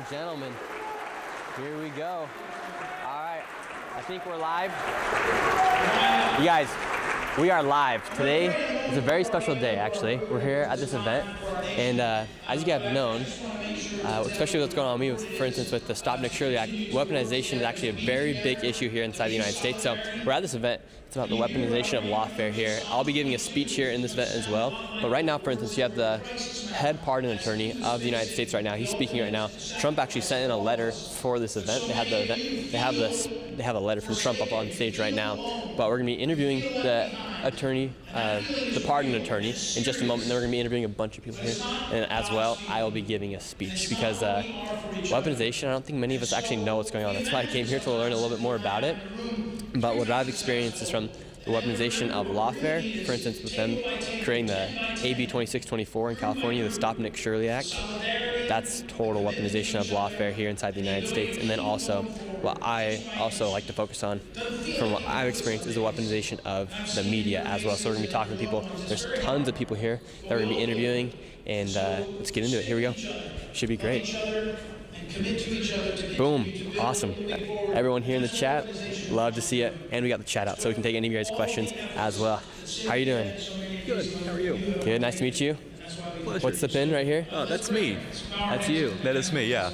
and gentlemen, here we go. All right, I think we're live. You guys, we are live. Today is a very special day, actually. We're here at this event, and as you guys have known, especially what's going on with me, for instance, with the Stop Nick Shirley Act, weaponization is actually a very big issue here inside the United States. So we're at this event. It's about the weaponization of lawfare here. I'll be giving a speech here in this event as well. But right now, for instance, you have the head pardon attorney of the United States right now. He's speaking right now. Trump actually sent in a letter for this event. They have a letter from Trump up on stage right now. But we're going to be interviewing the attorney, the pardon attorney, in just a moment. And then we're going to be interviewing a bunch of people here. And as well, I will be giving a speech because weaponization, I don't think many of us actually know what's going on. That's why I came here to learn a little bit more about it. But what I've experienced is from the weaponization of lawfare, for instance, with them creating the AB 2624 in California, the Stop Nick Shirley Act. That's total weaponization of lawfare here inside the United States. And then also, what I also like to focus on, from what I've experienced, is the weaponization of the media as well. So we're going to be talking to people. There's tons of people here that we're going to be interviewing, and let's get into it. Here we go. Should be great. Boom. Awesome. Everyone here in the chat, love to see it. And we got the chat out, so we can take any of your guys' questions as well. How are you doing? Good. How are you? Good. Nice to meet you. Pleasure. What's the pin right here? Oh, that's me. That's you. That is me, yeah.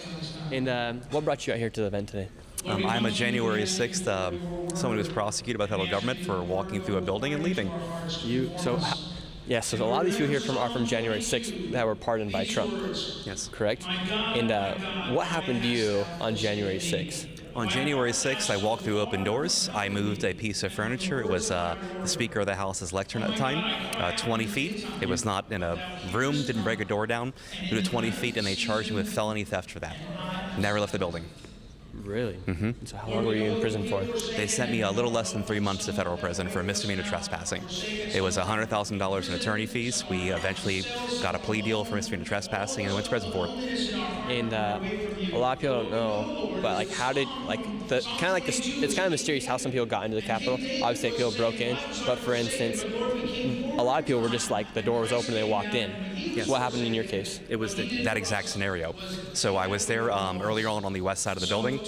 And what brought you out here to the event today? I'm a January 6th, someone who was prosecuted by the federal government for walking through a building and leaving. So a lot of these people here are from January 6th that were pardoned by Trump. Yes. Correct? And what happened to you on January 6th? On January 6th, I walked through open doors. I moved a piece of furniture. It was the Speaker of the House's lectern at the time, 20 feet. It was not in a room, didn't break a door down. Moved 20 feet, and they charged me with felony theft for that. Never left the building. Really? Mm-hmm. So how long were you in prison for? They sent me a little less than 3 months to federal prison for misdemeanor trespassing. It was $100,000 in attorney fees. We eventually got a plea deal for misdemeanor trespassing and went to prison for it. And a lot of people don't know, but like, how did it's kind of mysterious how some people got into the Capitol. Obviously, people broke in, but for instance, a lot of people were just like the door was open and they walked in. Yes. What happened in your case? It was that exact scenario. So I was there earlier on the west side of the building.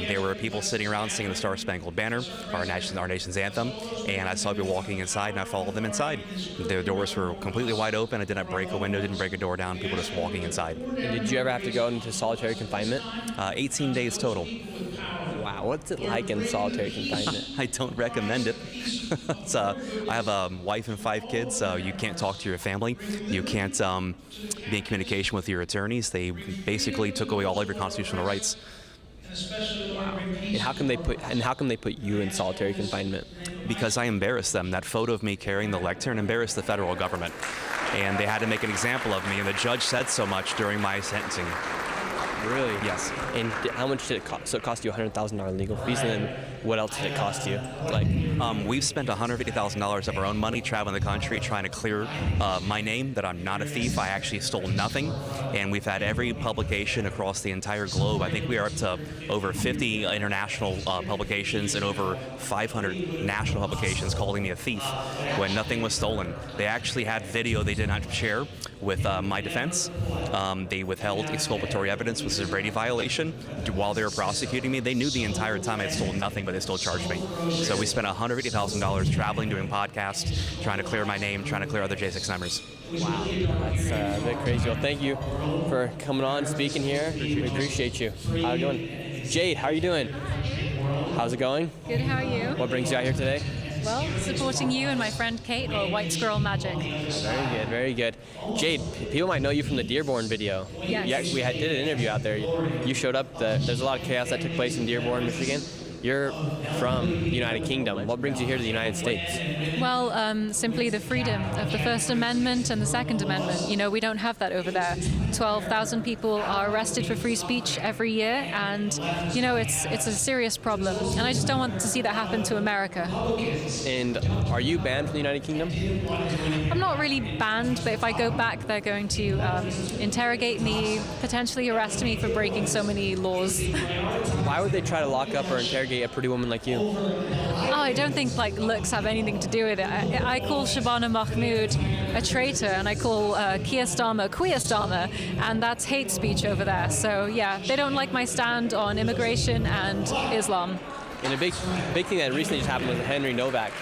There were people sitting around singing the Star Spangled Banner, our nation's anthem, and I saw people walking inside, and I followed them inside. The doors were completely wide open. I didn't break a window, didn't break a door down. People just walking inside. And did you ever have to go into solitary confinement? 18 days total. Wow, what's it like in solitary confinement? I don't recommend it. I have a wife and 5 kids. You can't talk to your family. You can't be in communication with your attorneys. They basically took away all of your constitutional rights. Wow. And how come they put you in solitary confinement? Because I embarrassed them. That photo of me carrying the lectern embarrassed the federal government. And they had to make an example of me, and the judge said so much during my sentencing. Really? Yes. And how much did it cost? So it cost you $100,000 legal fees, and then what else did it cost you? We've spent $150,000 of our own money traveling the country trying to clear my name, that I'm not a thief. I actually stole nothing. And we've had every publication across the entire globe. I think we are up to over 50 international publications and over 500 national publications calling me a thief when nothing was stolen. They actually had video they did not share with my defense. They withheld exculpatory evidence, which is a Brady violation. While they were prosecuting me, they knew the entire time I had stolen nothing, but they still charged me. So we spent $150,000 traveling, doing podcasts, trying to clear my name, trying to clear other J6 members. Wow, that's a bit crazy. Well, thank you for coming on, speaking here. We appreciate you. How are you doing? Jade, how are you doing? How's it going? Good, how are you? What brings you out here today? Well, supporting you and my friend Kate, or White Squirrel Magic. Very good, very good. Jade, people might know you from the Dearborn video. Yes. We did an interview out there. You showed up. There's a lot of chaos that took place in Dearborn, Michigan. You're from the United Kingdom. What brings you here to the United States? Well, simply the freedom of the First Amendment and the Second Amendment. You know, we don't have that over there. 12,000 people are arrested for free speech every year, and, you know, it's a serious problem. And I just don't want to see that happen to America. And are you banned from the United Kingdom? I'm not really banned, but if I go back, they're going to interrogate me, potentially arrest me for breaking so many laws. Why would they try to lock up or interrogate a pretty woman like you? Oh, I don't think looks have anything to do with it. I call Shabana Mahmood a traitor, and I call Keir Starmer Queer Starmer, and that's hate speech over there. So yeah, they don't like my stand on immigration and Islam. And a big thing that recently just happened was the Henry Novak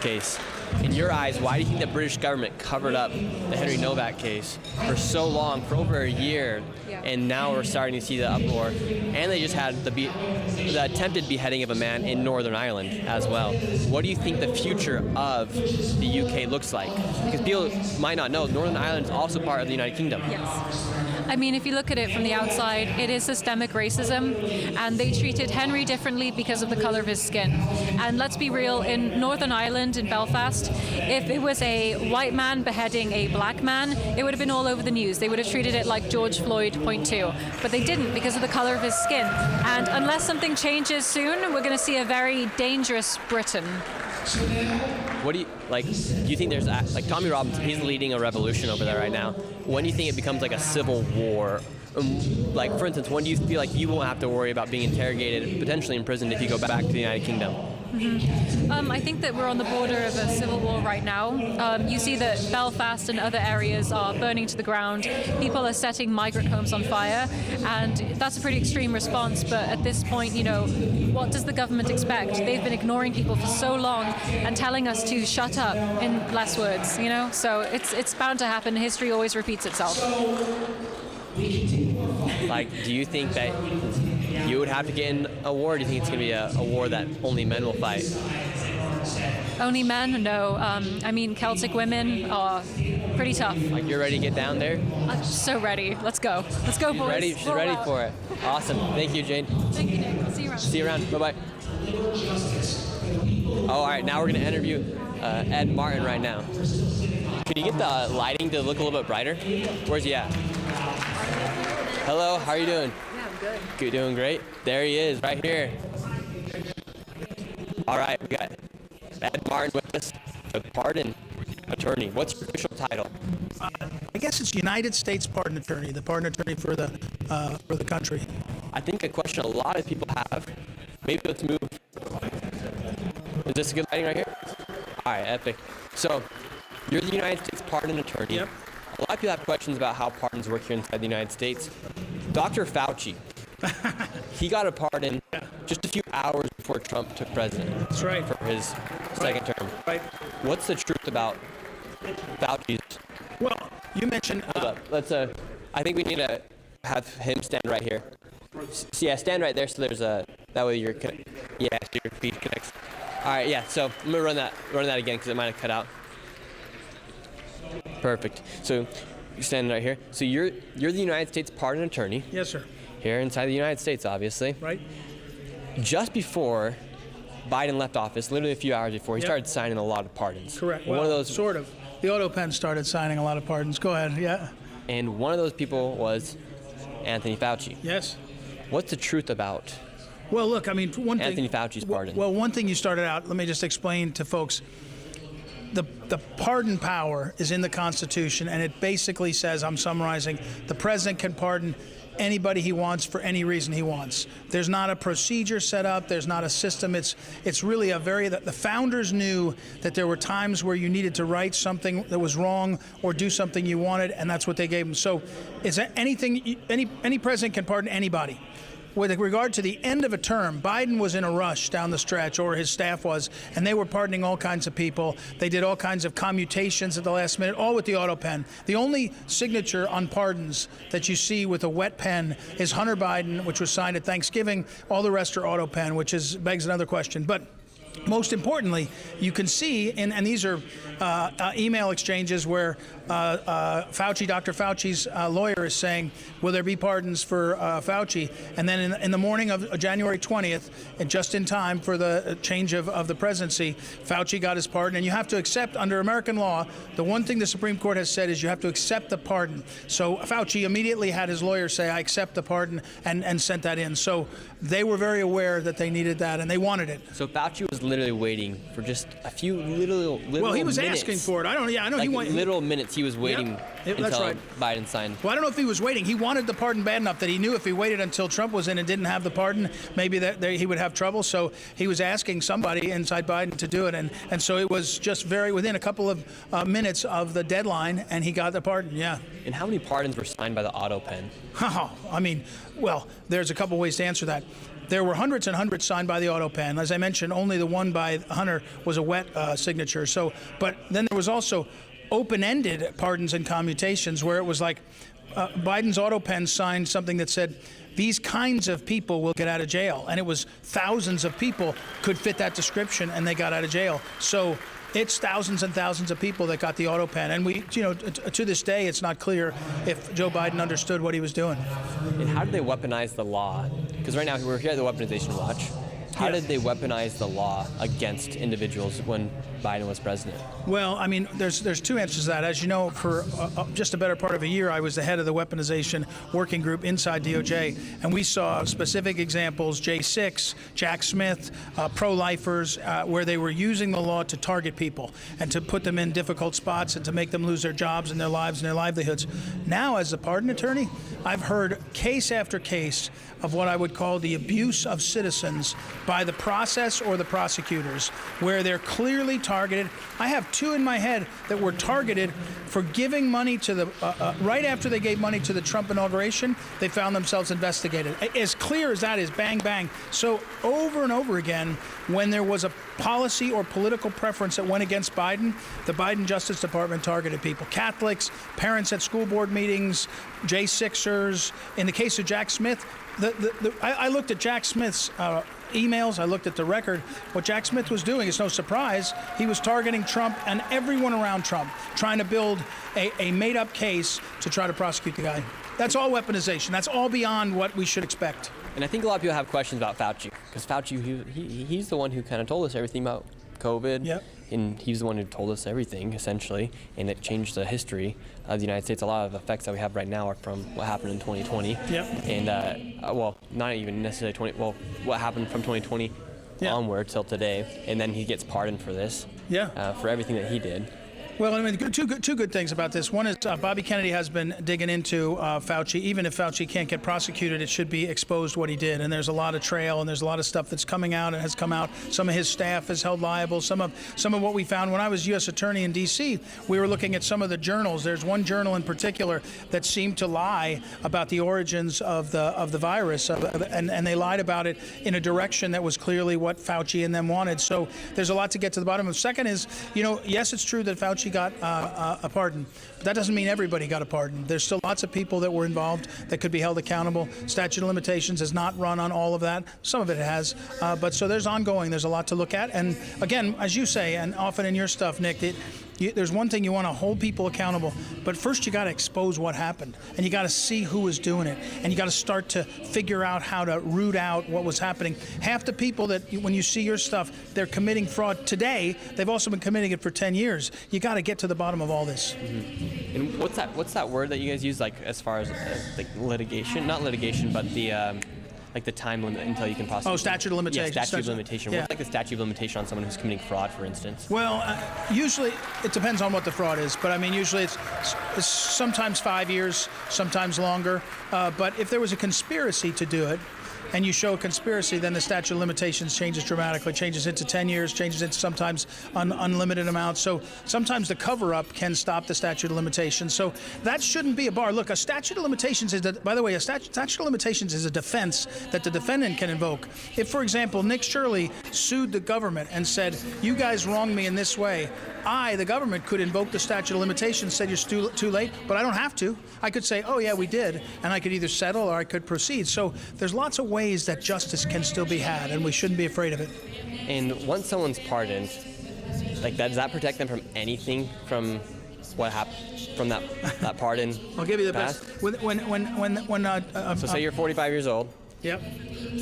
case. In your eyes, why do you think the British government covered up the Henry Novak case for so long, for over a year, and now we're starting to see the uproar? And they just had the attempted beheading of a man in Northern Ireland as well. What do you think the future of the UK looks like? Because people might not know, Northern Ireland is also part of the United Kingdom. Yes. I mean, if you look at it from the outside, it is systemic racism, and they treated Henry differently because of the color of his skin. And let's be real, in Northern Ireland, in Belfast, if it was a white man beheading a black man, it would have been all over the news. They would have treated it like George Floyd .2. But they didn't because of the color of his skin. And unless something changes soon, we're going to see a very dangerous Britain. What do you think there's, like Tommy Robinson, he's leading a revolution over there right now. When do you think it becomes like a civil war? Like, for instance, when do you feel like you won't have to worry about being interrogated, potentially imprisoned if you go back to the United Kingdom? I think that we're on the border of a civil war right now. You see that Belfast and other areas are burning to the ground. People are setting migrant homes on fire, and that's a pretty extreme response. But at this point, you know, what does the government expect? They've been ignoring people for so long and telling us to shut up, in less words, you know? So it's bound to happen. History always repeats itself. Like, do you think that you would have to get in a war? Or do you think it's going to be a war that only men will fight? Only men? No. I mean, Celtic women are pretty tough. Like, you're ready to get down there? I'm so ready. Let's go. Let's go, boys. She's ready for it. Awesome. Thank you, Jane. Thank you, Nick. See you around. See you around. Bye-bye. Oh, all right. Now we're going to interview Ed Martin right now. Can you get the lighting to look a little bit brighter? Where's he at? Hello, how are you doing? Yeah, I'm good. Good, doing great. There he is, right here. All right, we got Ed Martin with us, the pardon attorney. What's your official title? I guess it's United States Pardon Attorney, the pardon attorney for the country. I think a question a lot of people have. Maybe let's move. Is this a good lighting right here? All right, epic. So, you're the United States Pardon Attorney. Yep. A lot of people have questions about how pardons work here inside the United States. Dr. Fauci, he got a pardon just a few hours before Trump took president. That's right. For his second term. Right. What's the truth about Fauci's? Well, you mentioned. Hold up. Let's. I think we need to have him stand right here. So, yeah, stand right there. So there's a. That way you're. Yeah, so your feed connects. All right. Yeah. So I'm gonna run that again because it might have cut out. Perfect. So you're standing right here. So you're the United States Pardon Attorney. Yes, sir. Here inside the United States, obviously. Right. Just before Biden left office, literally a few hours before, he started signing a lot of pardons. Correct. Well, one of those. Sort of. The auto pen started signing a lot of pardons. Go ahead. Yeah. And one of those people was Anthony Fauci. Yes. What's the truth about Well, look, I mean, one thing. Anthony Fauci's pardon? Well, one thing you started out. Let me just explain to folks. The pardon power is in the Constitution, and it basically says, I'm summarizing, the president can pardon anybody he wants for any reason he wants. There's not a procedure set up. There's not a system. It's really the founders knew that there were times where you needed to write something that was wrong or do something you wanted, and that's what they gave them. So is that anything, any president can pardon anybody. With regard to the end of a term, Biden was in a rush down the stretch, or his staff was, and they were pardoning all kinds of people. They did all kinds of commutations at the last minute, all with the auto pen. The only signature on pardons that you see with a wet pen is Hunter Biden, which was signed at Thanksgiving. All the rest are auto pen, which begs another question. But most importantly, you can see, and these are email exchanges where Dr. Fauci's lawyer is saying, will there be pardons for Fauci? And then in the morning of January 20th, and just in time for the change of the presidency, Fauci got his pardon. And you have to accept, under American law, the one thing the Supreme Court has said is you have to accept the pardon. So Fauci immediately had his lawyer say, I accept the pardon, and sent that in. So they were very aware that they needed that, and they wanted it. So Fauci was literally waiting for just a few little well, he was minutes. Asking for it. I know like he wanted literal minutes. He was waiting. Yep. That's right. Biden signed. Well, I don't know if he was waiting. He wanted the pardon bad enough that he knew if he waited until Trump was in and didn't have the pardon, maybe he would have trouble. So he was asking somebody inside Biden to do it. And so it was just within a couple of minutes of the deadline, and he got the pardon, yeah. And how many pardons were signed by the auto pen? I mean, well, there's a couple ways to answer that. There were hundreds and hundreds signed by the auto pen. As I mentioned, only the one by Hunter was a wet signature. But then there was also open-ended pardons and commutations where it was like Biden's auto pen signed something that said, these kinds of people will get out of jail. And it was thousands of people could fit that description, and they got out of jail. So it's thousands and thousands of people that got the auto pen. And to this day, it's not clear if Joe Biden understood what he was doing. And how did they weaponize the law? Because right now we're here at the Weaponization Watch. How did they weaponize the law against individuals when Biden was president? Well, I mean, there's two answers to that. As you know, for just a better part of a year, I was the head of the weaponization working group inside DOJ, and we saw specific examples, J6, Jack Smith, pro-lifers, where they were using the law to target people and to put them in difficult spots and to make them lose their jobs and their lives and their livelihoods. Now, as a pardon attorney, I've heard case after case of what I would call the abuse of citizens by the process or the prosecutors, where they're clearly targeted. I have two in my head that were targeted for giving money to the, right after they gave money to the Trump inauguration, they found themselves investigated. As clear as that is, bang, bang. So over and over again, when there was a policy or political preference that went against Biden, the Biden Justice Department targeted people. Catholics, parents at school board meetings, J6ers. In the case of Jack Smith, I looked at Jack Smith's emails, I looked at the record. What Jack Smith was doing is no surprise. He was targeting Trump and everyone around Trump, trying to build a made-up case to try to prosecute the guy. That's all weaponization. That's all beyond what we should expect. And I think a lot of people have questions about Fauci, because Fauci, he's the one who kind of told us everything about COVID. Yep. And he's the one who told us everything, essentially, and it changed the history of the United States. A lot of effects that we have right now are from what happened in 2020. Yep. And, well, not even necessarily what happened from 2020 onward till today, and then he gets pardoned for this, for everything that he did. Well, I mean, two good things about this. One is Bobby Kennedy has been digging into Fauci. Even if Fauci can't get prosecuted, it should be exposed what he did. And there's a lot of trail, and there's a lot of stuff that's coming out and has come out. Some of his staff is held liable. Some of what we found when I was U.S. Attorney in D.C., we were looking at some of the journals. There's one journal in particular that seemed to lie about the origins of the virus, and they lied about it in a direction that was clearly what Fauci and them wanted. So there's a lot to get to the bottom of. Second is, yes, it's true that Fauci got a pardon, but that doesn't mean everybody got a pardon. There's still lots of people that were involved that could be held accountable. Statute of limitations has not run on all of that. Some of it has, but so there's ongoing. There's a lot to look at. And again, as you say, and often in your stuff, Nick, there's one thing, you want to hold people accountable, but first you got to expose what happened, and you got to see who was doing it, and you got to start to figure out how to root out what was happening. Half the people that, when you see your stuff, they're committing fraud today, they've also been committing it for 10 years. You got to get to the bottom of all this. Mm-hmm. And what's that word that you guys use, like, as far as like litigation? Not litigation, but the like the time limit until you can prosecute. Oh, statute of limitation. Yeah, statute of limitation. Yeah. What's like the statute of limitation on someone who's committing fraud, for instance? Well, usually it depends on what the fraud is, but I mean, usually it's sometimes 5 years, sometimes longer. But if there was a conspiracy to do it, and you show a conspiracy, then the statute of limitations changes dramatically, changes into 10 years, changes into sometimes unlimited amounts. So sometimes the cover-up can stop the statute of limitations. So that shouldn't be a bar. Look, a statute of limitations is, by the way, a statute of limitations is a defense that the defendant can invoke. If, for example, Nick Shirley sued the government and said, you guys wronged me in this way, the government, could invoke the statute of limitations, said you're too late, but I don't have to. I could say, oh yeah, we did, and I could either settle or I could proceed. So there's lots of ways that justice can still be had, and we shouldn't be afraid of it. And once someone's pardoned, like does that protect them from anything from what happened from that pardon? I'll give you the past? best. So say you're 45 years old. Yep.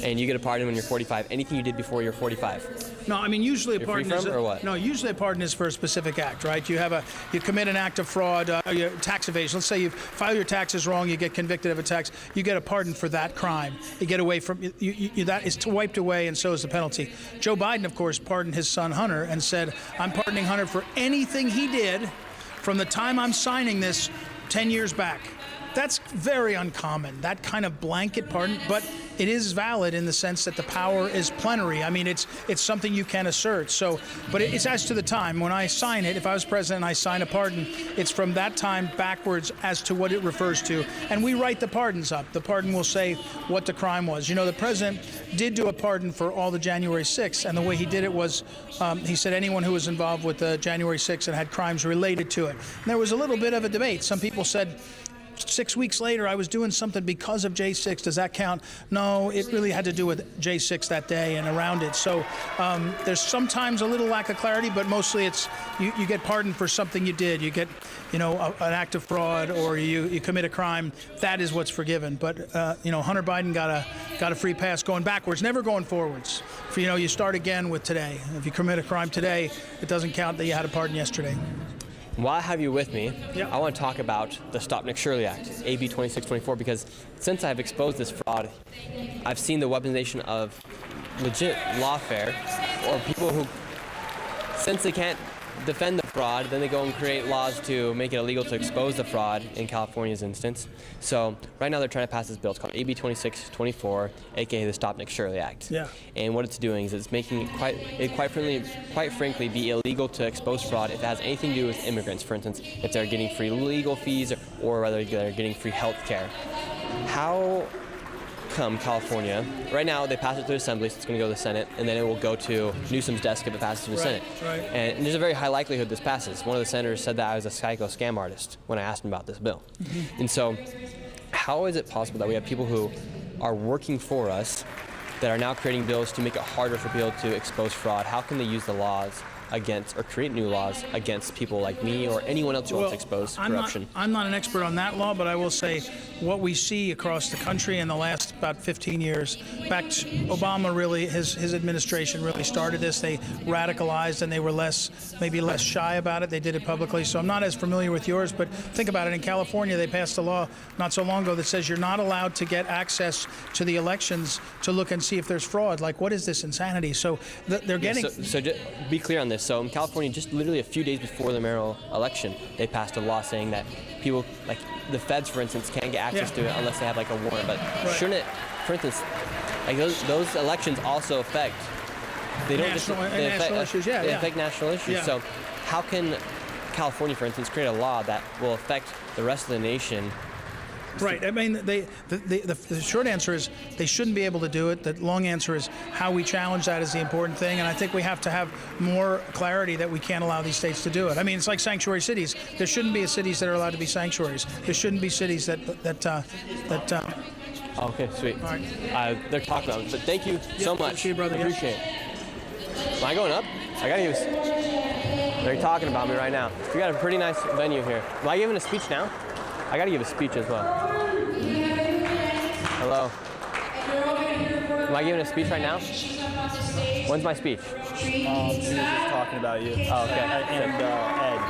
And you get a pardon when you're 45. Anything you did before you're 45. No, I mean usually a You're pardon free is from, or what? No, usually a pardon is for a specific act, right? You commit an act of fraud, tax evasion. Let's say you file your taxes wrong, you get convicted of a tax, you get a pardon for that crime. You get away from that is wiped away, and so is the penalty. Joe Biden, of course, pardoned his son Hunter and said, "I'm pardoning Hunter for anything he did from the time I'm signing this 10 years back. That's very uncommon, that kind of blanket pardon, but it is valid in the sense that the power is plenary. I mean, it's something you can assert. So, but it's as to the time. When I sign it, if I was president and I sign a pardon, it's from that time backwards as to what it refers to. And we write the pardons up. The pardon will say what the crime was. You know, the president did do a pardon for all the January 6th, and the way he did it was he said anyone who was involved with the January 6th and had crimes related to it. And there was a little bit of a debate. Some people said, 6 weeks later, I was doing something because of J6. Does that count? No, it really had to do with J6 that day and around it. So there's sometimes a little lack of clarity, but mostly it's you get pardoned for something you did. You get, you know, an act of fraud, or you commit a crime. That is what's forgiven. But you know, Hunter Biden got a free pass going backwards, never going forwards. You know, you start again with today. If you commit a crime today, it doesn't count that you had a pardon yesterday. While I have you with me, Yeah. I want to talk about the Stop McShirley Act, AB 2624, because since I've exposed this fraud, I've seen the weaponization of legit lawfare, or people who, since they can't defend the fraud, then they go and create laws to make it illegal to expose the fraud in California's instance. So right now they're trying to pass this bill. It's called AB 2624, aka the Stop McShirley Act. Yeah. And what it's doing is it's making it quite frankly be illegal to expose fraud if it has anything to do with immigrants. For instance, if they're getting free legal fees or whether they're getting free health care. How come California, right now they pass it through the Assembly, so it's going to go to the Senate, and then it will go to Newsom's desk if it passes through the Senate. Right. And there's a very high likelihood this passes. One of the senators said that I was a psycho scam artist when I asked him about this bill. And so how is it possible that we have people who are working for us that are now creating bills to make it harder for people to expose fraud? How can they use the laws against, or create new laws against people like me or anyone else who wants to expose corruption? I'm not an expert on that law, but I will say what we see across the country in the last about 15 years. Back to Obama, really, his administration really started this. They radicalized and they were maybe less shy about it. They did it publicly. So I'm not as familiar with yours, but think about it. In California, they passed a law not so long ago that says you're not allowed to get access to the elections to look and see if there's fraud. Like, what is this insanity? So they're getting... So just be clear on this. So in California, just literally a few days before the mayoral election, they passed a law saying that people, like the feds, for instance, can't get access to it unless they have like a warrant. But shouldn't it, for instance, like those elections also affect, they don't National affect, issues, yeah, they yeah. affect national issues. Yeah. So how can California, for instance, create a law that will affect the rest of the nation? Right. I mean, the short answer is they shouldn't be able to do it. The long answer is how we challenge that is the important thing. And I think we have to have more clarity that we can't allow these states to do it. I mean, it's like sanctuary cities. There shouldn't be cities that are allowed to be sanctuaries. There shouldn't be cities that Okay, sweet. All right. They're talking about it. But thank you so much. see you, brother. I appreciate it. Am I going up? I gotta use. They're talking about me right now. We got a pretty nice venue here. Am I giving a speech now? I gotta give a speech as well. Hello. Am I giving a speech right now? When's my speech? He was just talking about you. Oh, okay. And Ed.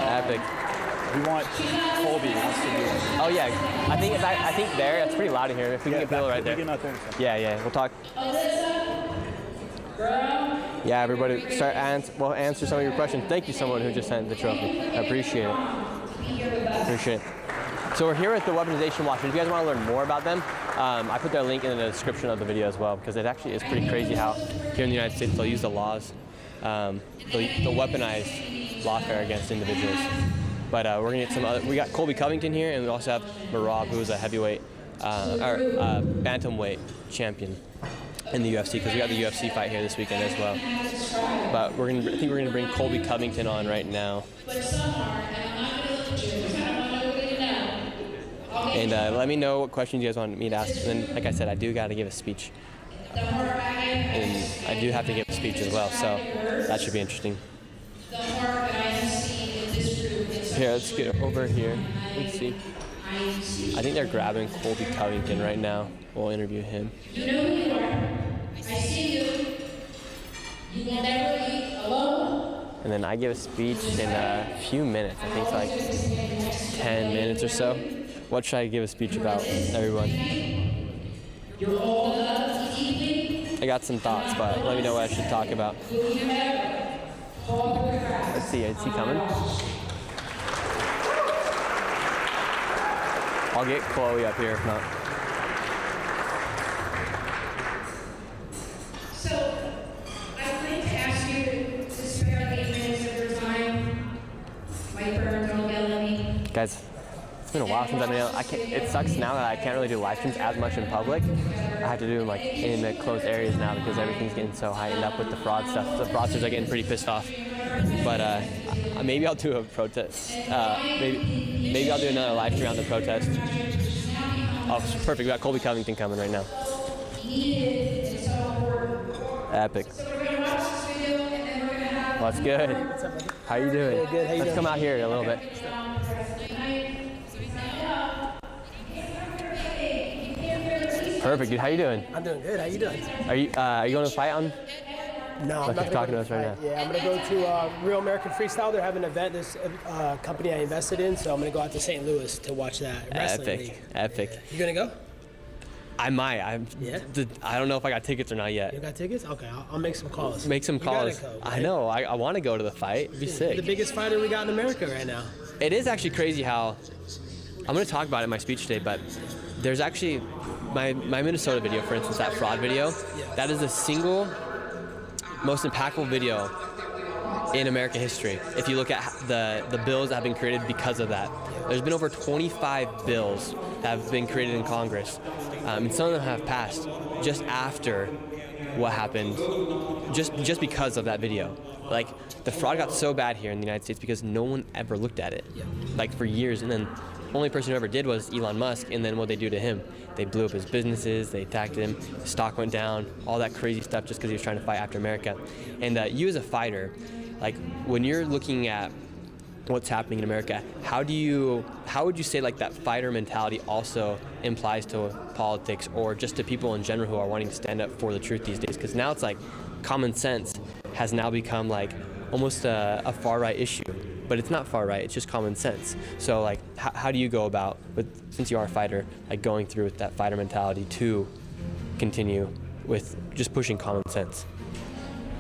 Epic. We want Colby wants to do it. Oh yeah. I think there. It's pretty loud in here. If we can get people right there. We can get out there. Yeah. We'll talk. Yeah, everybody, we'll answer some of your questions. Thank you, someone who just sent the trophy. I appreciate it. So we're here at the Weaponization Watch. If you guys want to learn more about them, I put their link in the description of the video as well, because it actually is pretty crazy how here in the United States they'll use the laws, they'll weaponize lawfare against individuals. But we're gonna get some other. We got Colby Covington here, and we also have Marab, who is a heavyweight or bantamweight champion in the UFC, because we got the UFC fight here this weekend as well. But I think we're gonna bring Colby Covington on right now. And let me know what questions you guys want me to ask. And then, like I said, I do got to give a speech. And I do have to give a speech as well, so that should be interesting. Here, let's get over here. Let's see. I think they're grabbing Colby Covington right now. We'll interview him. You know who you are. I see you. You will never leave alone. And then I give a speech in a few minutes. I think it's like 10 minutes or so. What should I give a speech about, everyone? I got some thoughts, but let me know what I should talk about. Let's see, is he coming? I'll get Chloe up here if not. So, I'd like to ask you to spare 8 minutes of your time. My burn, don't yell at me. Guys, it's been a while since I've been able, it sucks now that I can't really do live streams as much in public. I have to do them like in the closed areas now because everything's getting so heightened up with the fraud stuff. The fraudsters are getting pretty pissed off. But maybe I'll do a protest. Maybe I'll do another live stream on the protest. Oh, perfect. We got Colby Covington coming right now. Epic. What's good? How you doing? Good. How you Let's doing? come out here a little bit. Perfect, dude. How you doing? I'm doing good. How you doing? Are you going to fight on? No, I'm Like not you're talking to us right fight. Yeah, I'm gonna go to Real American Freestyle. They're having an event. This company I invested in, so I'm gonna go out to St. Louis to watch that wrestling league. Epic. You gonna go? I might. Yeah? I don't know if I got tickets or not You yet. got tickets? Okay, I'll make some calls. Make some You gotta calls. go, I man. know. I want to go to the fight. It'd be The sick. biggest fighter we got in America right now. It is actually crazy how I'm going to talk about it in my speech today, but there's actually my Minnesota video, for instance, that fraud video. That is the single most impactful video in American history. If you look at the bills that have been created because of that, there's been over 25 bills that have been created in Congress, and some of them have passed just after what happened, just because of that video. Like, the fraud got so bad here in the United States because no one ever looked at it, like for years, and then the only person who ever did was Elon Musk, and then what they do to him? They blew up his businesses, they attacked him, his stock went down, all that crazy stuff just because he was trying to fight after America. And you as a fighter, like when you're looking at what's happening in America, how would you say like that fighter mentality also implies to politics or just to people in general who are wanting to stand up for the truth these days? Because now it's like common sense has now become like almost a far right issue. But it's not far right, it's just common sense. So like, how do you go about, since you are a fighter, like going through with that fighter mentality to continue with just pushing common sense?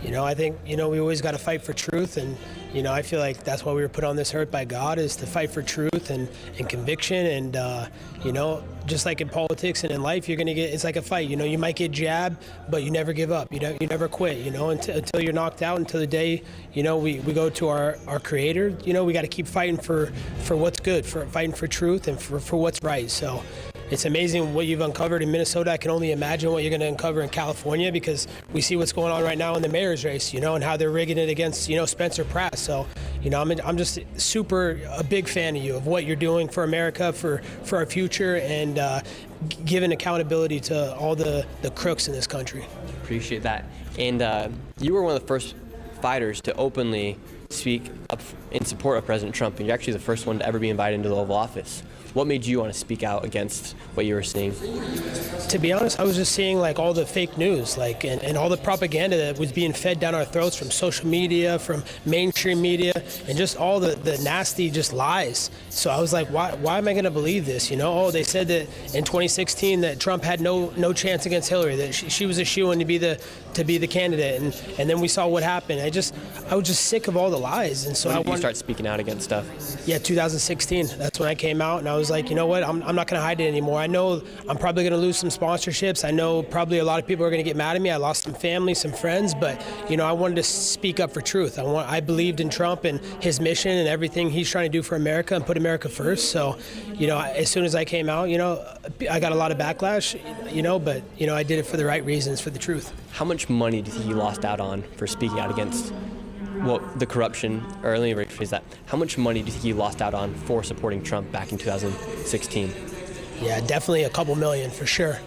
You know, I think, we always got to fight for truth, and, I feel like that's why we were put on this earth by God, is to fight for truth and conviction, and, just like in politics and in life, it's like a fight, you might get jabbed, but you never give up, you never quit, until you're knocked out, until the day, we go to our Creator, we got to keep fighting for what's good, for fighting for truth and for what's right, so. It's amazing what you've uncovered in Minnesota. I can only imagine what you're going to uncover in California, because we see what's going on right now in the mayor's race, and how they're rigging it against, Spencer Pratt. So, I'm just super a big fan of you, of what you're doing for America, for our future, and giving accountability to all the crooks in this country. Appreciate that. And you were one of the first fighters to openly speak up in support of President Trump, and you're actually the first one to ever be invited into the Oval Office. What made you want to speak out against what you were seeing? To be honest, I was just seeing like all the fake news, and all the propaganda that was being fed down our throats from social media, from mainstream media, and just all the nasty just lies. So I was like, why am I going to believe this? They said that in 2016 that Trump had no chance against Hillary, that she was a shoo-in to be the candidate, and then we saw what happened. I was just sick of all the lies, and so When did you start speaking out against stuff? Yeah, 2016. That's when I came out, and I was like, you know what? I'm not going to hide it anymore. I know I'm probably going to lose some sponsorships. I know probably a lot of people are going to get mad at me. I lost some family, some friends, but I wanted to speak up for truth. I believed in Trump and his mission and everything he's trying to do for America and put America first. So, as soon as I came out, I got a lot of backlash, but I did it for the right reasons, for the truth. How much money do you think you lost out on for speaking out against the corruption, or let me rephrase that. How much money do you think you lost out on for supporting Trump back in 2016? Yeah, definitely a couple million for sure.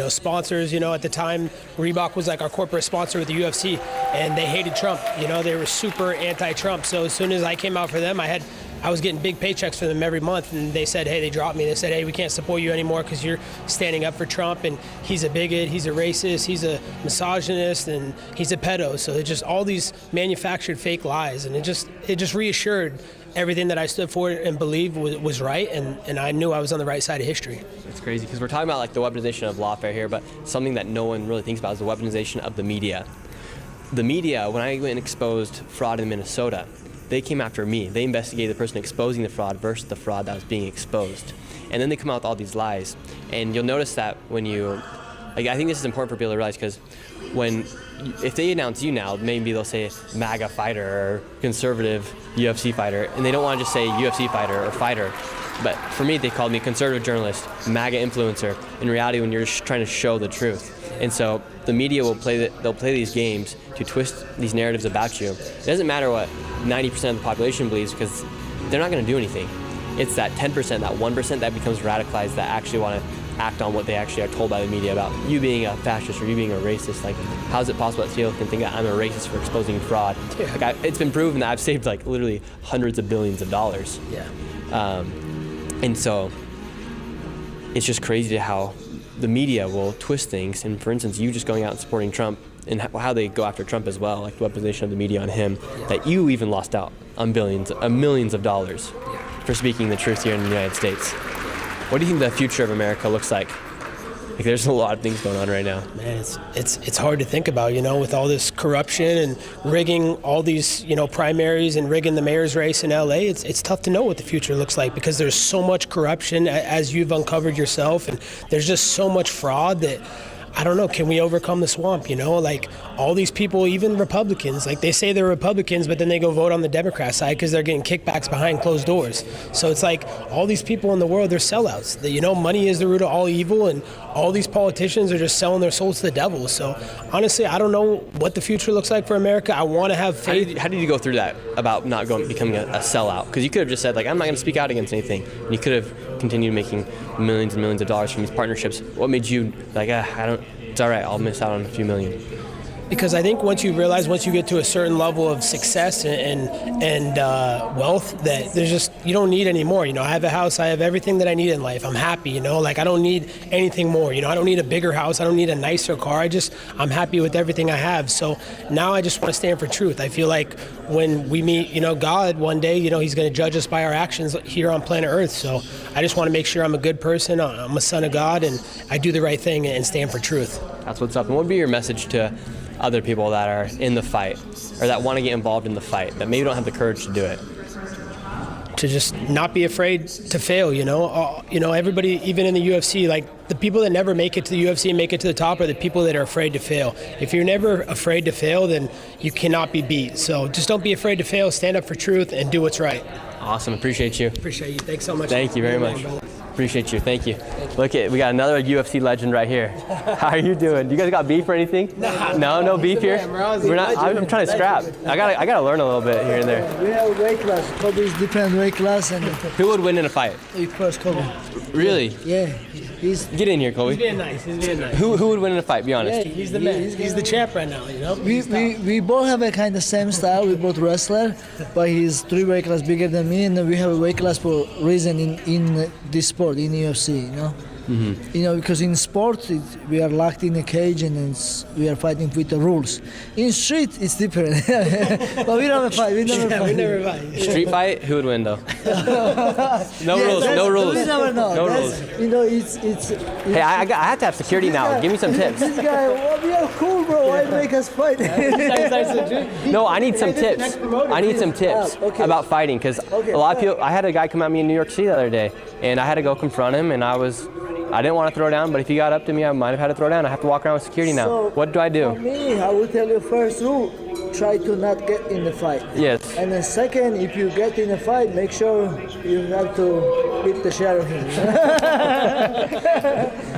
Sponsors, at the time, Reebok was like our corporate sponsor with the UFC, and they hated Trump. They were super anti-Trump. So as soon as I came out for them, I was getting big paychecks for them every month, and they said, hey, they dropped me. They said, hey, we can't support you anymore because you're standing up for Trump, and he's a bigot, he's a racist, he's a misogynist, and he's a pedo. So it's just all these manufactured fake lies, and it just reassured everything that I stood for and believed was right, and I knew I was on the right side of history. It's crazy because we're talking about like the weaponization of lawfare here, but something that no one really thinks about is the weaponization of the media. The media, when I went and exposed fraud in Minnesota, they came after me. They investigated the person exposing the fraud versus the fraud that was being exposed. And then they come out with all these lies. And you'll notice that when you, like, I think this is important for people to realize, because if they announce you now, maybe they'll say MAGA fighter or conservative UFC fighter, and they don't want to just say UFC fighter or fighter. But for me, they called me conservative journalist, MAGA influencer. In reality, when you're just trying to show the truth. And so the media will they'll play these games to twist these narratives about you. It doesn't matter what 90% of the population believes, because they're not going to do anything. It's that 10%, that 1% that becomes radicalized, that actually want to act on what they actually are told by the media about you being a fascist or you being a racist. Like, how is it possible that Theo can think that I'm a racist for exposing fraud? Yeah. Like, it's been proven that I've saved like literally hundreds of billions of dollars. Yeah. And so it's just crazy to how the media will twist things. And for instance, you just going out and supporting Trump, and how they go after Trump as well, like the weaponization of the media on him, that you even lost out on millions of dollars for speaking the truth here in the United States. What do you think the future of America looks like? Like, there's a lot of things going on right now. Man, it's hard to think about, with all this corruption and rigging all these, primaries and rigging the mayor's race in LA. It's tough to know what the future looks like, because there's so much corruption, as you've uncovered yourself, and there's just so much fraud that, I don't know, can we overcome the swamp, Like, all these people, even Republicans, like, they say they're Republicans, but then they go vote on the Democrat side because they're getting kickbacks behind closed doors. So it's like, all these people in the world, they're sellouts. Money is the root of all evil, and all these politicians are just selling their souls to the devil. So honestly, I don't know what the future looks like for America. I want to have faith. How did you go through that about not becoming a sellout? Because you could have just said, like, I'm not going to speak out against anything. And you could have continued making millions and millions of dollars from these partnerships. What made you like, it's all right, I'll miss out on a few million? Because I think once you get to a certain level of success and wealth, that you don't need any more. I have a house, I have everything that I need in life. I'm happy, Like, I don't need anything more. I don't need a bigger house, I don't need a nicer car. I'm happy with everything I have. So now I just want to stand for truth. I feel like when we meet, God one day, He's going to judge us by our actions here on planet Earth. So I just want to make sure I'm a good person, I'm a son of God, and I do the right thing and stand for truth. That's what's up. And what would be your message to other people that are in the fight, or that want to get involved in the fight, that maybe don't have the courage to do it? To just not be afraid to fail, everybody, even in the UFC, like, the people that never make it to the UFC and make it to the top are the people that are afraid to fail. If you're never afraid to fail, then you cannot be beat. So just don't be afraid to fail, stand up for truth, and do what's right. Awesome, appreciate you. Appreciate you, thanks so much. Thank you very much. Appreciate you, thank you. Look, we got another UFC legend right here. How are you doing? You guys got beef or anything? No beef here? We're not. I'm trying to scrap. I gotta learn a little bit here and there. We have weight class. Kobe is different weight class, and who would win in a fight? of course Kobe. Really? Yeah, he's. Get in here, Kobe. He's being nice. Who would win in a fight? Be honest. Yeah, he's the man. He's the champ right now. We both have a kind of same style. We both wrestler, but he's 3 weight class bigger than me, and we have a weight class for reason in this sport, in UFC. Mm-hmm. Because in sport we are locked in a cage and we are fighting with the rules. In street it's different, but we never fight. We never fight. Street fight? Who would win though? No rules. We never know. No rules. It's. Hey, I have to have security now. Give me some tips. This guy, we are cool, bro. Why make us fight? No, I need some tips. I need some tips about fighting, because a lot of people. I had a guy come at me in New York City the other day, and I had to go confront him, and I didn't want to throw down, but if he got up to me, I might have had to throw down. I have to walk around with security now. So, what do I do? For me, I will tell you first rule, try to not get in the fight. Yes. And then second, if you get in a fight, make sure you have to beat the shit out of him.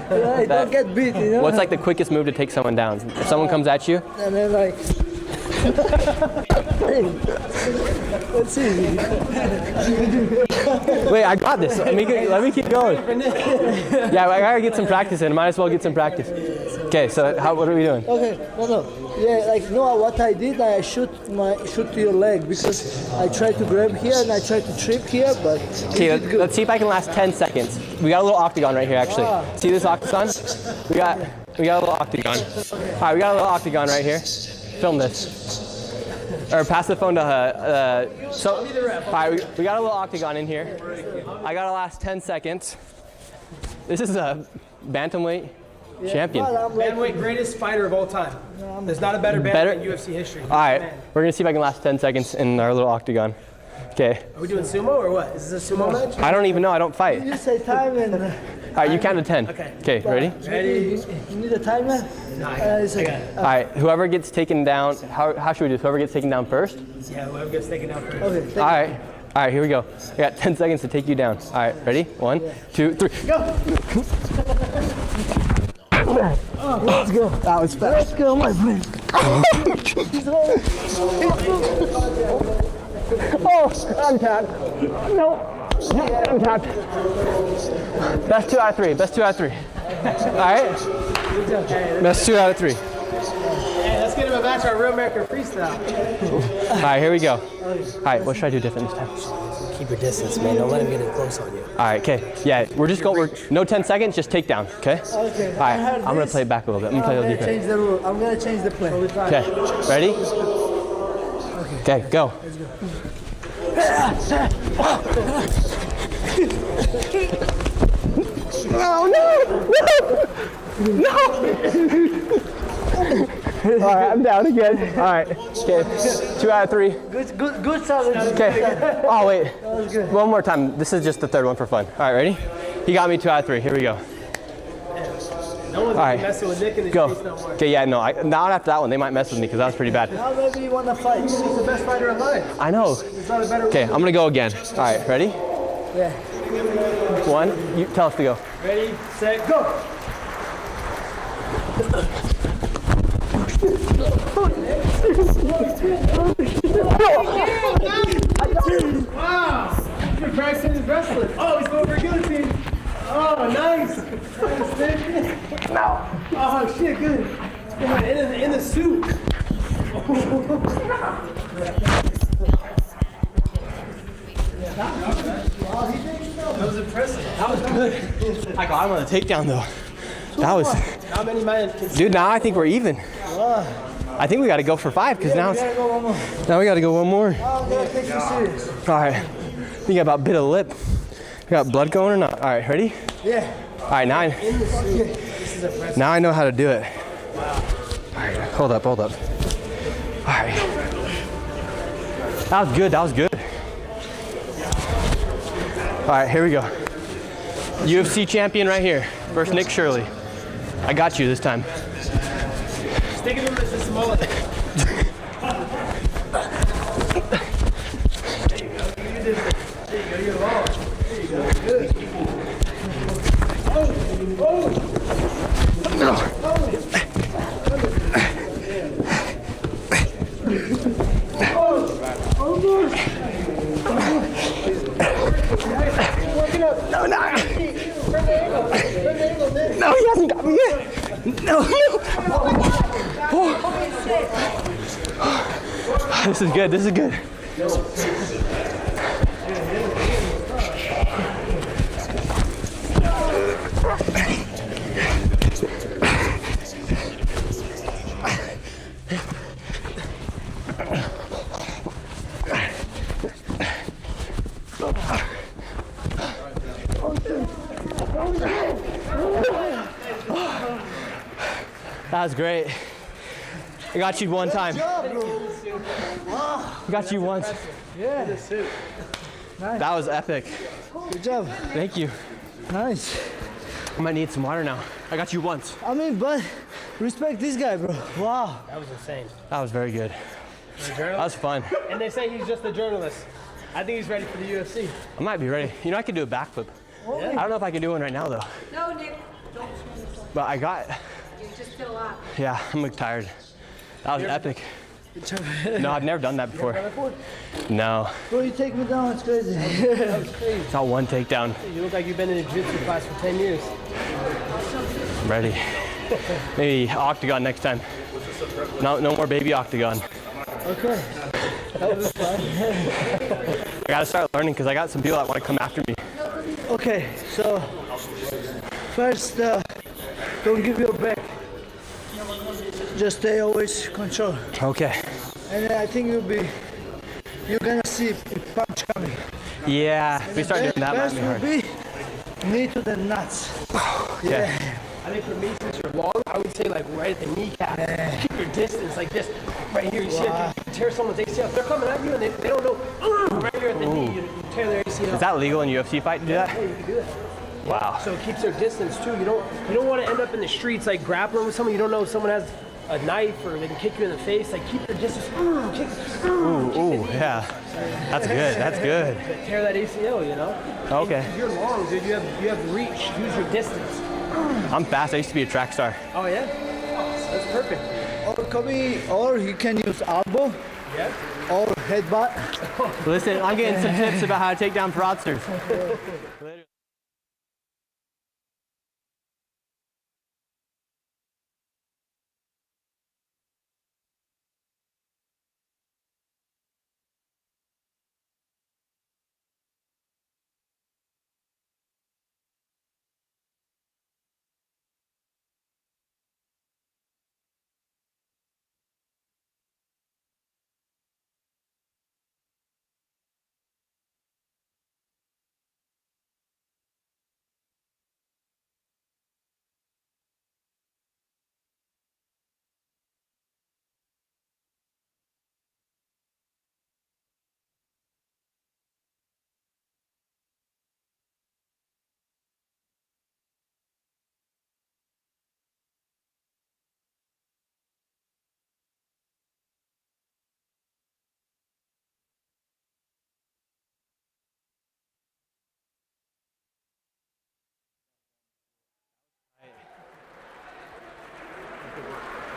Right? Don't get beat, What's like the quickest move to take someone down? If someone comes at you? And then like... Let's see. Wait, I got this. Let me keep going. Yeah, I gotta get some practice in. Might as well get some practice. Okay, so what are we doing? Okay, no. Yeah, what I did, I shoot to your leg, because I tried to grab here and I tried to trip here, but. Okay, let's see if I can last 10 seconds. We got a little octagon right here, actually. See this octagon? We got a little octagon. All right, we got a little octagon right here. Film this. Or pass the phone to her. All right, we got a little octagon in here. I got to last 10 seconds. This is a bantamweight champion. But I'm like, Bantamweight greatest fighter of all time. There's not a better bantamweight in UFC history. All right, we're gonna see if I can last 10 seconds in our little octagon. Okay. Are we doing sumo or what? Is this a sumo match? I don't even know. I don't fight. you say time and. All right, you count to 10. Okay, ready? Ready? You need a timer? No, I got it. All right, whoever gets taken down, how should we do this? Whoever gets taken down first? Yeah, whoever gets taken out first. Okay, All right, here we go. I got 10 seconds to take you down. All right, ready? 1, 2, 3. go! Let's go. That was fast. Let's go, my friend. Oh, I'm tapped. No, I'm tapped. Best 2 out of 3. Best 2 out of 3. All right. Best 2 out of 3. Hey, let's get him a match on Real American Freestyle. All right, here we go. All right, what should I do different this time? Keep your distance, man. Don't let him get it close on you. All right, okay. Yeah, we're just going. No 10 seconds, just take down. Okay. Okay. All right, I'm gonna play it back a little bit. I'm gonna play a little deeper. Change the rule. I'm gonna change the play. Okay, ready? Okay, go. All right, I'm down again. All right, okay, 2 out of 3. Good challenge. Okay. Oh wait, one more time. This is just the third one for fun. All right, ready? He got me 2 out of 3. Here we go. No one's right. messing with Nick in the Go. streets no more. Okay, yeah, no. Not after that one. They might mess with me because that was pretty bad. Now maybe you wanna fight. He's the best fighter alive. I know. There's not a better. Okay, I'm gonna go again. All right, ready? Yeah. 1. You tell us to go. Ready, set, go. Wow! He's been practicing his wrestling. Oh, he's going for a guillotine. Oh, nice. No. Oh, shit, good. In the suit. That was impressive. That was good. I got him on the takedown though. That was. How many men can Dude, now I think we're even. I think we got to go for 5 because now We gotta go one more. now we got to go one more. I'm gonna take you serious. All right. I think I about bit a lip. We got blood going or not? All right, ready? Yeah. All right, 9. Now I know how to do it. All right, hold up. All right. That was good. That was good. All right, here we go. UFC champion right here. Versus Nick Shirley. I got you this time. stick it in this mullet? No, he hasn't got me yet. No. Oh. This is good. This is good. That was great. I got you one time. I got you once. Yeah. Nice. That was epic. Good job. Thank you. Nice. I might need some water now. I got you once. I mean, but respect this guy, bro. Wow. That was insane. That was very good. That was fun. And they say he's just a journalist. I think he's ready for the UFC. I might be ready. You know, I could do a backflip. I don't know if I can do one right now, though. No, Nick, don't. But I got, You just did a lot. yeah, I'm like tired. That was epic. No, I've never done that before. No, Bro, you take me down, it's crazy. That was crazy. it's not one takedown. You look like you've been in a jiu-jitsu class for 10 years. I'm ready. Maybe octagon next time. No more baby octagon. Okay. That was fun. I gotta start learning because I got some people that want to come after me. Okay, so first, don't give your back. Just stay always control. Okay. And then I think you're gonna see a punch coming. Yeah, if we start doing that, it might Best be will hard. be knee to the nuts. Okay. I think for me, since you're long, I would say like right at the kneecap. Keep your distance like this. Right here, you see if you tear someone's ACL. If they're coming at you and they don't know, right here at the knee, you tear their ACL. Is that legal in UFC fight to do that? Yeah, you can do that. Wow. So it keeps their distance too. You don't want to end up in the streets like grappling with someone. You don't know if someone has a knife or they can kick you in the face. Like keep your distance. Ooh, yeah. That's good. That's good. Tear that ACL, you know. Okay. And you're long, dude. You have reach. Use your distance. I'm fast. I used to be a track star. Oh yeah. That's perfect. Or he can use elbow. Yeah. Or headbutt. Listen, I'm getting some tips about how to take down fraudsters.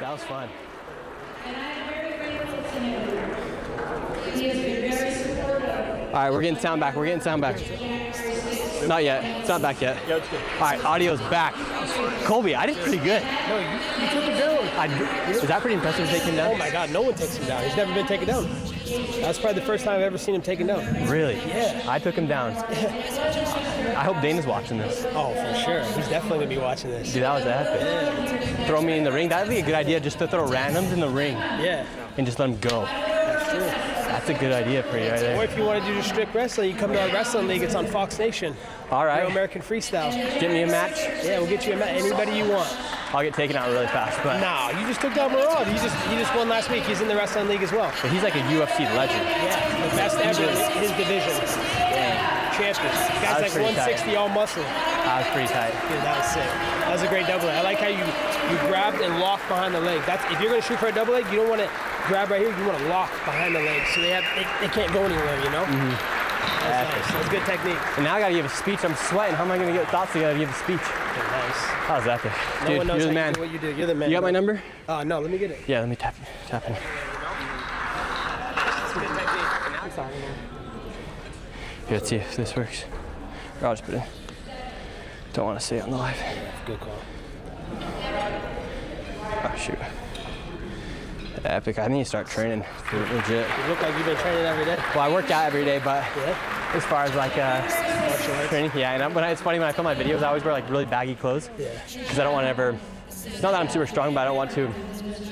That was fun. And I'm very grateful to him. He has been very supportive. All right, we're getting sound back. We're getting sound back. Not yet. It's not back yet. Yeah, it's good. All right, audio's back. Colby, I did pretty good. No, you took him down. Is that pretty impressive to take him down? Oh my God, no one takes him down. He's never been taken down. That's probably the first time I've ever seen him taken down. Really? Yeah. I took him down. I hope Dana's watching this. Oh, for sure. He's definitely gonna be watching this. Dude, that was epic. Throw me in the ring. That'd be a good idea, just to throw randoms in the ring Yeah, and just let them go. that's true. That's a good idea for you right Or there. if you want to do just strict wrestling, you come to our wrestling league. It's on Fox Nation. All Real right. American Freestyle. Get me a match. Yeah, we'll get you a match. Anybody you want. I'll get taken out really fast, but Nah, you just took down Marad. You just won last week. He's in the wrestling league as well. but he's like a UFC legend. Yeah, the best ever in his division. Champion. Guy's like pretty 160 all muscle. That was pretty tight. Dude, that was sick. That was a great double leg. I like how you grabbed and locked behind the leg. That's if you're gonna shoot for a double leg, you don't want to grab right here. You want to lock behind the leg, so they can't go anywhere. You know. That's nice. That's good technique. And now I gotta give a speech. I'm sweating. How am I gonna get thoughts to give a speech? Nice. That was epic. No Dude, one knows you're the how man. you do what you do. You're the man. You got my number? No, let me get it. Yeah, let me tap in. Here, let's see if this works. Or I'll just put it in. Don't want to say it on the live. Good call. Oh, shoot. Epic. I need to start training for legit. You look like you've been training every day. Well, I work out every day, but Yeah. as far as like Martial arts. training, yeah. And it's funny when I film my videos, I always wear like really baggy clothes. Yeah. Because I don't want to ever, it's not that I'm super strong, but I don't want to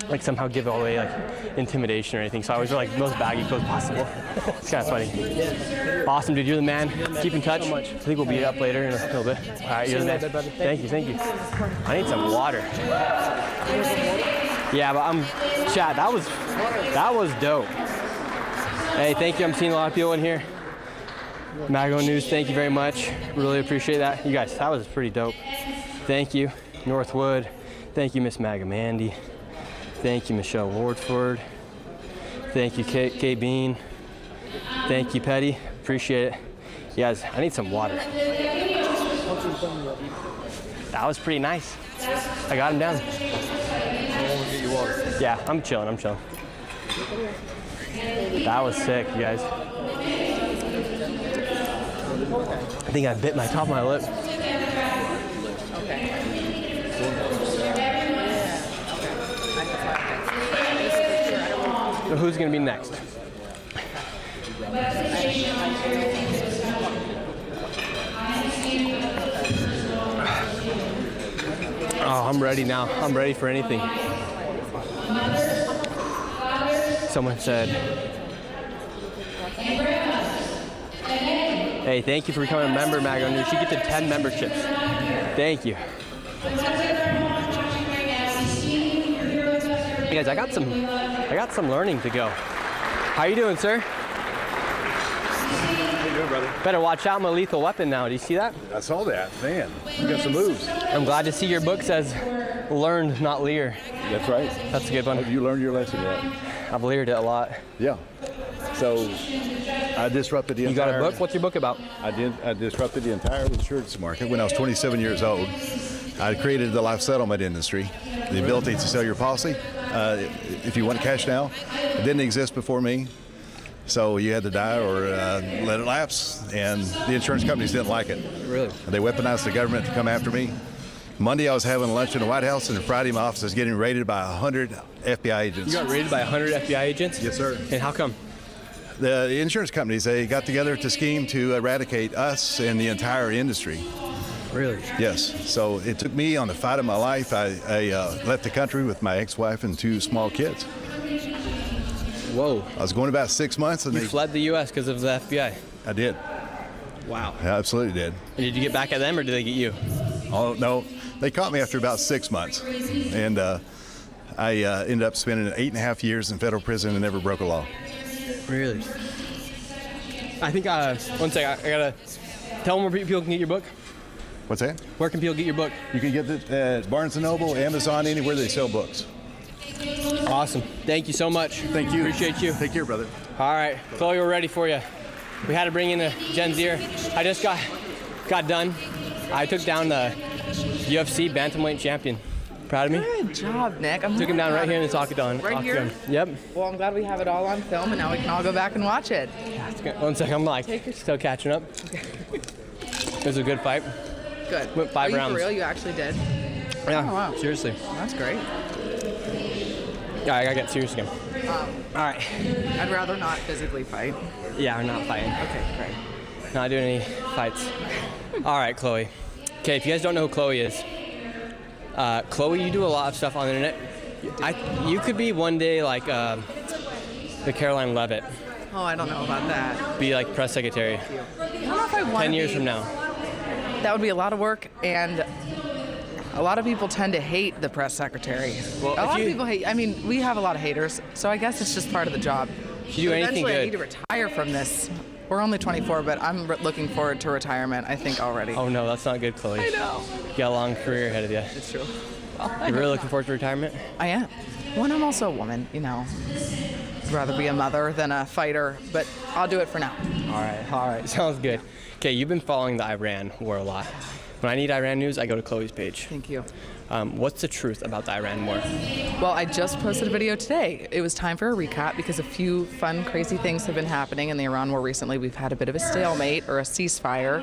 like somehow give away like intimidation or anything. So I always wear like the most baggy clothes possible. It's kind of funny. Awesome, dude. You're the man. Keep in touch. I think we'll be up later in a little bit. All right, you're the man. Thank you. I need some water. Yeah, but Chad, that was dope. Hey, thank you. I'm seeing a lot of people in here. Mago News, thank you very much. Really appreciate that. You guys, that was pretty dope. Thank you, Northwood. Thank you, Miss Maga Mandy. Thank you, Michelle Wardford. Thank you, K Bean. Thank you, Petty. Appreciate it. You guys, I need some water. That was pretty nice. I got him down. Yeah, I'm chilling. That was sick, you guys. I think I bit my top of my lip. So who's gonna be next? Oh, I'm ready now. I'm ready for anything. Someone said, hey, thank you for becoming a member, Mago News. You get to 10 memberships. Thank you. Hey guys, I got some learning to go. How you doing, sir? How you doing, brother? Better watch out, my lethal weapon now. Do you see that? I saw that. Man, you got some moves. I'm glad to see your book says learned, not leer. That's right. That's a good one. Have you learned your lesson yet? I've leered it a lot. Yeah. So I disrupted the You entire... got a book? What's your book about? I disrupted the entire insurance market when I was 27 years old. I created the life settlement industry, the ability to sell your policy if you want cash now. It didn't exist before me. So you had to die or let it lapse, and the insurance companies didn't like it. Really? They weaponized the government to come after me. Monday I was having lunch in the White House, and Friday my office was getting raided by 100 FBI agents. You got raided by 100 FBI agents? Yes, sir. And how come? The insurance companies, they got together to scheme to eradicate us and the entire industry. Really? Yes. So it took me on the fight of my life. I left the country with my ex-wife and 2 small kids. Whoa. I was going about 6 months, and You they fled the U.S. because of the FBI. I did. Wow. I absolutely did. And did you get back at them or did they get you? Oh, no. They caught me after about 6 months. And I ended up spending 8.5 years in federal prison and never broke a law. Really? I think, one second, I gotta tell them where people can get your book. What's that? Where can people get your book? You can get it at Barnes & Noble, Amazon, anywhere they sell books. Awesome. Thank you so much. Thank you. Appreciate you. Take care, brother. All right, Chloe, we're ready for you. We had to bring in a Gen Zer. I just got done. I took down the UFC bantamweight champion. Proud of me? Good job, Nick. Took him down right here in the octagon. Right here? Yep. Well, I'm glad we have it all on film, and now we can all go back and watch it. One second, I'm like still catching up. It was a good fight. Good. Went 5 rounds. For real? You actually did? Yeah. Oh, wow. Seriously. That's great. Yeah, I gotta get serious again. All right. I'd rather not physically fight. Yeah, we're not fighting. Okay, great. Not doing any fights. All right, Chloe. Okay, if you guys don't know who Chloe is, Chloe, you do a lot of stuff on the internet. You could be one day like the Caroline Leavitt. Oh, I don't know about that. Be like press secretary. I don't know if I want 10 years from now. That would be a lot of work, and a lot of people tend to hate the press secretary. Well, a lot of people hate. I mean, we have a lot of haters, so I guess it's just part of the job. If you do anything Eventually, good, I need to retire from this. We're only 24, but I'm looking forward to retirement, I think, already. Oh no, that's not good, Chloe. I know. You got a long career ahead of you. It's true. You're really looking forward to retirement? I am. Well, and I'm also a woman, you know. I'd rather be a mother than a fighter, but I'll do it for now. All right, sounds good. Okay, you've been following the Iran war a lot. When I need Iran news, I go to Chloe's page. Thank you. What's the truth about the Iran war? Well, I just posted a video today. It was time for a recap because a few fun, crazy things have been happening in the Iran war recently. We've had a bit of a stalemate or a ceasefire.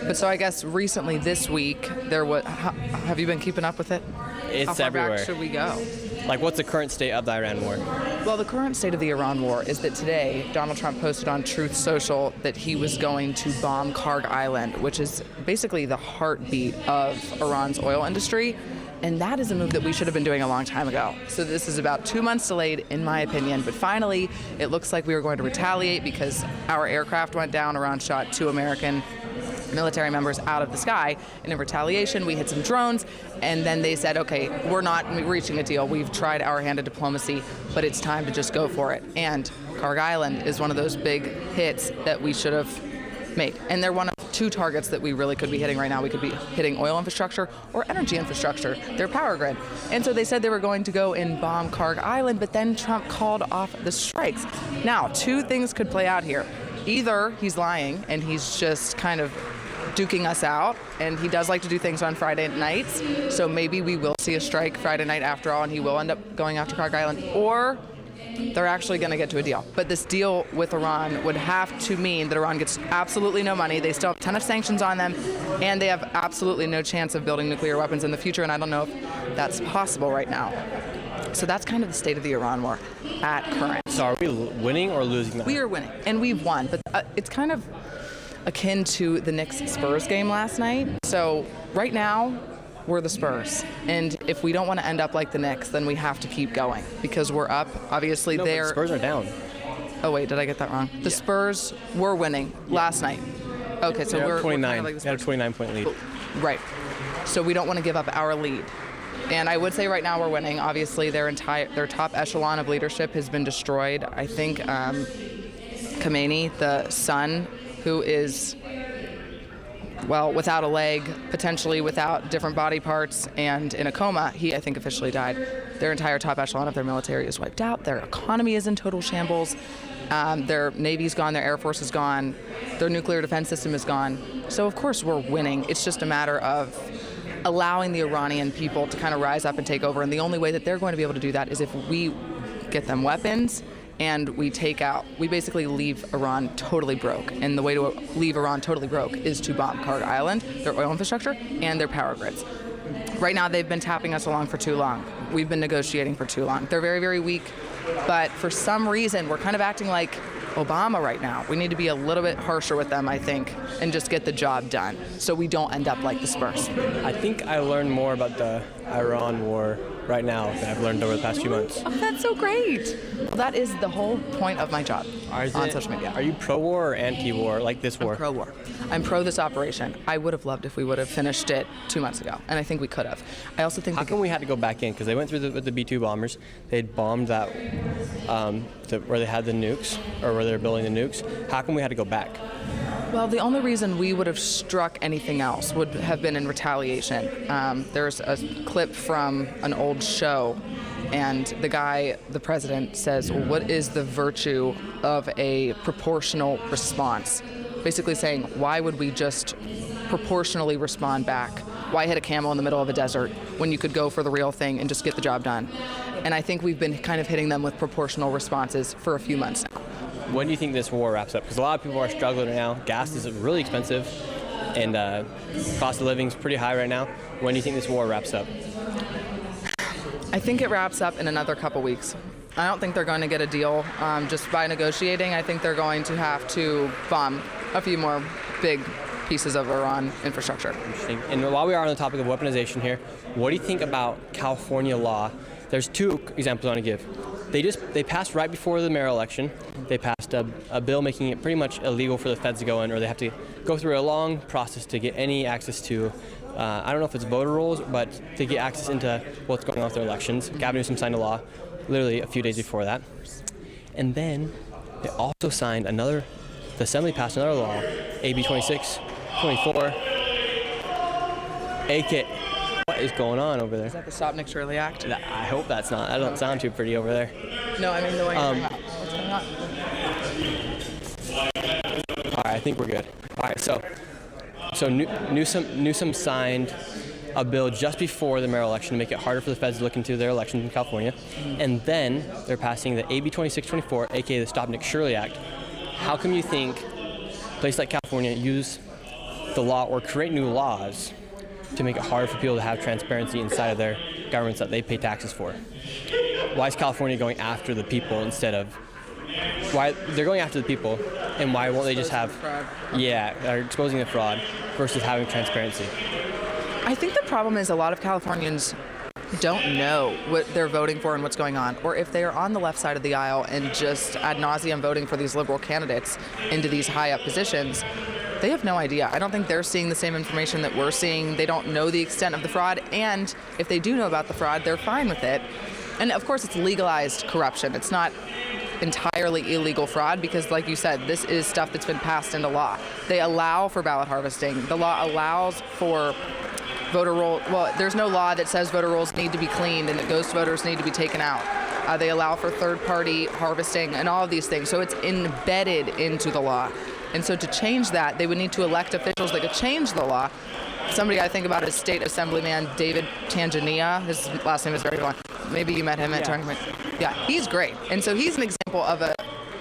But so I guess recently this week, there was. Have you been keeping up with it? It's How far everywhere. back should we go? Like, what's the current state of the Iran war? Well, the current state of the Iran war is that today, Donald Trump posted on Truth Social that he was going to bomb Karg Island, which is basically the heartbeat of Iran's oil industry. And that is a move that we should have been doing a long time ago. So this is about 2 months delayed, in my opinion. But finally, it looks like we were going to retaliate because our aircraft went down. Iran shot 2 American military members out of the sky, and in retaliation we hit some drones, and then they said, okay, we're not reaching a deal, we've tried our hand of diplomacy, but it's time to just go for it. And Karg Island is one of those big hits that we should have made, and they're one of 2 targets that we really could be hitting right now. We could be hitting oil infrastructure or energy infrastructure, their power grid. And so they said they were going to go and bomb Karg Island, but then Trump called off the strikes. Now, 2 things could play out here. Either he's lying and he's just kind of duking us out, and he does like to do things on Friday nights, so maybe we will see a strike Friday night after all, and he will end up going after Karg Island, or they're actually going to get to a deal. But this deal with Iran would have to mean that Iran gets absolutely no money, they still have a ton of sanctions on them, and they have absolutely no chance of building nuclear weapons in the future, and I don't know if that's possible right now. So that's kind of the state of the Iran war at current. So are we winning or losing that? We are winning, and we've won, but it's kind of akin to the Knicks-Spurs game last night. So right now, we're the Spurs. And if we don't want to end up like the Knicks, then we have to keep going because we're up. Obviously, no, they're... the Spurs are down. Oh, wait, did I get that wrong? The Spurs were winning last night. Okay, so we're 29. kind of like the They had a 29-point lead. Right. So we don't want to give up our lead. And I would say right now we're winning. Obviously, their top echelon of leadership has been destroyed. I think Khamenei, the son, who is, well, without a leg, potentially without different body parts, and in a coma, he, I think, officially died. Their entire top echelon of their military is wiped out. Their economy is in total shambles. Their Navy's gone, their Air Force is gone, their nuclear defense system is gone. So, of course, we're winning. It's just a matter of allowing the Iranian people to kind of rise up and take over. And the only way that they're going to be able to do that is if we get them weapons and we basically leave Iran totally broke. And the way to leave Iran totally broke is to bomb Kharg Island, their oil infrastructure, and their power grids. Right now, they've been tapping us along for too long. We've been negotiating for too long. They're very, very weak. But for some reason, we're kind of acting like Obama right now. We need to be a little bit harsher with them, I think, and just get the job done so we don't end up like the Spurs. I think I learned more about the Iran war right now than I've learned over the past few months. Oh, that's so great. Well, that is the whole point of my job on social media. Are you pro-war or anti-war, like this war? I'm pro-war. I'm pro this operation. I would have loved if we would have finished it 2 months ago, and I think we could have. I also think How come we had to go back in? Because they went through with the B-2 bombers. They'd bombed that, where they had the nukes, or where they were building the nukes. How come we had to go back? Well, the only reason we would have struck anything else would have been in retaliation. There's a clip from an old show, and the president says, well, what is the virtue of a proportional response? Basically saying, why would we just proportionally respond back? Why hit a camel in the middle of a desert when you could go for the real thing and just get the job done? And I think we've been kind of hitting them with proportional responses for a few months now. When do you think this war wraps up? Because a lot of people are struggling right now. Gas is really expensive, and cost of living is pretty high right now. When do you think this war wraps up? I think it wraps up in another couple weeks. I don't think they're going to get a deal just by negotiating. I think they're going to have to bomb a few more big pieces of Iran infrastructure. Interesting. And while we are on the topic of weaponization here, what do you think about California law? There's two examples I want to give. They passed right before the mayoral election. They passed a bill making it pretty much illegal for the feds to go in, or they have to go through a long process to get any access to, I don't know if it's voter rolls, but to get access into what's going on with their elections. Gavin Newsom signed a law literally a few days before that. And then they also signed the Assembly passed another law, AB 2624, AK. What is going on over there? Is that the Stop Nick Shirley Act? I hope that's not. That don't sound too pretty over there. No, I mean the way you're talking about. What's going on? All right, I think we're good. All right, so Newsom signed a bill just before the mayoral election to make it harder for the feds to look into their elections in California, and then they're passing the AB 2624, aka the Stop Nick Shirley Act. How come you think places like California use the law or create new laws to make it harder for people to have transparency inside of their governments that they pay taxes for? Why is California going after the people instead of, why they're going after the people, and why won't they just have, they're exposing the fraud versus having transparency? I think the problem is a lot of Californians don't know what they're voting for and what's going on, or if they are on the left side of the aisle and just ad nauseum voting for these liberal candidates into these high up positions, they have no idea. I don't think they're seeing the same information that we're seeing. They don't know the extent of the fraud, and if they do know about the fraud, they're fine with it. And of course, it's legalized corruption. It's not entirely illegal fraud because, like you said, this is stuff that's been passed into law. They allow for ballot harvesting. The law allows for voter roll. Well, there's no law that says voter rolls need to be cleaned and that ghost voters need to be taken out. They allow for third-party harvesting and all of these things. So it's embedded into the law. And so to change that, they would need to elect officials that could change the law. Somebody I think about is State Assemblyman David Tangania. His last name is very long. Maybe you met him at tournament. Yeah, he's great. And so he's an example of a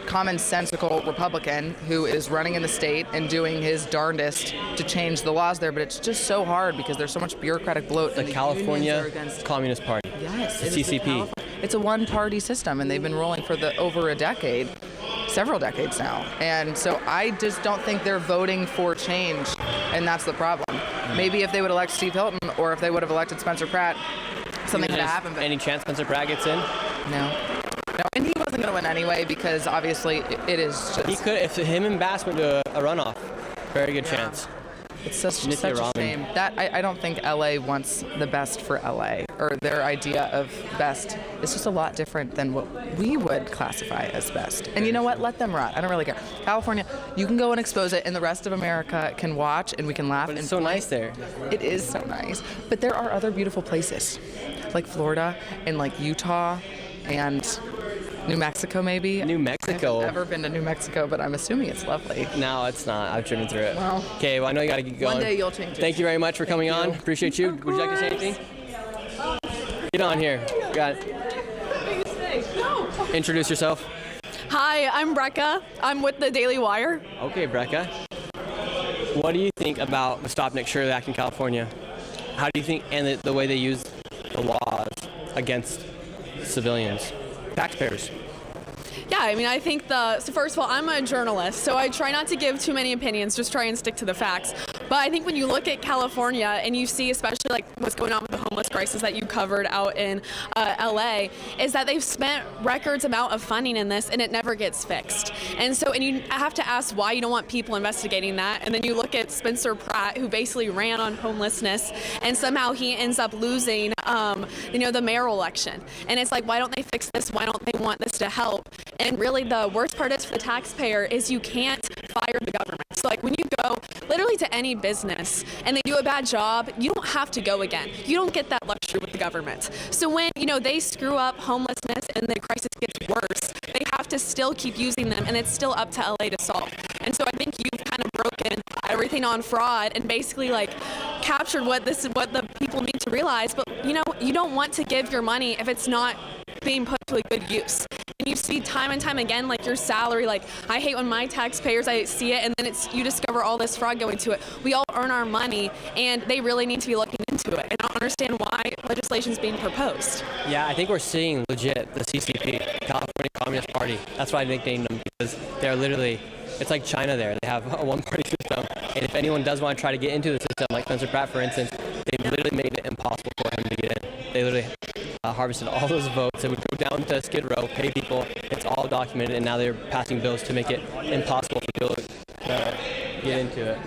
commonsensical Republican who is running in the state and doing his darndest to change the laws there. But it's just so hard because there's so much bureaucratic bloat. The California Communist Party. Yes. The CCP. It's a one-party system, and they've been ruling for over a decade. Several decades now. And so I just don't think they're voting for change, and that's the problem. Maybe if they would elect Steve Hilton or if they would have elected Spencer Pratt, something could have happened. Any chance Spencer Pratt gets in? No, and he wasn't going to win anyway because obviously it is just... He could, if him and Bass went to a runoff, very good chance. It's such Nicky a ramen. shame. That I don't think LA wants the best for LA, or their idea of best is just a lot different than what we would classify as best. And you know what? Let them rot. I don't really care. California, you can go and expose it, and the rest of America can watch, and we can laugh. But it's and so nice there. It is so nice. But there are other beautiful places, like Florida and like Utah and New Mexico, maybe. New Mexico. I've never been to New Mexico, but I'm assuming it's lovely. No, it's not. I've driven through it. Well, Okay, well, I know you got to get going. one day you'll change it. Thank you very much for coming on. Appreciate you. Would you like to say anything? Get on here. Got it. Introduce yourself. Hi, I'm Brecca. I'm with the Daily Wire. Okay, Brecca. What do you think about the Stop Nick Shirley Act in California? How do you think, and the way they use the laws against civilians, taxpayers? Yeah, I mean, I think so first of all, I'm a journalist, so I try not to give too many opinions, just try and stick to the facts. But I think when you look at California and you see especially like what's going on with the homeless crisis that you covered out in LA, is that they've spent records amount of funding in this and it never gets fixed. And you have to ask why you don't want people investigating that. And then you look at Spencer Pratt, who basically ran on homelessness, and somehow he ends up losing, the mayoral election. And it's like, why don't they fix this? Why don't they want this to help? And really the worst part is for the taxpayer is you can't fire the government. So like when you go literally to any business and they do a bad job, you don't have to go again. You don't get that luxury with the government. So when, they screw up homelessness and the crisis gets worse, they have to still keep using them, and it's still up to LA to solve. And so I think you've kind of broken everything on fraud and basically like captured what the people need to realize. But you don't want to give your money if it's not being put to a good use. And you see time and time again, like your salary, like I hate when my taxpayers, I see it and then you discover all this fraud going to it. We all earn our money and they really need to be looking into it. And I don't understand why legislation is being proposed. Yeah, I think we're seeing legit the CCP, California Communist Party. That's why I nicknamed them, because they're literally, it's like China there. They have a one-party system. And if anyone does want to try to get into the system, like Spencer Pratt, for instance, they literally made it impossible for him to get in. They literally harvested all those votes. It would go down to Skid Row, pay people. It's all documented, and now they're passing bills to make it impossible for people to get into it.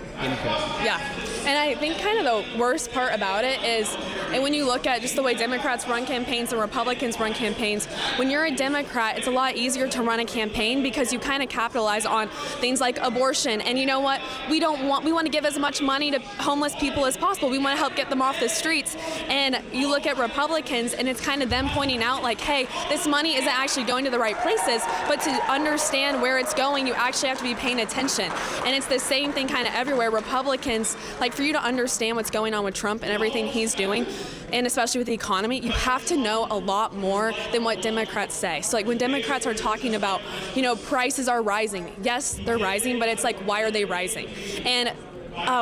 Yeah, and I think kind of the worst part about it is, and when you look at just the way Democrats run campaigns and Republicans run campaigns, when you're a Democrat, it's a lot easier to run a campaign because you kind of capitalize on things like abortion. And you know what? We want to give as much money to homeless people as possible. We want to help get them off the streets. And you look at Republicans, and it's kind of them pointing out like, hey, this money isn't actually going to the right places, but to understand where it's going, you actually have to be paying attention. And it's the same thing kind of everywhere. Republicans, like for you to understand what's going on with Trump and everything he's doing, and especially with the economy, you have to know a lot more than what Democrats say. So like when Democrats are talking about, prices are rising. Yes, they're rising, but it's like, why are they rising? And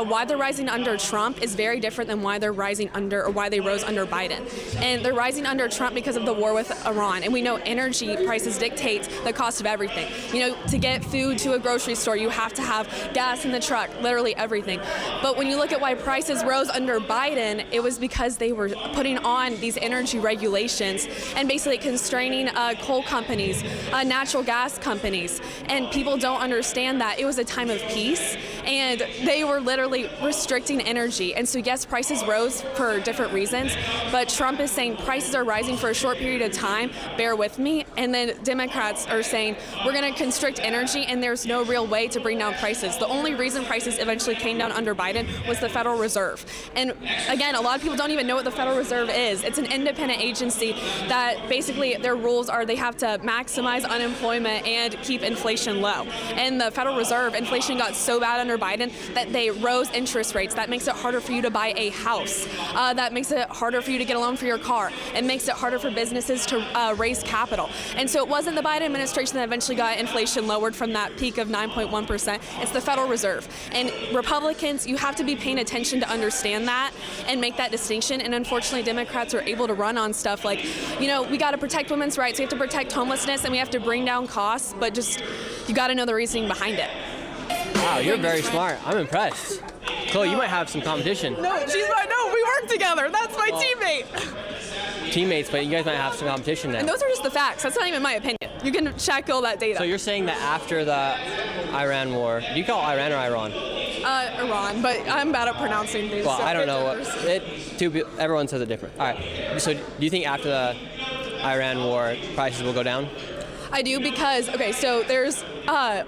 why they're rising under Trump is very different than why they're rising under, or why they rose under Biden. And they're rising under Trump because of the war with Iran. And we know energy prices dictate the cost of everything. To get food to a grocery store, you have to have gas in the truck, literally everything. But when you look at why prices rose under Biden, it was because they were putting on these energy regulations and basically constraining coal companies, natural gas companies. And people don't understand that it was a time of peace, and they were literally restricting energy. And so yes, prices rose for different reasons, but Trump is saying prices are rising for a short period of time, bear with me. And then Democrats are saying we're going to constrict energy and there's no real way to bring down prices. The only reason prices eventually came down under Biden was the Federal Reserve. And again, a lot of people don't even know what the Federal Reserve is. It's an independent agency that basically their rules are they have to maximize unemployment and keep inflation low. And the Federal Reserve, inflation got so bad under Biden that they rose interest rates. That makes it harder for you to buy a house. That makes it harder for you to get a loan for your car. It makes it harder for businesses to raise capital. And so it wasn't the Biden administration that eventually got inflation lowered from that peak of 9.1%. It's the Federal Reserve. And Republicans, you have to be paying attention to understand that and make that distinction. And unfortunately, Democrats are able to run on stuff like, we got to protect women's rights, we have to protect homelessness, and we have to bring down costs, but just, you got to know the reasoning behind it. Wow, you're very smart. I'm impressed. Chloe, you might have some competition. No, we work together. That's my teammate. Teammates, but you guys might have some competition now. And those are just the facts. That's not even my opinion. You can check all that data. So you're saying that after the Iran war, do you call it Iran or Iran? Iran, but I'm bad at pronouncing things. Well, so I don't it's know. Everyone says it different. All right. So do you think after the Iran war, prices will go down? I do because, okay, so there's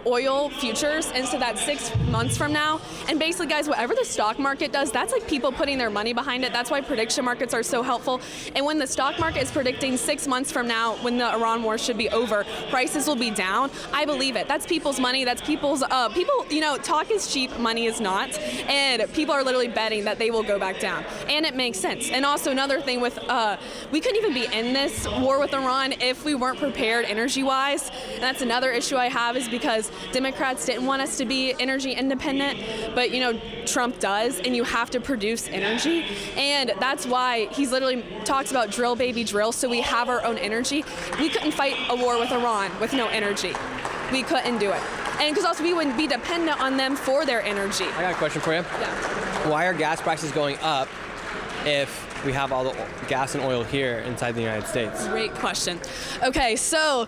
oil futures, and so that's 6 months from now. And basically, guys, whatever the stock market does, that's like people putting their money behind it. That's why prediction markets are so helpful. And when the stock market is predicting 6 months from now, when the Iran war should be over, prices will be down. I believe it. That's people's money. That's people's, talk is cheap, money is not. And people are literally betting that they will go back down. And it makes sense. And also another thing with, we couldn't even be in this war with Iran if we weren't prepared energy-wise. And that's another issue I have is because Democrats didn't want us to be energy independent, but Trump does, and you have to produce energy, and that's why he's literally talks about drill baby drill, so we have our own energy. We couldn't fight a war with Iran with no energy. We couldn't do it. And because also we wouldn't be dependent on them for their energy. I got a question for you. Yeah. Why are gas prices going up if we have all the gas and oil here inside the United States? Great question. Okay, so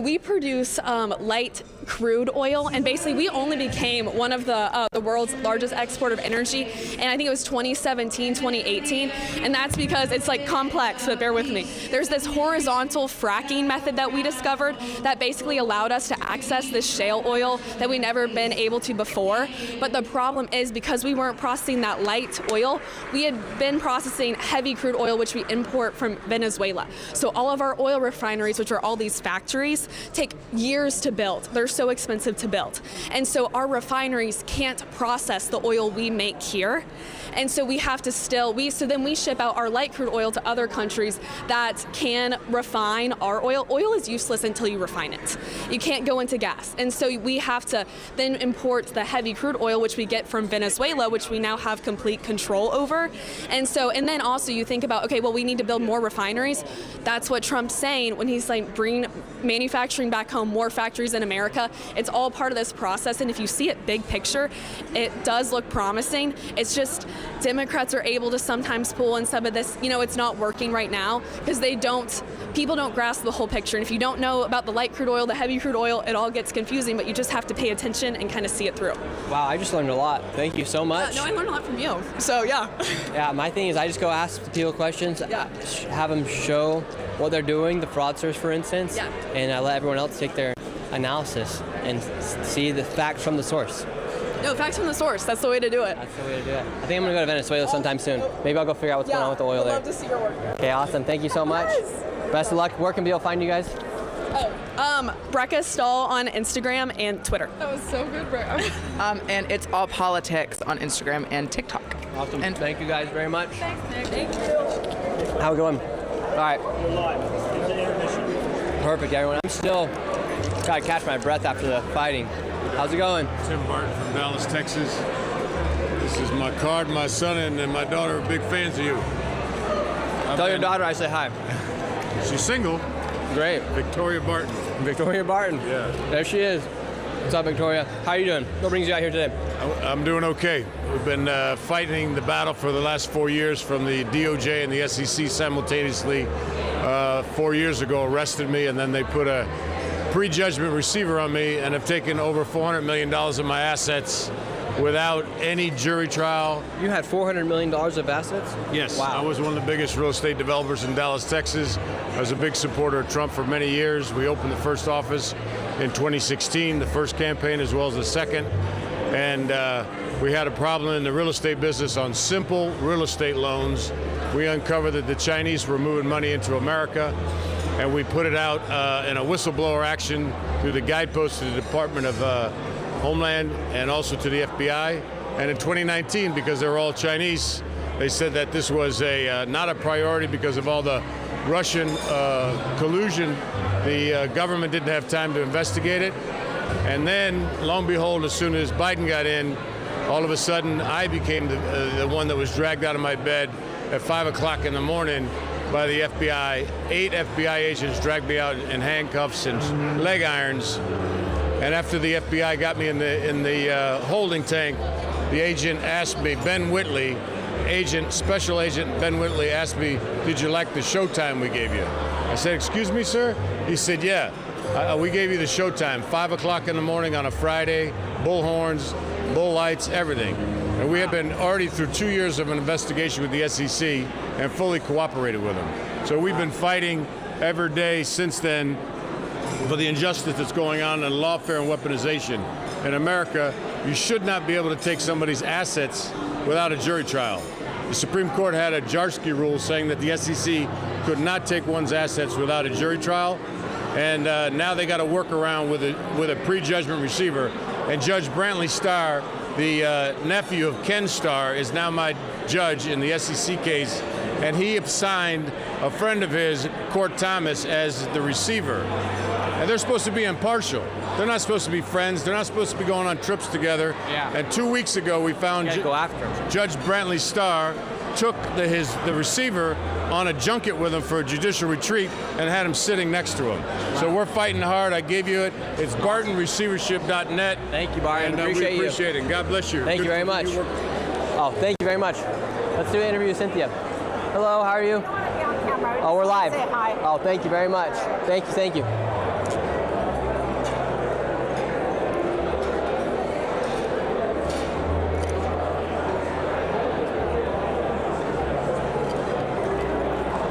we produce light crude oil, and basically we only became one of the world's largest exporter of energy, and I think it was 2017, 2018, and that's because it's like complex, but bear with me. There's this horizontal fracking method that we discovered that basically allowed us to access this shale oil that we never been able to before, but the problem is because we weren't processing that light oil, we had been processing heavy crude oil, which we import from Venezuela. So all of our oil refineries, which are all these factories, take years to build. They're so expensive to build. And so our refineries can't process the oil we make here. And so we have to then we ship out our light crude oil to other countries that can refine our oil. Oil is useless until you refine it. You can't go into gas. And so we have to then import the heavy crude oil, which we get from Venezuela, which we now have complete control over. And then also you think about, okay, well, we need to build more refineries. That's what Trump's saying when he's like, bring manufacturing back home, more factories in America. It's all part of this process. And if you see it big picture, it does look promising. It's just Democrats are able to sometimes pull in some of this, it's not working right now because people don't grasp the whole picture. And if you don't know about the light crude oil, the heavy crude oil, it all gets confusing, but you just have to pay attention and kind of see it through. Wow, I just learned a lot. Thank you so much. No, I learned a lot from you. So, yeah. Yeah, my thing is I just go ask people questions, have them show what they're doing, the fraudsters, for instance, and I let everyone else take their analysis and see the facts from the source. No, facts from the source. That's the way to do it. That's the way to do it. I think I'm going to go to Venezuela sometime soon. Maybe I'll go figure out what's going on with the oil there. I'd love to see your work. Okay, awesome. Thank you so much. Best of luck. Where can people find you guys? Brecca Stahl on Instagram and Twitter. That was so good, Brecca. And it's All Politics on Instagram and TikTok. Awesome. And thank you guys very much. Thanks, Nick. Thank you. How we going? All right. Perfect, everyone. I'm still trying to catch my breath after the fighting. How's it going? Tim Barton from Dallas, Texas. This is my card. My son and my daughter are big fans of you. Tell your daughter I say hi. She's single. Great. Victoria Barton. Victoria Barton. Yeah. There she is. What's up, Victoria? How are you doing? What brings you out here today? I'm doing okay. We've been fighting the battle for the last 4 years from the DOJ and the SEC simultaneously. 4 years ago arrested me, and then they put a prejudgment receiver on me and have taken over $400 million of my assets without any jury trial. You had $400 million of assets? Yes. Wow. I was one of the biggest real estate developers in Dallas, Texas. I was a big supporter of Trump for many years. We opened the first office in 2016, the first campaign as well as the second. And we had a problem in the real estate business on simple real estate loans. We uncovered that the Chinese were moving money into America, and we put it out in a whistleblower action through the guideposts to the Department of Homeland and also to the FBI. And in 2019, because they were all Chinese, they said that this was not a priority because of all the Russian collusion. The government didn't have time to investigate it. And then, lo and behold, as soon as Biden got in, all of a sudden I became the one that was dragged out of my bed at 5 o'clock in the morning by the FBI. 8 FBI agents dragged me out in handcuffs and leg irons. And after the FBI got me in the holding tank, the agent asked me, Special Agent Ben Whitley asked me, did you like the showtime we gave you? I said, excuse me, sir? He said, yeah, we gave you the showtime, 5 o'clock in the morning on a Friday, bullhorns, bull lights, everything. And we have been already through 2 years of an investigation with the SEC and fully cooperated with them. So we've been fighting every day since then for the injustice that's going on in lawfare and weaponization. In America, you should not be able to take somebody's assets without a jury trial. The Supreme Court had a Jarsky rule saying that the SEC could not take one's assets without a jury trial, and now they got to work around with a prejudgment receiver. And Judge Brantley Starr, the nephew of Ken Starr, is now my judge in the SEC case, and he assigned a friend of his, Court Thomas, as the receiver. And they're supposed to be impartial. They're not supposed to be friends. They're not supposed to be going on trips together. Yeah. And 2 weeks ago, we found Go after him. Judge Brantley Starr took the receiver on a junket with him for a judicial retreat and had him sitting next to him. So we're fighting hard. I gave you it. It's bartonreceivership.net. Thank you, Barton. And Appreciate we appreciate it. God bless you. Thank you very much. Oh, thank you very much. Let's do an interview with Cynthia. Hello, how are you? Oh, we're live. Say hi. Oh, thank you very much. Thank you, thank you.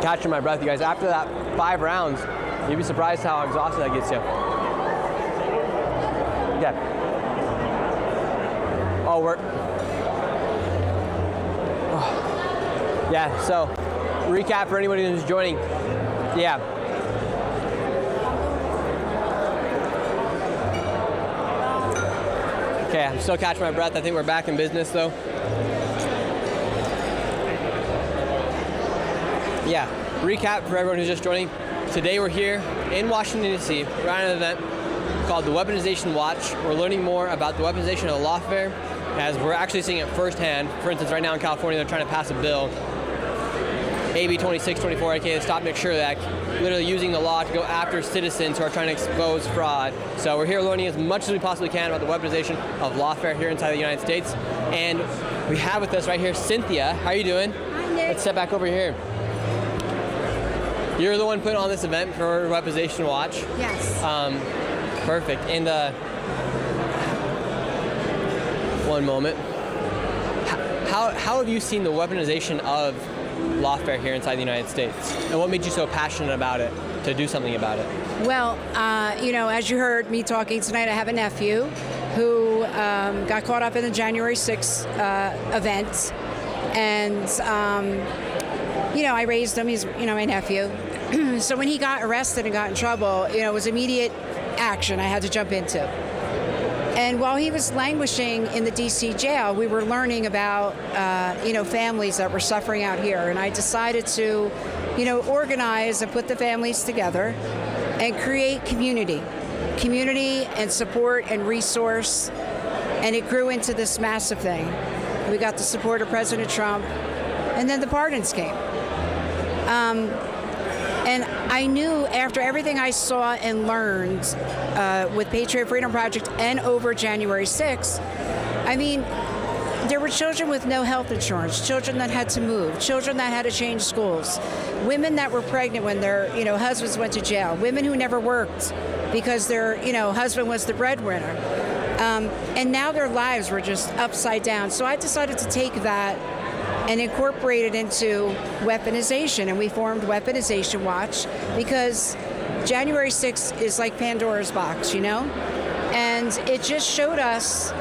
Catching my breath, you guys. After that 5 rounds, you'd be surprised how exhausted that gets you. Yeah. Oh, yeah, so recap for anybody who's joining. Yeah. Okay, I'm still catching my breath. I think we're back in business though. Yeah, recap for everyone who's just joining. Today we're here in Washington, D.C. We're at an event called the Weaponization Watch. We're learning more about the weaponization of lawfare as we're actually seeing it firsthand. For instance, right now in California, they're trying to pass a bill, AB 2624, aka the Stop McShirley Act, literally using the law to go after citizens who are trying to expose fraud. So we're here learning as much as we possibly can about the weaponization of lawfare here inside the United States. And we have with us right here Cynthia. How are you doing? Hi, Nick. Let's step back over here. You're the one putting on this event for Weaponization Watch. Yes. Perfect. And one moment. How have you seen the weaponization of lawfare here inside the United States? And what made you so passionate about it to do something about it? Well, as you heard me talking tonight, I have a nephew who got caught up in the January 6th event. And, I raised him. He's, my nephew. So when he got arrested and got in trouble, it was immediate action I had to jump into. And while he was languishing in the D.C. jail, we were learning about, families that were suffering out here. And I decided to, organize and put the families together and create community and support and resource. And it grew into this massive thing. We got the support of President Trump, and then the pardons came. And I knew after everything I saw and learned with Patriot Freedom Project and over January 6th, there were children with no health insurance, children that had to move, children that had to change schools, women that were pregnant when their husbands went to jail, women who never worked because their husband was the breadwinner. And now their lives were just upside down. So I decided to take that and incorporate it into weaponization. And we formed Weaponization Watch because January 6th is like Pandora's box, And it just showed us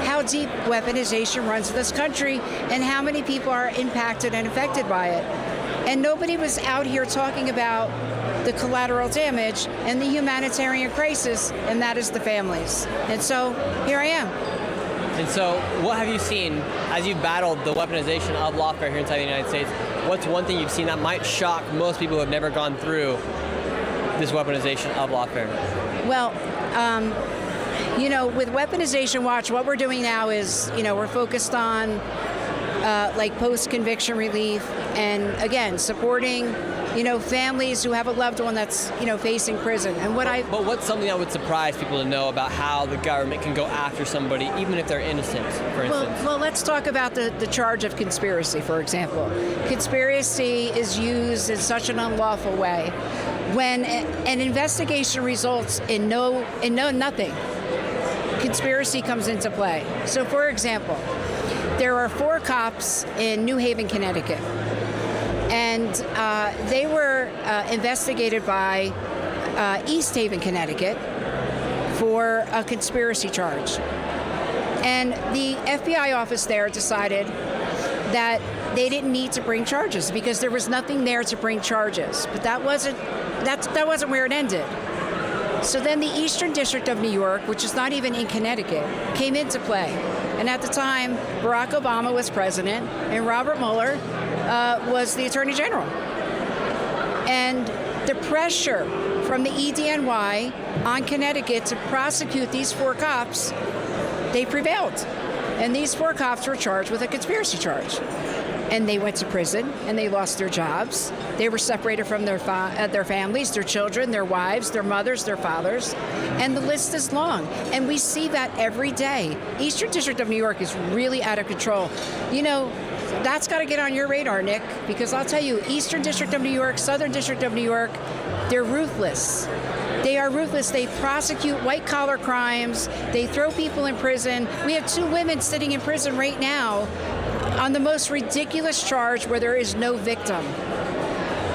how deep weaponization runs in this country and how many people are impacted and affected by it. And nobody was out here talking about the collateral damage and the humanitarian crisis, and that is the families. And so here I am. And so what have you seen as you've battled the weaponization of lawfare here inside the United States? What's one thing you've seen that might shock most people who have never gone through this weaponization of lawfare? Well, with Weaponization Watch, what we're doing now is, we're focused on post-conviction relief and, again, supporting families who have a loved one that's, facing prison. And But what's something that would surprise people to know about how the government can go after somebody, even if they're innocent, for instance? Well, let's talk about the charge of conspiracy, for example. Conspiracy is used in such an unlawful way when an investigation results in nothing. conspiracy comes into play. So, for example, there are 4 cops in New Haven, Connecticut, and they were investigated by East Haven, Connecticut, for a conspiracy charge. And the FBI office there decided that they didn't need to bring charges because there was nothing there to bring charges. But that wasn't where it ended. So then the Eastern District of New York, which is not even in Connecticut, came into play. And at the time, Barack Obama was president and Robert Mueller was the Attorney General. And the pressure from the EDNY on Connecticut to prosecute these 4 cops, they prevailed. And these 4 cops were charged with a conspiracy charge. And they went to prison, and they lost their jobs. They were separated from their families, their children, their wives, their mothers, their fathers. And the list is long. And we see that every day. Eastern District of New York is really out of control. You know, that's got to get on your radar, Nick, because I'll tell you, Eastern District of New York, Southern District of New York, they're ruthless. They are ruthless. They prosecute white-collar crimes. They throw people in prison. We have 2 women sitting in prison right now on the most ridiculous charge where there is no victim,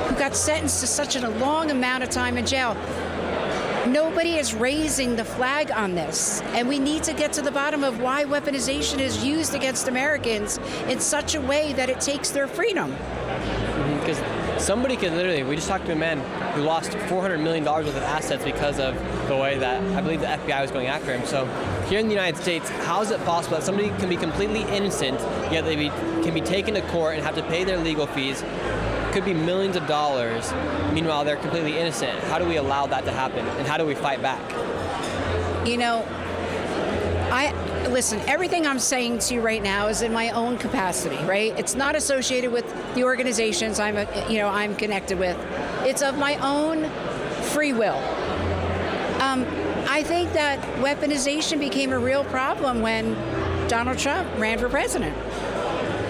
who got sentenced to such a long amount of time in jail. Nobody is raising the flag on this, and we need to get to the bottom of why weaponization is used against Americans in such a way that it takes their freedom. Because somebody could literally, we just talked to a man who lost $400 million worth of assets because of the way that I believe the FBI was going after him. So here in the United States, how is it possible that somebody can be completely innocent, yet they can be taken to court and have to pay their legal fees? Could be millions of dollars. Meanwhile, they're completely innocent. How do we allow that to happen, and how do we fight back? You know, listen, everything I'm saying to you right now is in my own capacity, right? It's not associated with the organizations I'm connected with. It's of my own free will. I think that weaponization became a real problem when Donald Trump ran for president.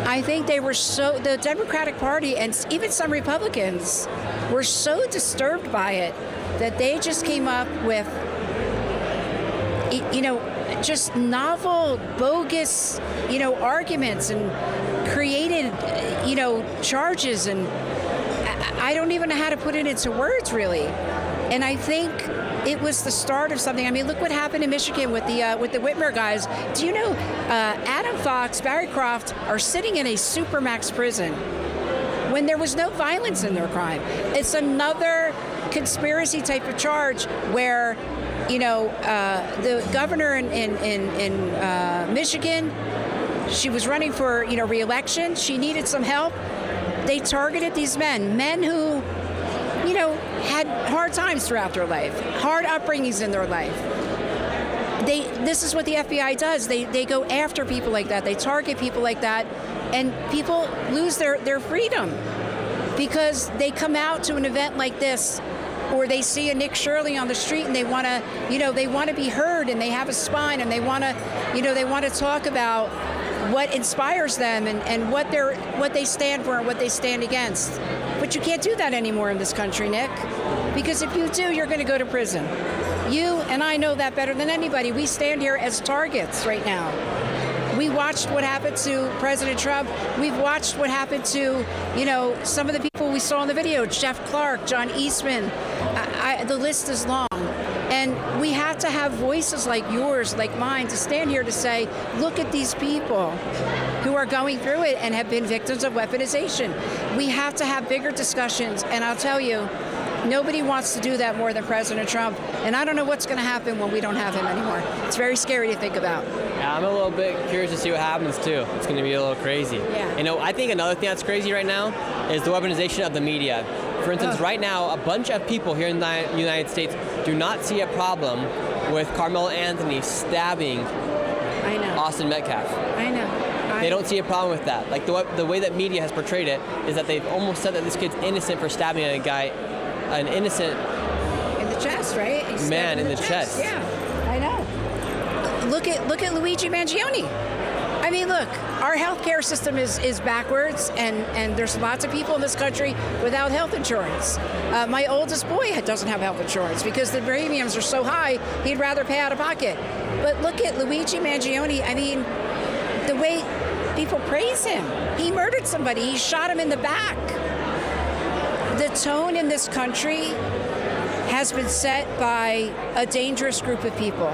I think the Democratic Party and even some Republicans were so disturbed by it that they just came up with, just novel, bogus, arguments and created, charges, and I don't even know how to put it into words, really. And I think it was the start of something. I mean, look what happened in Michigan with the Whitmer guys. Do you know Adam Fox, Barry Croft are sitting in a supermax prison when there was no violence in their crime? It's another conspiracy type of charge where, the governor in Michigan, she was running for, re-election. She needed some help. They targeted these men who, had hard times throughout their life, hard upbringings in their life. This is what the FBI does. They go after people like that. They target people like that, and people lose their freedom because they come out to an event like this, or they see a Nick Shirley on the street and they want to be heard, and they have a spine, and they want to talk about what inspires them and what they stand for and what they stand against. But you can't do that anymore in this country, Nick, because if you do, you're going to go to prison. You and I know that better than anybody. We stand here as targets right now. We watched what happened to President Trump. We've watched what happened to, some of the people we saw in the video, Jeff Clark, John Eastman. The list is long. And we have to have voices like yours, like mine, to stand here to say, look at these people who are going through it and have been victims of weaponization. We have to have bigger discussions. And I'll tell you, nobody wants to do that more than President Trump. And I don't know what's going to happen when we don't have him anymore. It's very scary to think about. Yeah, I'm a little bit curious to see what happens, too. It's going to be a little crazy. Yeah. I think another thing that's crazy right now is the weaponization of the media. For instance, right now, a bunch of people here in the United States do not see a problem with Carmelo Anthony stabbing Austin Metcalf. I know. They don't see a problem with that. Like the way that media has portrayed it is that they've almost said that this kid's innocent for stabbing a guy, an innocent in the chest, right? Man in the chest. Yeah, I know. Look at Luigi Mangione. I mean, look, our healthcare system is backwards, and there's lots of people in this country without health insurance. My oldest boy doesn't have health insurance because the premiums are so high, he'd rather pay out of pocket. But look at Luigi Mangione. I mean, the way people praise him. He murdered somebody. He shot him in the back. The tone in this country has been set by a dangerous group of people.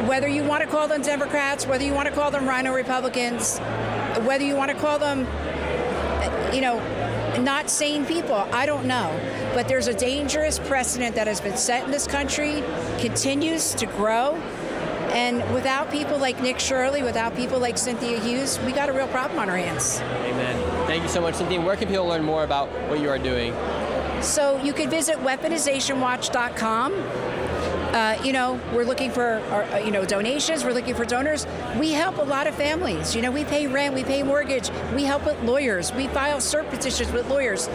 Whether you want to call them Democrats, whether you want to call them Rhino Republicans, whether you want to call them, not sane people, I don't know. But there's a dangerous precedent that has been set in this country, continues to grow. And without people like Nick Shirley, without people like Cynthia Hughes, we got a real problem on our hands. Amen. Thank you so much, Cynthia. Where can people learn more about what you are doing? So you can visit weaponizationwatch.com. We're looking for donations. We're looking for donors. We help a lot of families. We pay rent, we pay mortgage. We help with lawyers. We file cert petitions with lawyers.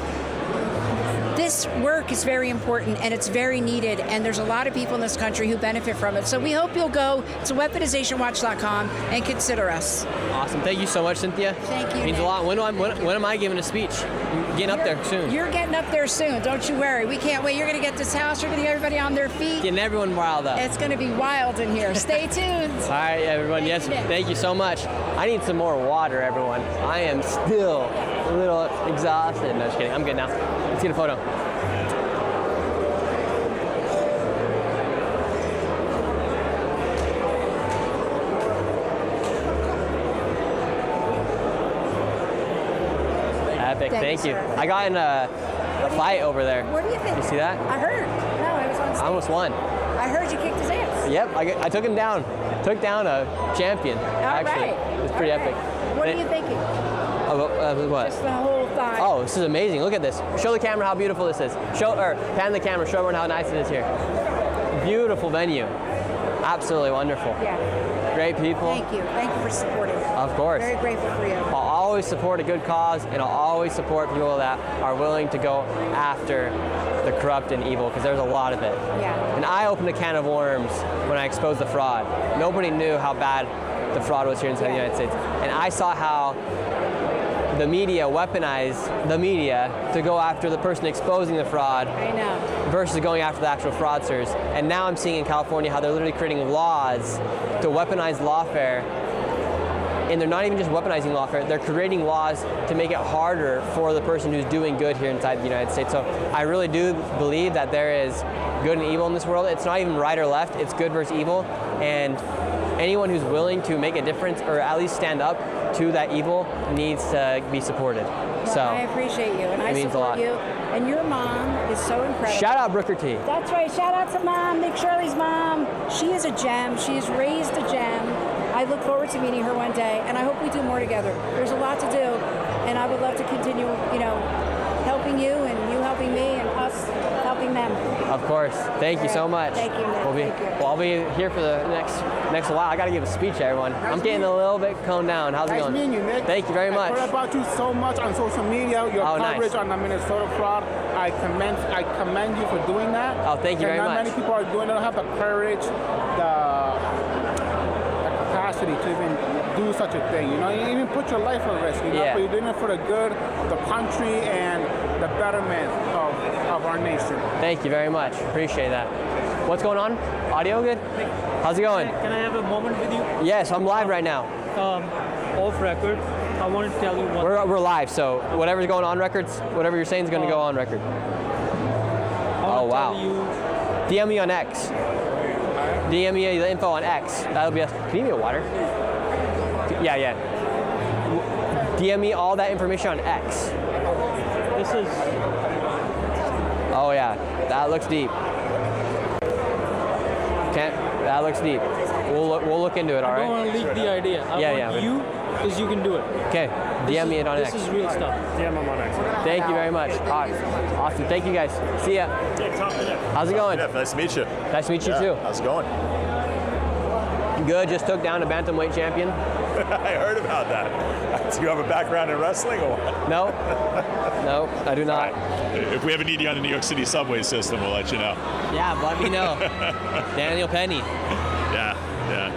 This work is very important and it's very needed, and there's a lot of people in this country who benefit from it. So we hope you'll go to weaponizationwatch.com and consider us. Awesome. Thank you so much, Cynthia. Thank you. It means a lot. When am I giving a speech? I'm getting up there soon. You're getting up there soon. Don't you worry. We can't wait. You're going to get this house. You're going to get everybody on their feet. Getting everyone riled up. It's going to be wild in here. Stay tuned. All right, everyone. Yes, thank you so much. I need some more water, everyone. I am still a little exhausted. No, just kidding. I'm good now. Let's get a photo. Epic. Thank you. I got in a fight over there. What do you think? You see that? I heard. No, I was on stage. I almost won. I heard you kicked his ass. Yep, I took him down. Took down a champion, actually. Right. It was pretty epic. What are you thinking? What? Just the whole thought. Oh, this is amazing. Look at this. Show the camera how beautiful this is. Pan the camera, show everyone how nice it is here. Beautiful venue. Absolutely wonderful. Yeah. Great people. Thank you. Thank you for supporting. Of course. Very grateful for you. I'll always support a good cause, and I'll always support people that are willing to go after the corrupt and evil, because there's a lot of it. Yeah. And I opened a can of worms when I exposed the fraud. Nobody knew how bad the fraud was here inside the United States. And I saw how the media weaponized the media to go after the person exposing the fraud. I know. Versus going after the actual fraudsters. And now I'm seeing in California how they're literally creating laws to weaponize lawfare. And they're not even just weaponizing lawfare, they're creating laws to make it harder for the person who's doing good here inside the United States. So I really do believe that there is good and evil in this world. It's not even right or left, it's good versus evil. And anyone who's willing to make a difference or at least stand up to that evil needs to be supported. So I appreciate you, and I means support a lot. you. And your mom is so incredible. Shout out Brooker T. That's right. Shout out to Mom, Nick Shirley's mom. She is a gem. She is raised a gem. I look forward to meeting her one day, and I hope we do more together. There's a lot to do, and I would love to continue, helping you and you helping me and us helping them. Of course. Thank you so much. Thank you, Nick. I'll be here for the next while. I got to give a speech to everyone. I'm getting a little bit coned down. How's it going? Nice meeting you, Nick. Thank you very much. I heard about you so much on social media. Your coverage on the Minnesota fraud. I commend you for doing that. Oh, thank you very much. Not many people are doing it. Don't have the courage, the capacity to even do such a thing. You even put your life at risk. But you're doing it for the good of the country and the betterment of our nation. Thank you very much. Appreciate that. What's going on? Audio good? How's it going? Can I have a moment with you? Yes, I'm live right now. Off record, I want to tell you one. We're live, so whatever's going on records, whatever you're saying is going to go on record. Oh wow. DM me on X. DM me the info on X. That'll be us. Can you give me a water? Yeah. DM me all that information on X. This is. Oh yeah, that looks deep. That looks deep. We'll look into it. All right. I don't want to leak the idea. I want you, because you can do it. Okay. DM me it on X. This is real stuff. DM them on X. Thank you very much. Awesome. Thank you guys. See ya. How's it going? Nice to meet you. Nice to meet you too. How's it going? Good. Just took down a bantamweight champion. I heard about that. Do you have a background in wrestling or what? No, I do not. If we ever need you on the New York City subway system, we'll let you know. Yeah, let me know. Daniel Penny. Yeah,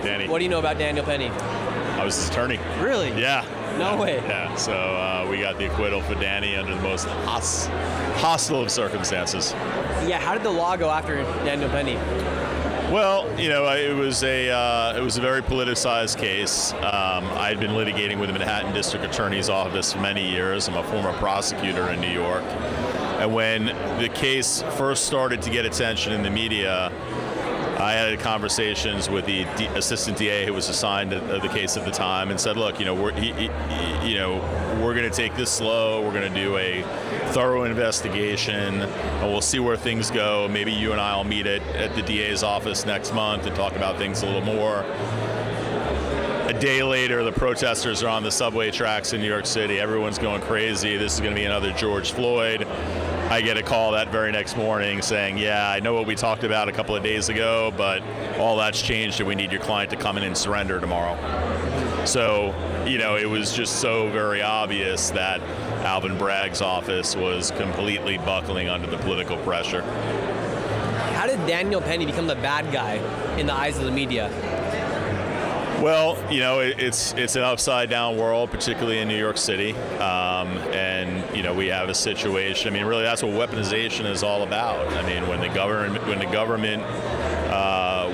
Danny. What do you know about Daniel Penny? I was his attorney. Really? Yeah. No way. Yeah, so we got the acquittal for Danny under the most hostile of circumstances. Yeah, how did the law go after Daniel Penny? Well, it was a very politicized case. I had been litigating with the Manhattan District Attorney's Office for many years. I'm a former prosecutor in New York. And when the case first started to get attention in the media, I had conversations with the assistant DA who was assigned to the case at the time and said, look, we're going to take this slow. We're going to do a thorough investigation, and we'll see where things go. Maybe you and I will meet at the DA's office next month and talk about things a little more. A day later, the protesters are on the subway tracks in New York City. Everyone's going crazy. This is going to be another George Floyd. I get a call that very next morning saying, yeah, I know what we talked about a couple of days ago, but all that's changed and we need your client to come in and surrender tomorrow. So, it was just so very obvious that Alvin Bragg's office was completely buckling under the political pressure. How did Daniel Penny become the bad guy in the eyes of the media? Well, it's an upside down world, particularly in New York City, and we have a situation. Really, that's what weaponization is all about. When the government,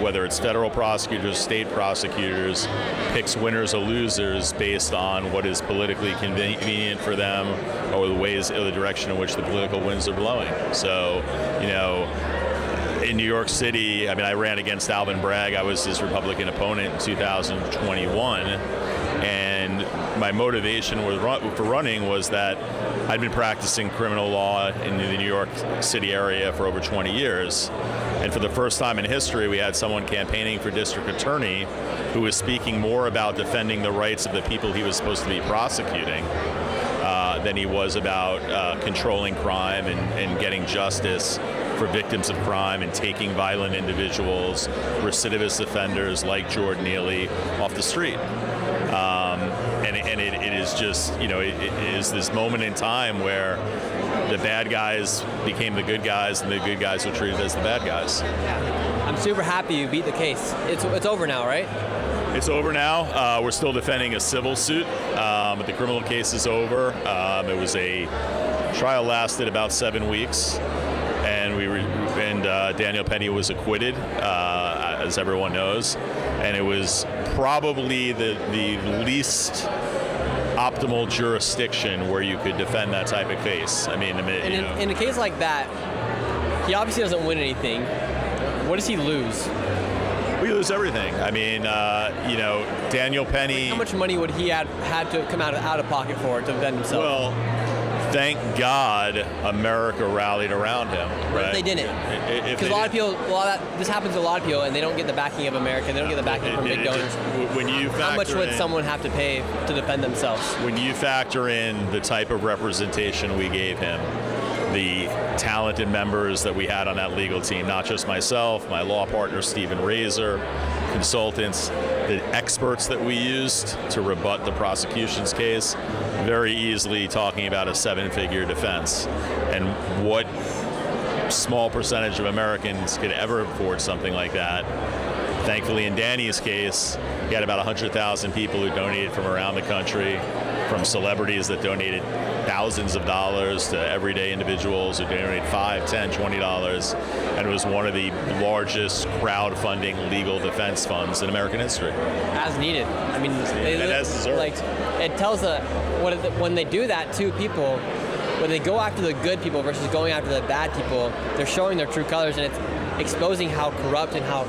whether it's federal prosecutors, state prosecutors, picks winners or losers based on what is politically convenient for them, or the direction in which the political winds are blowing. So, in New York City, I ran against Alvin Bragg. I was his Republican opponent in 2021, and my motivation for running was that I'd been practicing criminal law in the New York City area for over 20 years, and for the first time in history, we had someone campaigning for district attorney who was speaking more about defending the rights of the people he was supposed to be prosecuting than he was about controlling crime and getting justice for victims of crime and taking violent individuals, recidivist offenders like Jordan Neely off the street. And it is just, it is this moment in time where the bad guys became the good guys and the good guys were treated as the bad guys. I'm super happy you beat the case. It's over now, right? It's over now. We're still defending a civil suit, but the criminal case is over. It was a trial lasted about 7 weeks. And Daniel Penny was acquitted, as everyone knows, and it was probably the least optimal jurisdiction where you could defend that type of case. In a case like that, he obviously doesn't win anything. What does he lose? We lose everything. Daniel Penny. How much money would he had to come out of pocket for to defend himself? Well, thank God America rallied around him. What if they didn't? Because this happens to a lot of people, and they don't get the backing of America. They don't get the backing from big donors. How much would someone have to pay to defend themselves? When you factor in the type of representation we gave him, the talented members that we had on that legal team, not just myself, my law partner Stephen Razor, consultants, the experts that we used to rebut the prosecution's case, very easily talking about a 7-figure defense. And what small percentage of Americans could ever afford something like that? Thankfully, in Danny's case, he had about 100,000 people who donated from around the country, from celebrities that donated thousands of dollars to everyday individuals who donated $5, $10, $20, and it was one of the largest crowdfunding legal defense funds in American history. As needed. As deserved. It tells when they do that to people, when they go after the good people versus going after the bad people, they're showing their true colors, and it's exposing how corrupt and how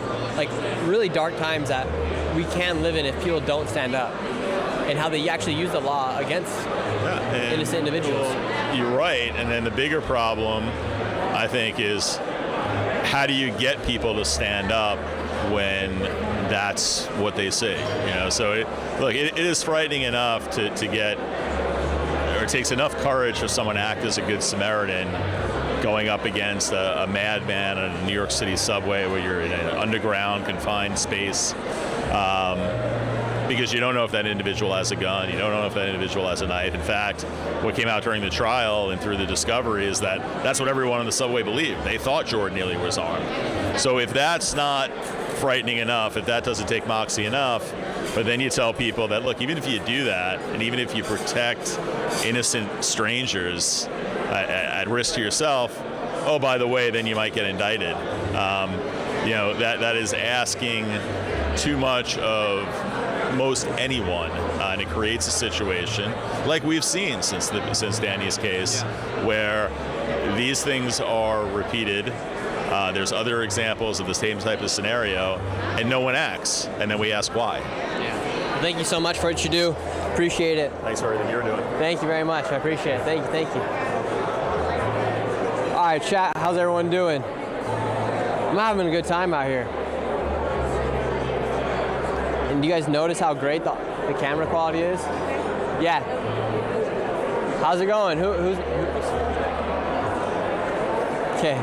really dark times that we can live in if people don't stand up, and how they actually use the law against innocent individuals. You're right, and then the bigger problem, I think, is how do you get people to stand up when that's what they see? So it is frightening enough to get, or it takes enough courage for someone to act as a good Samaritan going up against a madman on a New York City subway where you're in an underground confined space. Because you don't know if that individual has a gun, you don't know if that individual has a knife. In fact, what came out during the trial and through the discovery is that that's what everyone on the subway believed. They thought Jordan Neely was armed. So if that's not frightening enough, if that doesn't take moxie enough, but then you tell people that, look, even if you do that, and even if you protect innocent strangers at risk to yourself, oh, by the way, then you might get indicted. you know, that is asking too much of most anyone, and it creates a situation like we've seen since Danny's case, where these things are repeated. There's other examples of the same type of scenario, and no one acts, and then we ask why. Well, thank you so much for what you do. Appreciate it. Thanks for everything you're doing. Thank you very much. I appreciate it. Thank you. All right, chat. How's everyone doing? I'm having a good time out here. And do you guys notice how great the camera quality is? Yeah. How's it going? Who's okay.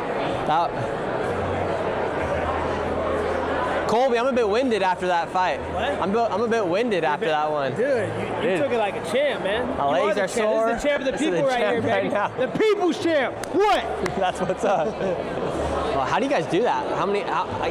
Colby, I'm a bit winded after that fight. What? I'm a bit winded after that one. Dude, you took it like a champ, man. My legs are sore. This is the champ of the This is people right here, champ baby. right now. The people's champ. What? That's what's up. Well, how do you guys do that?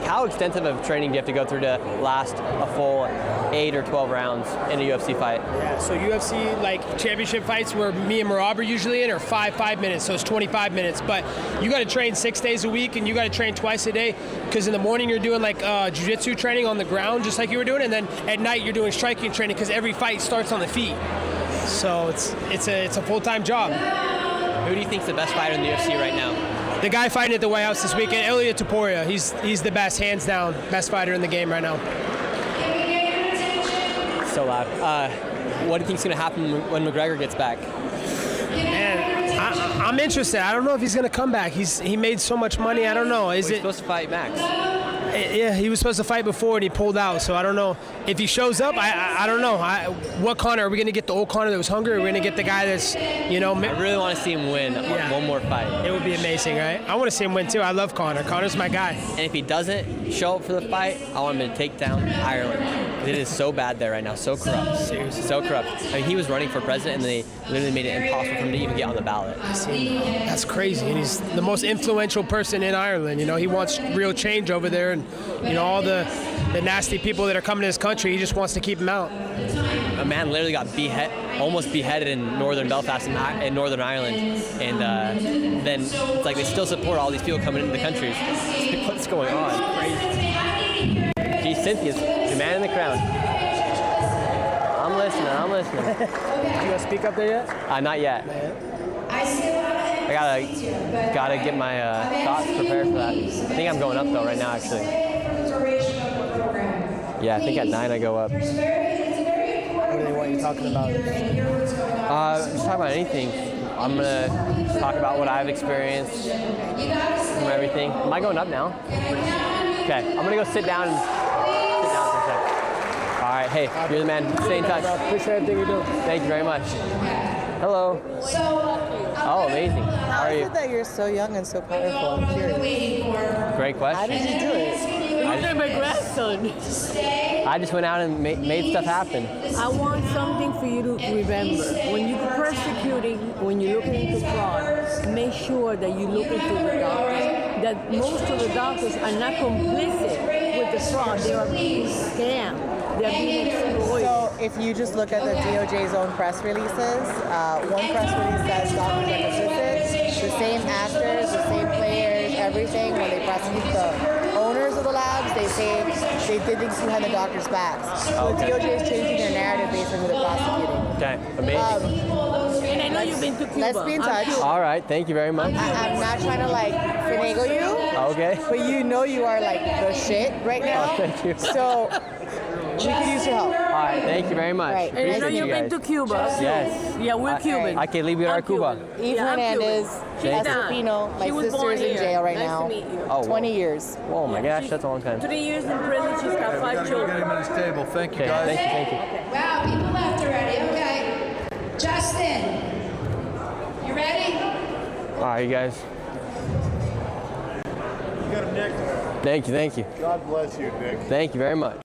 How extensive of training do you have to go through to last a full 8 or 12 rounds in a UFC fight? Yeah, so UFC like championship fights where me and Marab are usually in are 5 minutes, so it's 25 minutes. But you got to train 6 days a week, and you got to train twice a day, because in the morning you're doing like jiu-jitsu training on the ground, just like you were doing, and then at night you're doing striking training, because every fight starts on the feet. So it's a full-time job. Who do you think's the best fighter in the UFC right now? The guy fighting at the White House this weekend, Ilia Topuria. He's the best, hands down, best fighter in the game right now. So loud. What do you think's going to happen when McGregor gets back? Man, I'm interested. I don't know if he's going to come back. He made so much money. I don't know. He's supposed to fight Max? Yeah, he was supposed to fight before and he pulled out. So I don't know if he shows up. I don't know. What Conor? Are we going to get the old Conor that was hungry? Or are we going to get the guy that's, you know? I really want to see him win one more fight. It would be amazing, right? I want to see him win too. I love Conor. Conor's my guy. And if he doesn't show up for the fight, I want him to take down Ireland. It is so bad there right now, so corrupt. Seriously. So corrupt. I mean, he was running for president and they literally made it impossible for him to even get on the ballot. That's crazy. And he's the most influential person in Ireland. You know, he wants real change over there, and you know, all the nasty people that are coming to his country, he just wants to keep them out. A man literally got almost beheaded in northern Belfast in Northern Ireland, and then it's like they still support all these people coming into the countries. What's going on? Gee, Cynthia's the man in the crown. I'm listening. You gonna speak up there yet? Not yet. I gotta get my thoughts prepared for that. I think I'm going up though right now, actually. Yeah, I think at 9 I go up. What do they want you talking about? Just talk about anything. I'm gonna talk about what I've experienced from everything. Am I going up now? Okay, I'm gonna go sit down for a second. All right, hey, you're the man. Stay in touch. Appreciate everything you do. Thank you very much. Hello. Oh, amazing. How are you? How is it that you're so young and so powerful? I'm curious. Great question. How did you do it? Look at my grandson. I just went out and made stuff happen. I want something for you to remember. When you're persecuting, when you're looking into fraud, make sure that you look into the doctors, that most of the doctors are not complicit with the fraud. They are being scammed. They're being exploited. So if you just look at the DOJ's own press releases, one press release says doctors are complicit, the same actors, the same players, everything. When they prosecute the owners of the labs, they say they did things behind the doctors' backs. So the DOJ is changing their narrative based on who they're prosecuting. Okay, amazing. And I know you've been to Cuba. Let's be in touch. All right, thank you very much. I'm not trying to like finagle you. Okay. But you know you are like the shit right now. Oh, thank you. So we could use your help. All right, thank you very much. Right. And I know Appreciate you've you been guys. to Cuba. Yes. Yeah, we're Cuban. I can leave you at Cuba. Eve Yeah, I'm Hernandez, Cuban. Esther Pino, my She was born sister's in here. jail right Nice now. to meet you. Oh, 20 years. Oh my gosh, that's a long time. 3 years in prison. She's got 5 children. Get him at his table. Thank you, Okay, guys. thank you. Wow, people left already. Okay. Justin, you ready? All right, you guys. You got him, Nick. Thank you. God bless you, Nick. Thank you very much.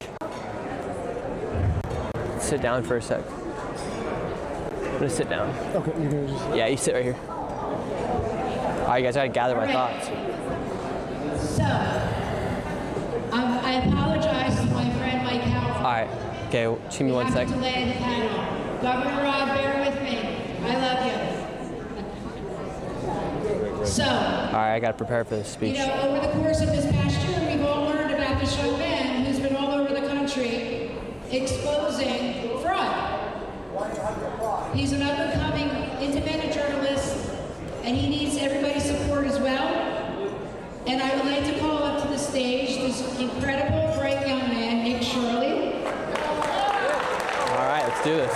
Sit down for a sec. I'm gonna sit down. Okay, you're gonna just. Yeah, you sit right here. All right, guys, I gotta gather my thoughts. So, I apologize to my friend Mike Howard. All right. Okay, give me 1 sec. Delay in the panel. Governor Rod, bear with me. I love you. So, All right, I gotta prepare for this speech. you know, over the course of this past year, we've all learned exposing fraud. He's an up-and-coming independent journalist, and he needs everybody's support as well. And I would like to call up to the stage this incredible, bright young man, Nick Shirley. All right, let's do this.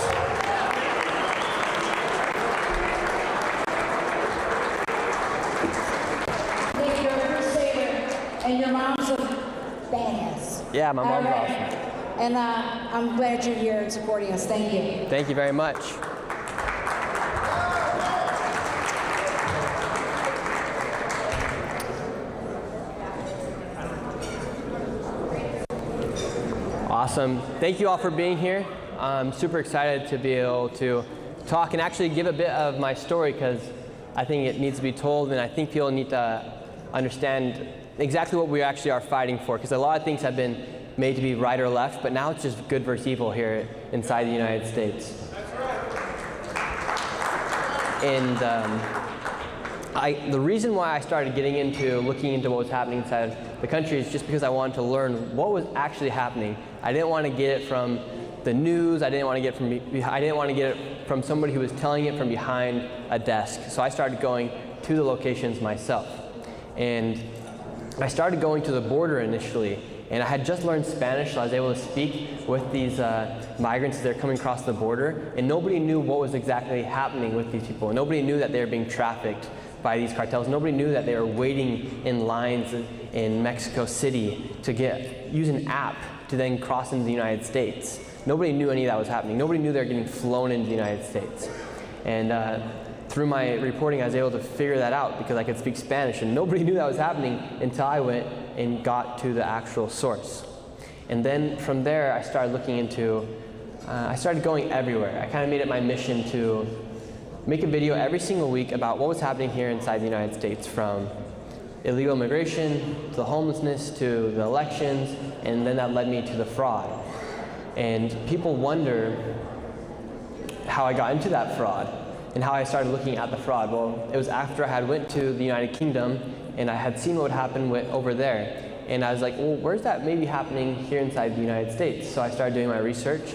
Nick, you're a crusader, and your mom's a badass. Yeah, my mom's awesome. And I'm glad you're here and supporting us. Thank you. Thank you very much. Awesome. Thank you all for being here. I'm super excited to be able to talk and actually give a bit of my story, because I think it needs to be told, and I think people need to understand exactly what we actually are fighting for, because a lot of things have been made to be right or left, but now it's just good versus evil here inside the United States. And the reason why I started getting into looking into what was happening inside the country is just because I wanted to learn what was actually happening. I didn't want to get it from the news. I didn't want to get it from somebody who was telling it from behind a desk. So I started going to the locations myself. And I started going to the border initially, and I had just learned Spanish, so I was able to speak with these migrants that are coming across the border, and nobody knew what was exactly happening with these people. Nobody knew that they were being trafficked by these cartels. Nobody knew that they were waiting in lines in Mexico City to use an app to then cross into the United States. Nobody knew any of that was happening. Nobody knew they were getting flown into the United States. And through my reporting, I was able to figure that out because I could speak Spanish, and nobody knew that was happening until I went and got to the actual source. And then from there, I started looking into, I started going everywhere. I kind of made it my mission to make a video every single week about what was happening here inside the United States, from illegal immigration to the homelessness to the elections, and then that led me to the fraud. And people wonder how I got into that fraud and how I started looking at the fraud. Well, it was after I had went to the United Kingdom and I had seen what would happen over there. And I was like, well, where's that maybe happening here inside the United States? So I started doing my research,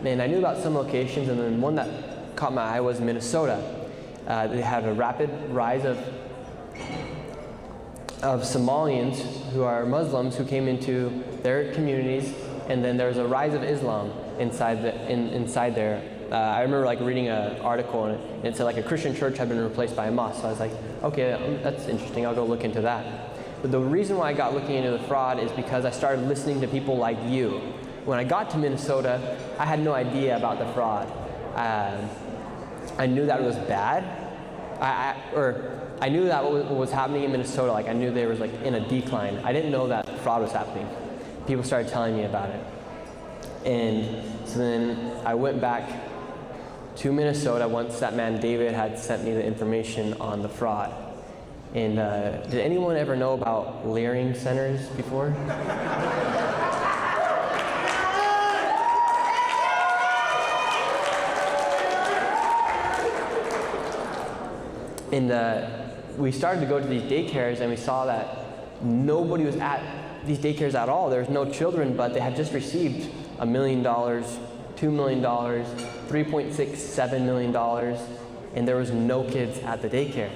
and I knew about some locations, and then one that caught my eye was Minnesota. They had a rapid rise of Somalians who are Muslims who came into their communities, and then there was a rise of Islam inside there. I remember reading an article, and it said a Christian church had been replaced by a mosque. So I was like, okay, that's interesting. I'll go look into that. But the reason why I got looking into the fraud is because I started listening to people like you. When I got to Minnesota, I had no idea about the fraud. I knew that it was bad. I knew that what was happening in Minnesota, I knew they was in a decline. I didn't know that fraud was happening. People started telling me about it. And so then I went back to Minnesota once that man David had sent me the information on the fraud. And did anyone ever know about layering centers before? And we started to go to these daycares, and we saw that nobody was at these daycares at all. There was no children, but they had just received $1 million, $2 million, $3.67 million, and there was no kids at the daycare.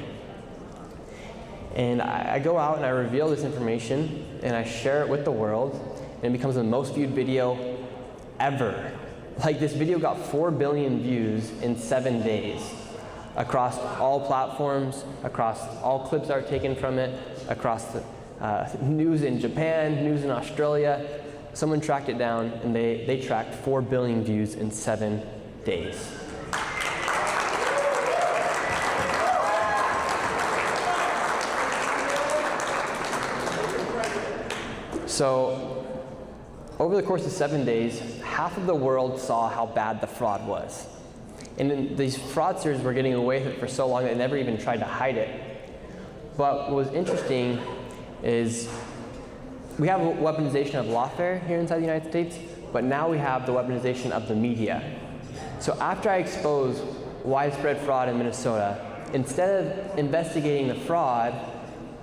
And I go out and I reveal this information, and I share it with the world, and it becomes the most viewed video ever. This video got 4 billion views in 7 days. Across all platforms, across all clips that are taken from it, across the news in Japan, news in Australia. Someone tracked it down, and they tracked 4 billion views in 7 days. So over the course of 7 days, half of the world saw how bad the fraud was. And then these fraudsters were getting away with it for so long that they never even tried to hide it. But what was interesting is we have a weaponization of lawfare here inside the United States, but now we have the weaponization of the media. So after I expose widespread fraud in Minnesota, instead of investigating the fraud,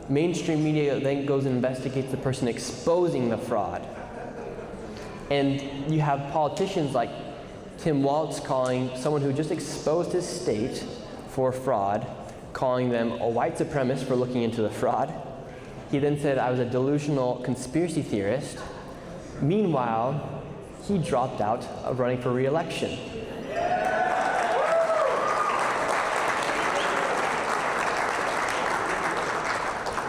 mainstream media then goes and investigates the person exposing the fraud. And you have politicians like Tim Walz calling someone who just exposed his state for fraud, calling them a white supremacist for looking into the fraud. He then said I was a delusional conspiracy theorist. Meanwhile, he dropped out of running for re-election.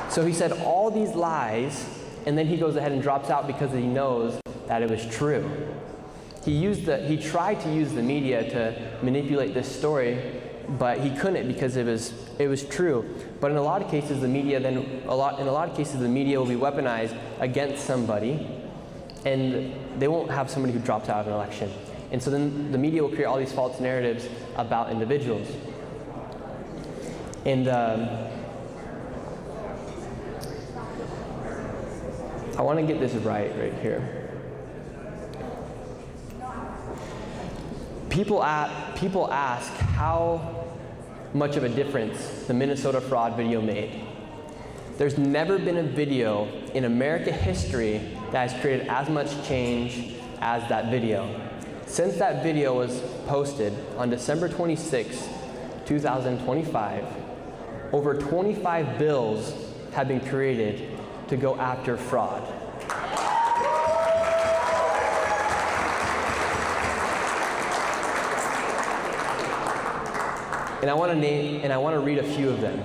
So he said all these lies, and then he goes ahead and drops out because he knows that it was true. He tried to use the media to manipulate this story, but he couldn't because it was true. But in a lot of cases, the media will be weaponized against somebody, and they won't have somebody who drops out of an election. And so then the media will create all these false narratives about individuals. And I want to get this right here. People ask how much of a difference the Minnesota fraud video made. There's never been a video in American history that has created as much change as that video. Since that video was posted on December 26, 2025, over 25 bills have been created to go after fraud. And I want to read a few of them.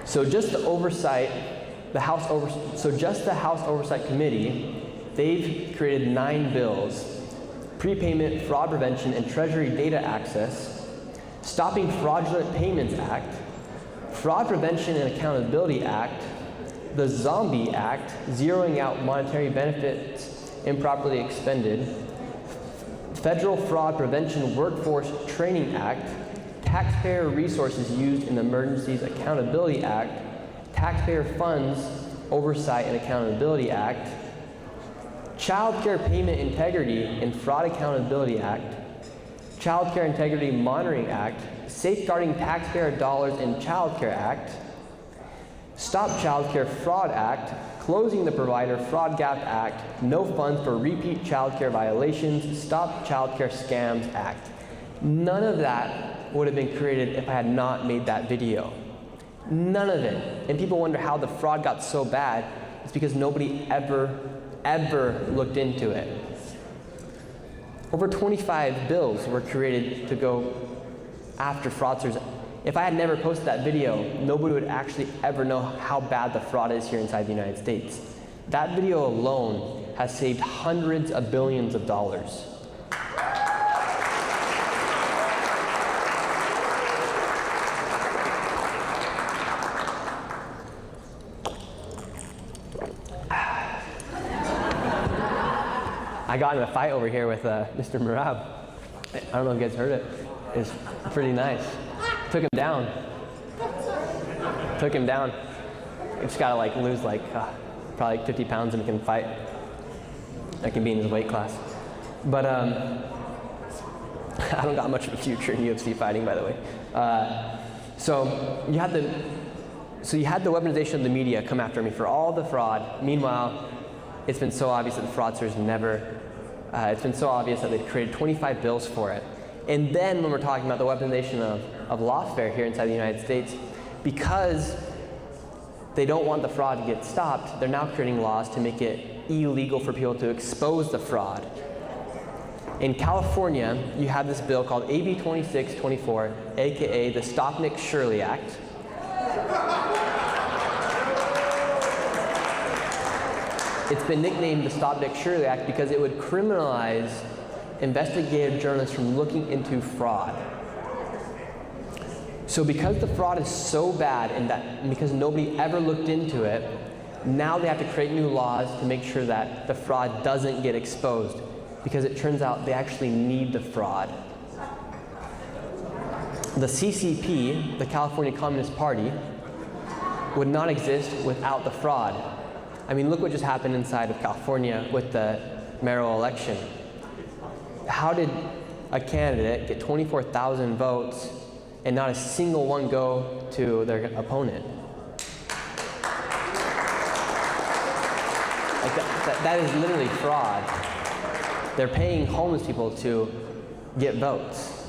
So just the House Oversight Committee, they've created 9 bills: Prepayment, Fraud Prevention, and Treasury Data Access, Stopping Fraudulent Payments Act, Fraud Prevention and Accountability Act, the Zombie Act, Zeroing Out Monetary Benefits Improperly Expended, Federal Fraud Prevention Workforce Training Act, Taxpayer Resources Used in Emergencies Accountability Act, Taxpayer Funds Oversight and Accountability Act, Child Care Payment Integrity and Fraud Accountability Act, Child Care Integrity Monitoring Act, Safeguarding Taxpayer Dollars in Child Care Act, Stop Child Care Fraud Act, Closing the Provider Fraud Gap Act, No Funds for Repeat Child Care Violations, Stop Child Care Scams Act. None of that would have been created if I had not made that video. None of it. And people wonder how the fraud got so bad. It's because nobody ever looked into it. Over 25 bills were created to go after fraudsters. If I had never posted that video, nobody would actually ever know how bad the fraud is here inside the United States. That video alone has saved hundreds of billions of dollars. I got in a fight over here with Mr. Marab. I don't know if you guys heard it. It's pretty nice. Took him down. You just gotta lose probably 50 pounds and he can fight. I can be in his weight class. But I don't got much of a future in UFC fighting, by the way. So you had the weaponization of the media come after me for all the fraud. Meanwhile, it's been so obvious that the fraudsters it's been so obvious that they've created 25 bills for it. And then when we're talking about the weaponization of lawfare here inside the United States, because they don't want the fraud to get stopped, they're now creating laws to make it illegal for people to expose the fraud. In California, you have this bill called AB 2624, aka the Stopnik-Shirley Act. It's been nicknamed the Stopnik-Shirley Act because it would criminalize investigative journalists from looking into fraud. So because the fraud is so bad and because nobody ever looked into it, now they have to create new laws to make sure that the fraud doesn't get exposed, because it turns out they actually need the fraud. The CCP, the California Communist Party, would not exist without the fraud. I mean, look what just happened inside of California with the mayoral election. How did a candidate get 24,000 votes and not a single one go to their opponent? Like that is literally fraud. They're paying homeless people to get votes.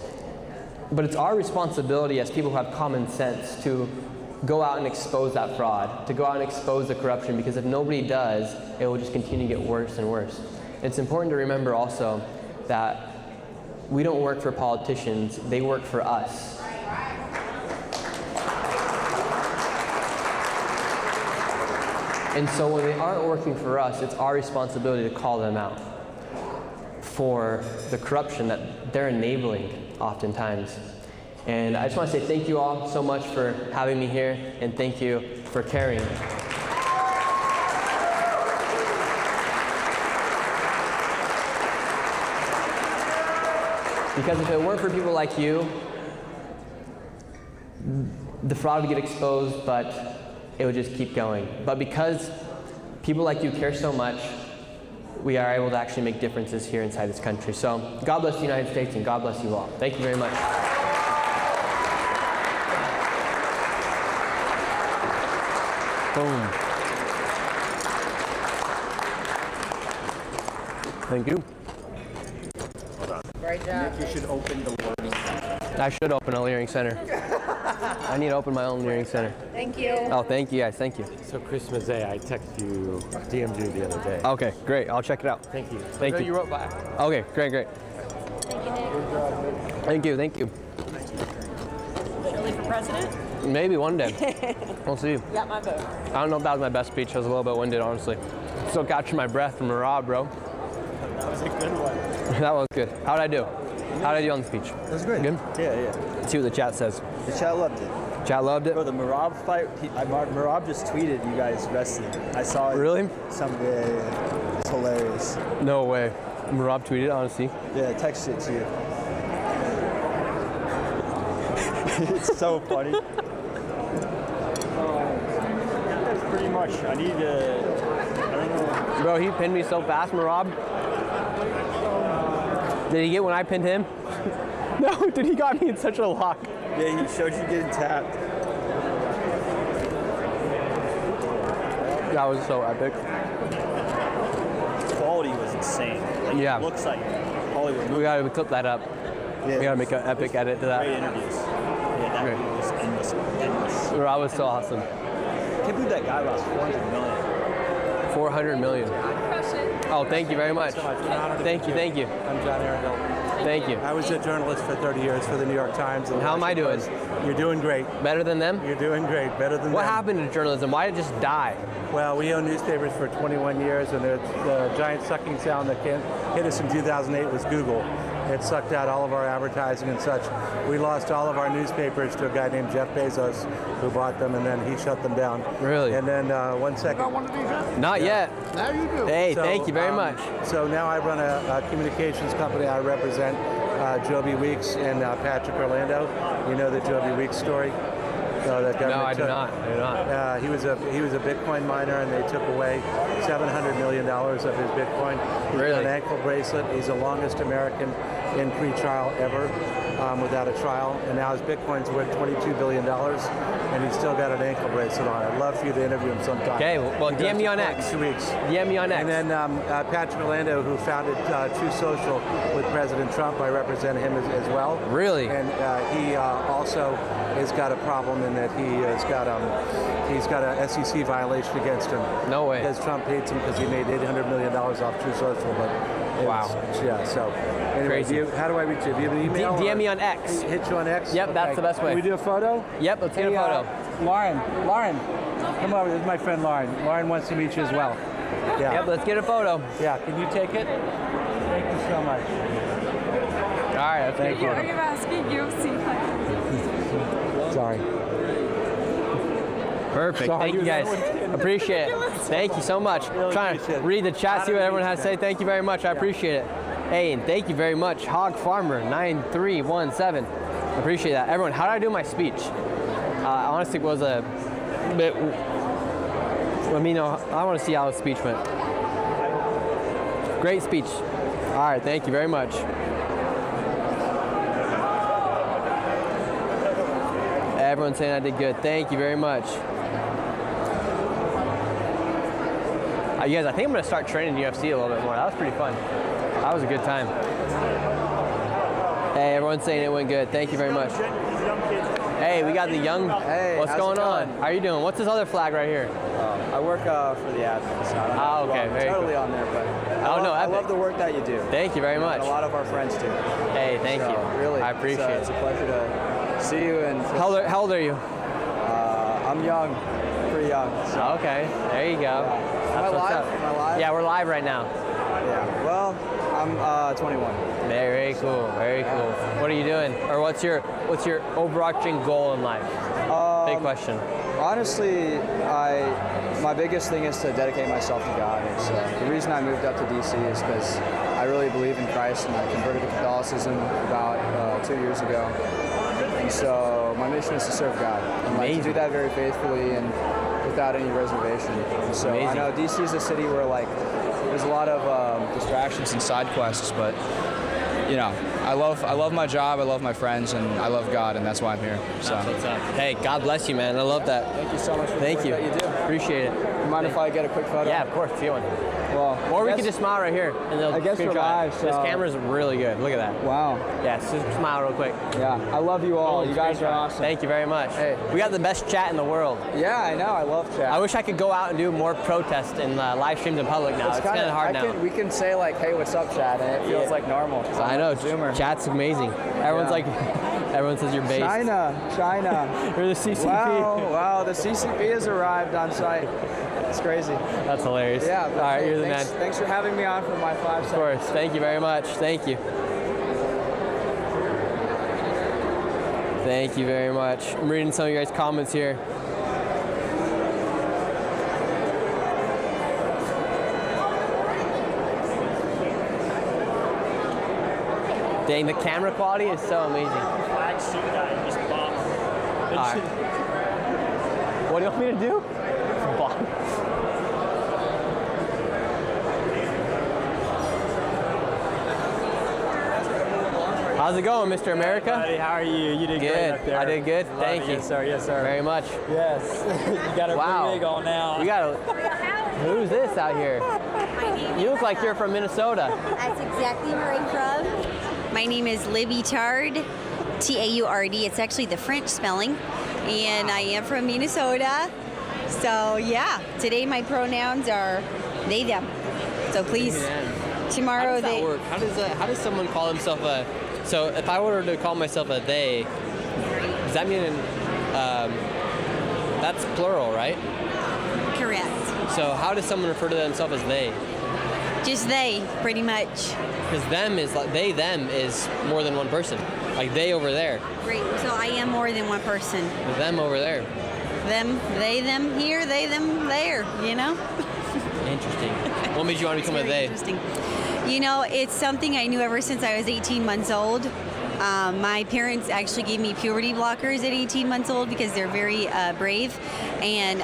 But it's our responsibility as people who have common sense to go out and expose that fraud, to go out and expose the corruption, because if nobody does, it will just continue to get worse and worse. It's important to remember also that we don't work for politicians, they work for us. And so when they aren't working for us, it's our responsibility to call them out for the corruption that they're enabling oftentimes. And I just want to say thank you all so much for having me here, and thank you for caring. Because if it weren't for people like you, the fraud would get exposed, but it would just keep going. But because people like you care so much, we are able to actually make differences here inside this country. So God bless the United States, and God bless you all. Thank you very much. Boom. Thank you. Great job. You should open the learning center. I should open a learning center. I need to open my own learning center. Thank you. Oh, thank you guys. Thank you. So Christmas Day, I texted you, DM'd you the other day. Okay, great. I'll check it out. Thank you. Thank you. You wrote back. Okay, great, great. Thank you, thank you. Shirley for president? Maybe one day. We'll see. You got my vote. I don't know if that was my best speech. I was a little bit winded, honestly. Still catching my breath from Rob, bro. That was a good one. That was good. How'd I do? How'd I do on the speech? It was great. Good? Yeah. Let's see what the chat says. The chat loved it. Chat loved it? Bro, the Marab fight, Marab just tweeted you guys wrestling. I saw it. Really? Someday. It's hilarious. No way. Rob tweeted, honestly. Yeah, text it to you. It's so funny. That's pretty much. I don't know. Bro, he pinned me so fast, Marab. Did he get when I pinned him? No, dude, he got me in such a lock. Yeah, he showed you getting tapped. That was so epic. Quality was insane. Like, yeah. It looks like Hollywood. We gotta clip that up. Yeah, we gotta make an epic edit to that. Great interviews. Yeah, that great. was endless. That was so awesome. I can't believe that guy lost 400 million. 400 million. Oh, thank you very much. Thank you, thank you. I'm John Arundel. Thank you. I was a journalist for 30 years for the New York Times. And how am I doing? You're doing great. Better than them? You're doing great. Better than them. What happened to journalism? Why did it just die? Well, we owned newspapers for 21 years, and the giant sucking sound that hit us in 2008 was Google. It sucked out all of our advertising and such. We lost all of our newspapers to a guy named Jeff Bezos, who bought them, and then he shut them down. Really? And then one second. You got one of these yet? Not yet. Now you do. Hey, thank you very much. So now I run a communications company. I represent Joby Weeks and Patrick Orlando. You know the Joby Weeks story? So that no, I do not. I do not. He was a Bitcoin miner, and they took away $700 million of his Bitcoin. He's Really? got an ankle bracelet. He's the longest American in pre-trial ever without a trial. And now his Bitcoin's worth $22 billion, and he's still got an ankle bracelet on. I'd love for you to interview him sometime. Okay, well, He DM goes me to on court X. in 2 weeks. DM me on X. And then Patrick Orlando, who founded True Social with President Trump, I represent him as well. Really? And he also has got a problem in that he's got a SEC violation against him. No way. Because Trump hates him because he made $800 million off True Social. But wow. Yeah. So anyway, Crazy. how do I reach you? Do you have an email? DM me on X. Hit you on X. Yep, that's the best way. Can we do a photo? Yep, let's get a photo. Lauren, come over. This is my friend Lauren. Lauren wants to meet you as well. Yeah. Yep, let's get a photo. Yeah. Can you take it? Thank you so much. All right, Thank you. Are you asking UFC fight? Sorry. Perfect. Sorry, Thank you guys. Appreciate it. Thank you so much. Trying to read the chat, see what everyone has to say. Thank you very much. I appreciate it. Hey, and thank you very much, Hog Farmer 9317. Appreciate that. Everyone, how did I do my speech? Honestly, it was a bit. Let me know. I want to see how the speech went. Great speech. All right, thank you very much. Everyone's saying I did good. Thank you very much. You guys, I think I'm going to start training UFC a little bit more. That was pretty fun. That was a good time. Hey, everyone's saying it went good. Thank you very much. Hey, we got the young. Hey, what's going on? How are you doing? What's this other flag right here? I work for the admin, so I don't know okay. if I'm Very totally cool. on there, but I love the work that you do. Thank you very much. And a lot of our friends do. Hey, thank you. Really, I appreciate it. It's a pleasure to see you. And How old are you? I'm young, pretty young. So. Okay, there you go. Am I live? Am I live? Yeah, we're live right now. Yeah. Well, I'm 21. Very cool. Very cool. What are you doing? Or what's your overarching goal in life? Big question. Honestly, my biggest thing is to dedicate myself to God. And the reason I moved up to DC is because I really believe in Christ, and I converted to Catholicism about 2 years ago. And so my mission is to serve God, and like to do that very faithfully and without any reservation. And so I know DC is a city where there's a lot of distractions and side quests, but I love my job, I love my friends, and I love God, and that's why I'm here. So. That's what's up. Hey, God bless you, man. I love that. Thank you so much for the work that you do. Appreciate it. You mind if I get a quick photo? Yeah, of course. See one. Well, or we could just smile right here, and they'll I guess we're screenshot. live. So. This camera's really good. Look at that. Wow. Yeah, just smile real quick. Yeah, I love you all. You guys are awesome. Thank you very much. Hey, we got the best chat in the world. Yeah, I know. I love chat. I wish I could go out and do more protests and live streams in public now. It's kind of hard now. We can say hey, what's up, chat, and it feels like normal. I know. Chat's amazing. Everyone's everyone says you're based. China. You're the CCP. Wow, the CCP has arrived on site. It's crazy. That's hilarious. Yeah. All right, you're the man. Thanks for having me on for my 5 seconds. Of course. Thank you very much. Thank you. Thank you very much. I'm reading some of you guys' comments here. Dang, the camera quality is so amazing. Flag suit guy, just bomb. All right. What do you want me to do? Bomb. How's it going, Mr. America? Hey, buddy, how are you? You did good. Great up there. I did good. Love Thank it. you. Yes, sir. Yes, sir. Very much. Yes. You got a big on now. You got a. Who's this out here? You look like you're from Minnesota. That's exactly where I'm from. My name is Libby Tard, T-A-U-R-D. It's actually the French spelling, and I am from Minnesota. So yeah, today my pronouns are they, them. So please, tomorrow How does that work? How does someone call himself a? So if I were to call myself a they, does that mean that's plural, right? Correct. So how does someone refer to themselves as they? Just they, pretty much. Because them is like they, them is more than one person. Like they over there. Great. So I am more than one person. Them over there. Them, they, them here, they, them there. You know. Interesting. What made you want to become a they? Interesting. You know, it's something I knew ever since I was 18 months old. My parents actually gave me puberty blockers at 18 months old because they're very brave and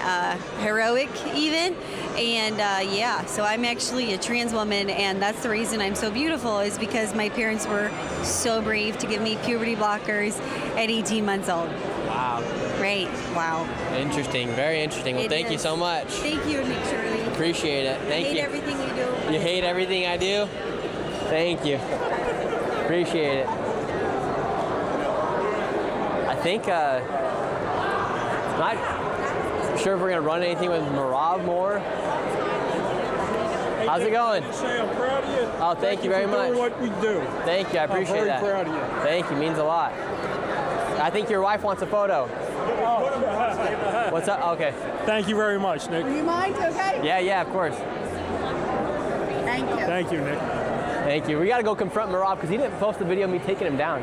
heroic even. And yeah, so I'm actually a trans woman, and that's the reason I'm so beautiful is because my parents were so brave to give me puberty blockers at 18 months old. Wow. Great. Wow. Interesting. Very interesting. Well, thank you so much. Thank you, Nick Shirley. Appreciate it. Thank you. I hate everything you do. You hate everything I do? Thank you. Appreciate it. I think, not sure if we're going to run anything with Marav more. How's it going? Say I'm proud of you. Oh, thank you very much. Doing what we do. Thank you. I appreciate that. I'm very proud of you. Thank you. Means a lot. I think your wife wants a photo. What's up? Okay. Thank you very much, Nick. Do you mind? Okay. Yeah, of course. Thank you. Thank you, Nick. Thank you. We got to go confront Marav because he didn't post the video of me taking him down.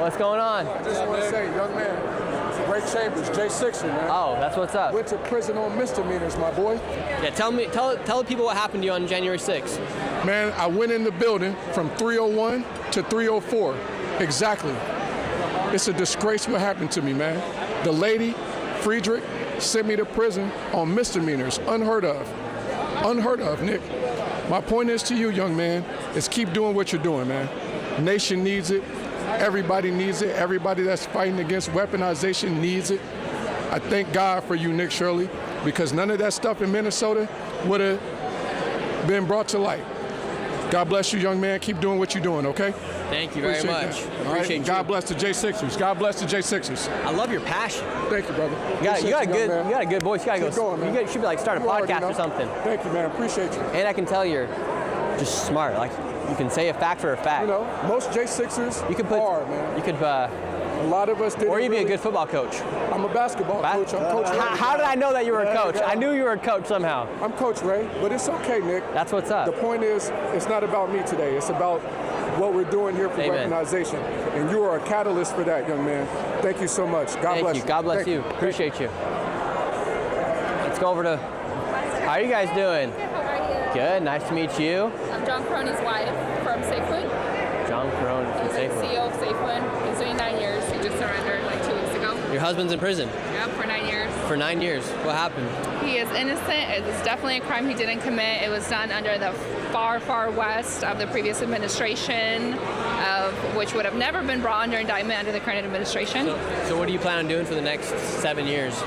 What's going on? I just want to say, young man, Ray Chambers, J6er, man. Oh, that's what's up. Went to prison on misdemeanors, my boy. Yeah, tell the people what happened to you on January 6th. Man, I went in the building from 301 to 304. Exactly. It's a disgrace what happened to me, man. The lady, Friedrich, sent me to prison on misdemeanors. Unheard of. Unheard of, Nick. My point is to you, young man, is keep doing what you're doing, man. Nation needs it. Everybody needs it. Everybody that's fighting against weaponization needs it. I thank God for you, Nick Shirley, because none of that stuff in Minnesota would have being brought to light. God bless you, young man. Keep doing what you're doing, okay? Thank you very Appreciate much. that. All Appreciate right? God bless the J6ers. God bless the J6ers. I love your passion. Thank you, brother. You got a good voice. You gotta Keep going, man. You should be like start a You already podcast know. or something. Thank you, man. Appreciate you. And I can tell you're just smart. Like you can say a fact for a fact. You know, most J6ers are, man. You could. A lot of us didn't. Or you'd be a really- good football coach. I'm a basketball coach. I'm Coach Ray. How did I know that you were a coach? I knew you were a coach somehow. I'm Coach Ray, but it's okay, Nick. That's what's up. The point is, it's not about me today. It's about what we're doing here for Amen. weaponization. And you are a catalyst for that, young man. Thank you so much. God bless you. God bless Thank you. Appreciate you. Let's go over to. How are you guys doing? How are you? Good. Nice to meet you. I'm John Crony's wife from SafeFood. John Crone from He's the SafeFood. CEO of SafeFood. He's doing 9 years. He just surrendered like 2 weeks ago. Your husband's in prison Yep, for 9 years. for 9 years. What happened? He is innocent. It is definitely a crime he didn't commit. It was done under the far, far west of the previous administration, of which would have never been brought under indictment under the current administration. So what do you plan on doing for the next 7 years?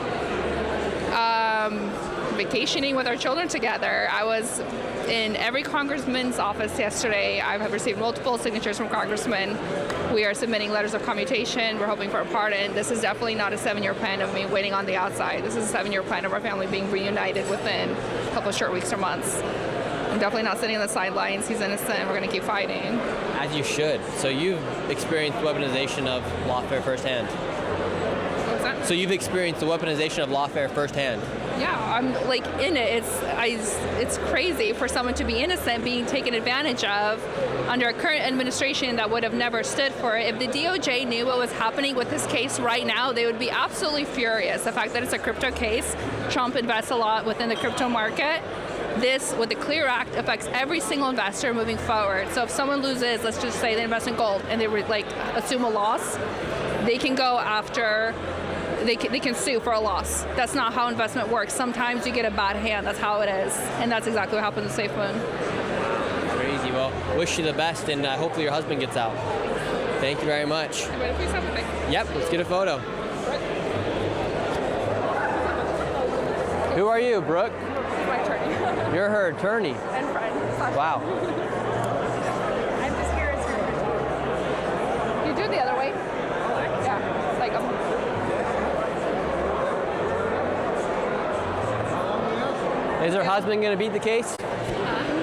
Vacationing with our children together. I was in every congressman's office yesterday. I have received multiple signatures from congressmen. We are submitting letters of commutation. We're hoping for a pardon. This is definitely not a 7-year plan of me waiting on the outside. This is a 7-year plan of our family being reunited within a couple of short weeks or months. I'm definitely not sitting on the sidelines. He's innocent. We're going to keep fighting. As you should. So you've experienced weaponization of lawfare firsthand. What was that? So you've experienced the weaponization of lawfare firsthand. Yeah, I'm like in it. It's crazy for someone to be innocent being taken advantage of under a current administration that would have never stood for it. If the DOJ knew what was happening with this case right now, they would be absolutely furious. The fact that it's a crypto case, Trump invests a lot within the crypto market. This, with the CLEAR Act, affects every single investor moving forward. So if someone loses, let's just say they invest in gold and they assume a loss, they can go after. They can sue for a loss. That's not how investment works. Sometimes you get a bad hand. That's how it is. And that's exactly what happened to SafeFood. Crazy. Well, wish you the best, and hopefully your husband gets out. Thank you very much. Everybody, please have a pic. Yep, let's get a photo. Who are you, Brooke? My attorney. You're her attorney. And friend. Wow. I'm just here as your attorney. You do it the other way. Yeah. Like Is her husband going to beat the case?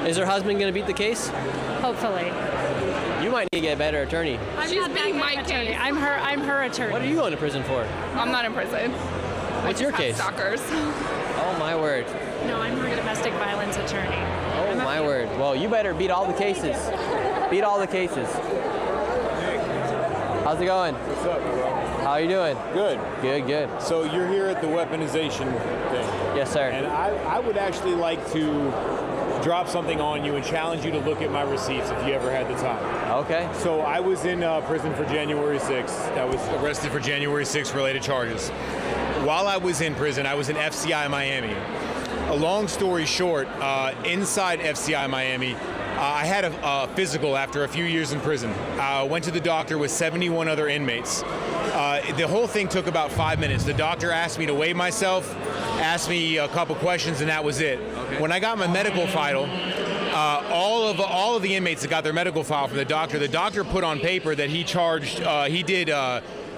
Is her husband going to beat the case? Hopefully. You might need to get a better attorney. She's being my attorney. case. I'm her attorney. What are you going to prison for? I'm not in prison. What's your case? Stalkers. Oh my word. No, I'm her domestic violence attorney. Oh my word. Well, you better beat all the cases. Beat all the cases. How's it going? What's up, bro? How are you doing? Good. Good, good. So you're here at the weaponization thing. Yes, sir. And I would actually like to drop something on you and challenge you to look at my receipts if you ever had the time. Okay. So I was in prison for January 6th. I was arrested for January 6th related charges. While I was in prison, I was in FCI Miami. A long story short, inside FCI Miami, I had a physical after a few years in prison. Went to the doctor with 71 other inmates. The whole thing took about 5 minutes. The doctor asked me to weigh myself, asked me a couple questions, and that was it. Okay. When I got my medical file, all of the inmates that got their medical file from the doctor put on paper that he charged, he did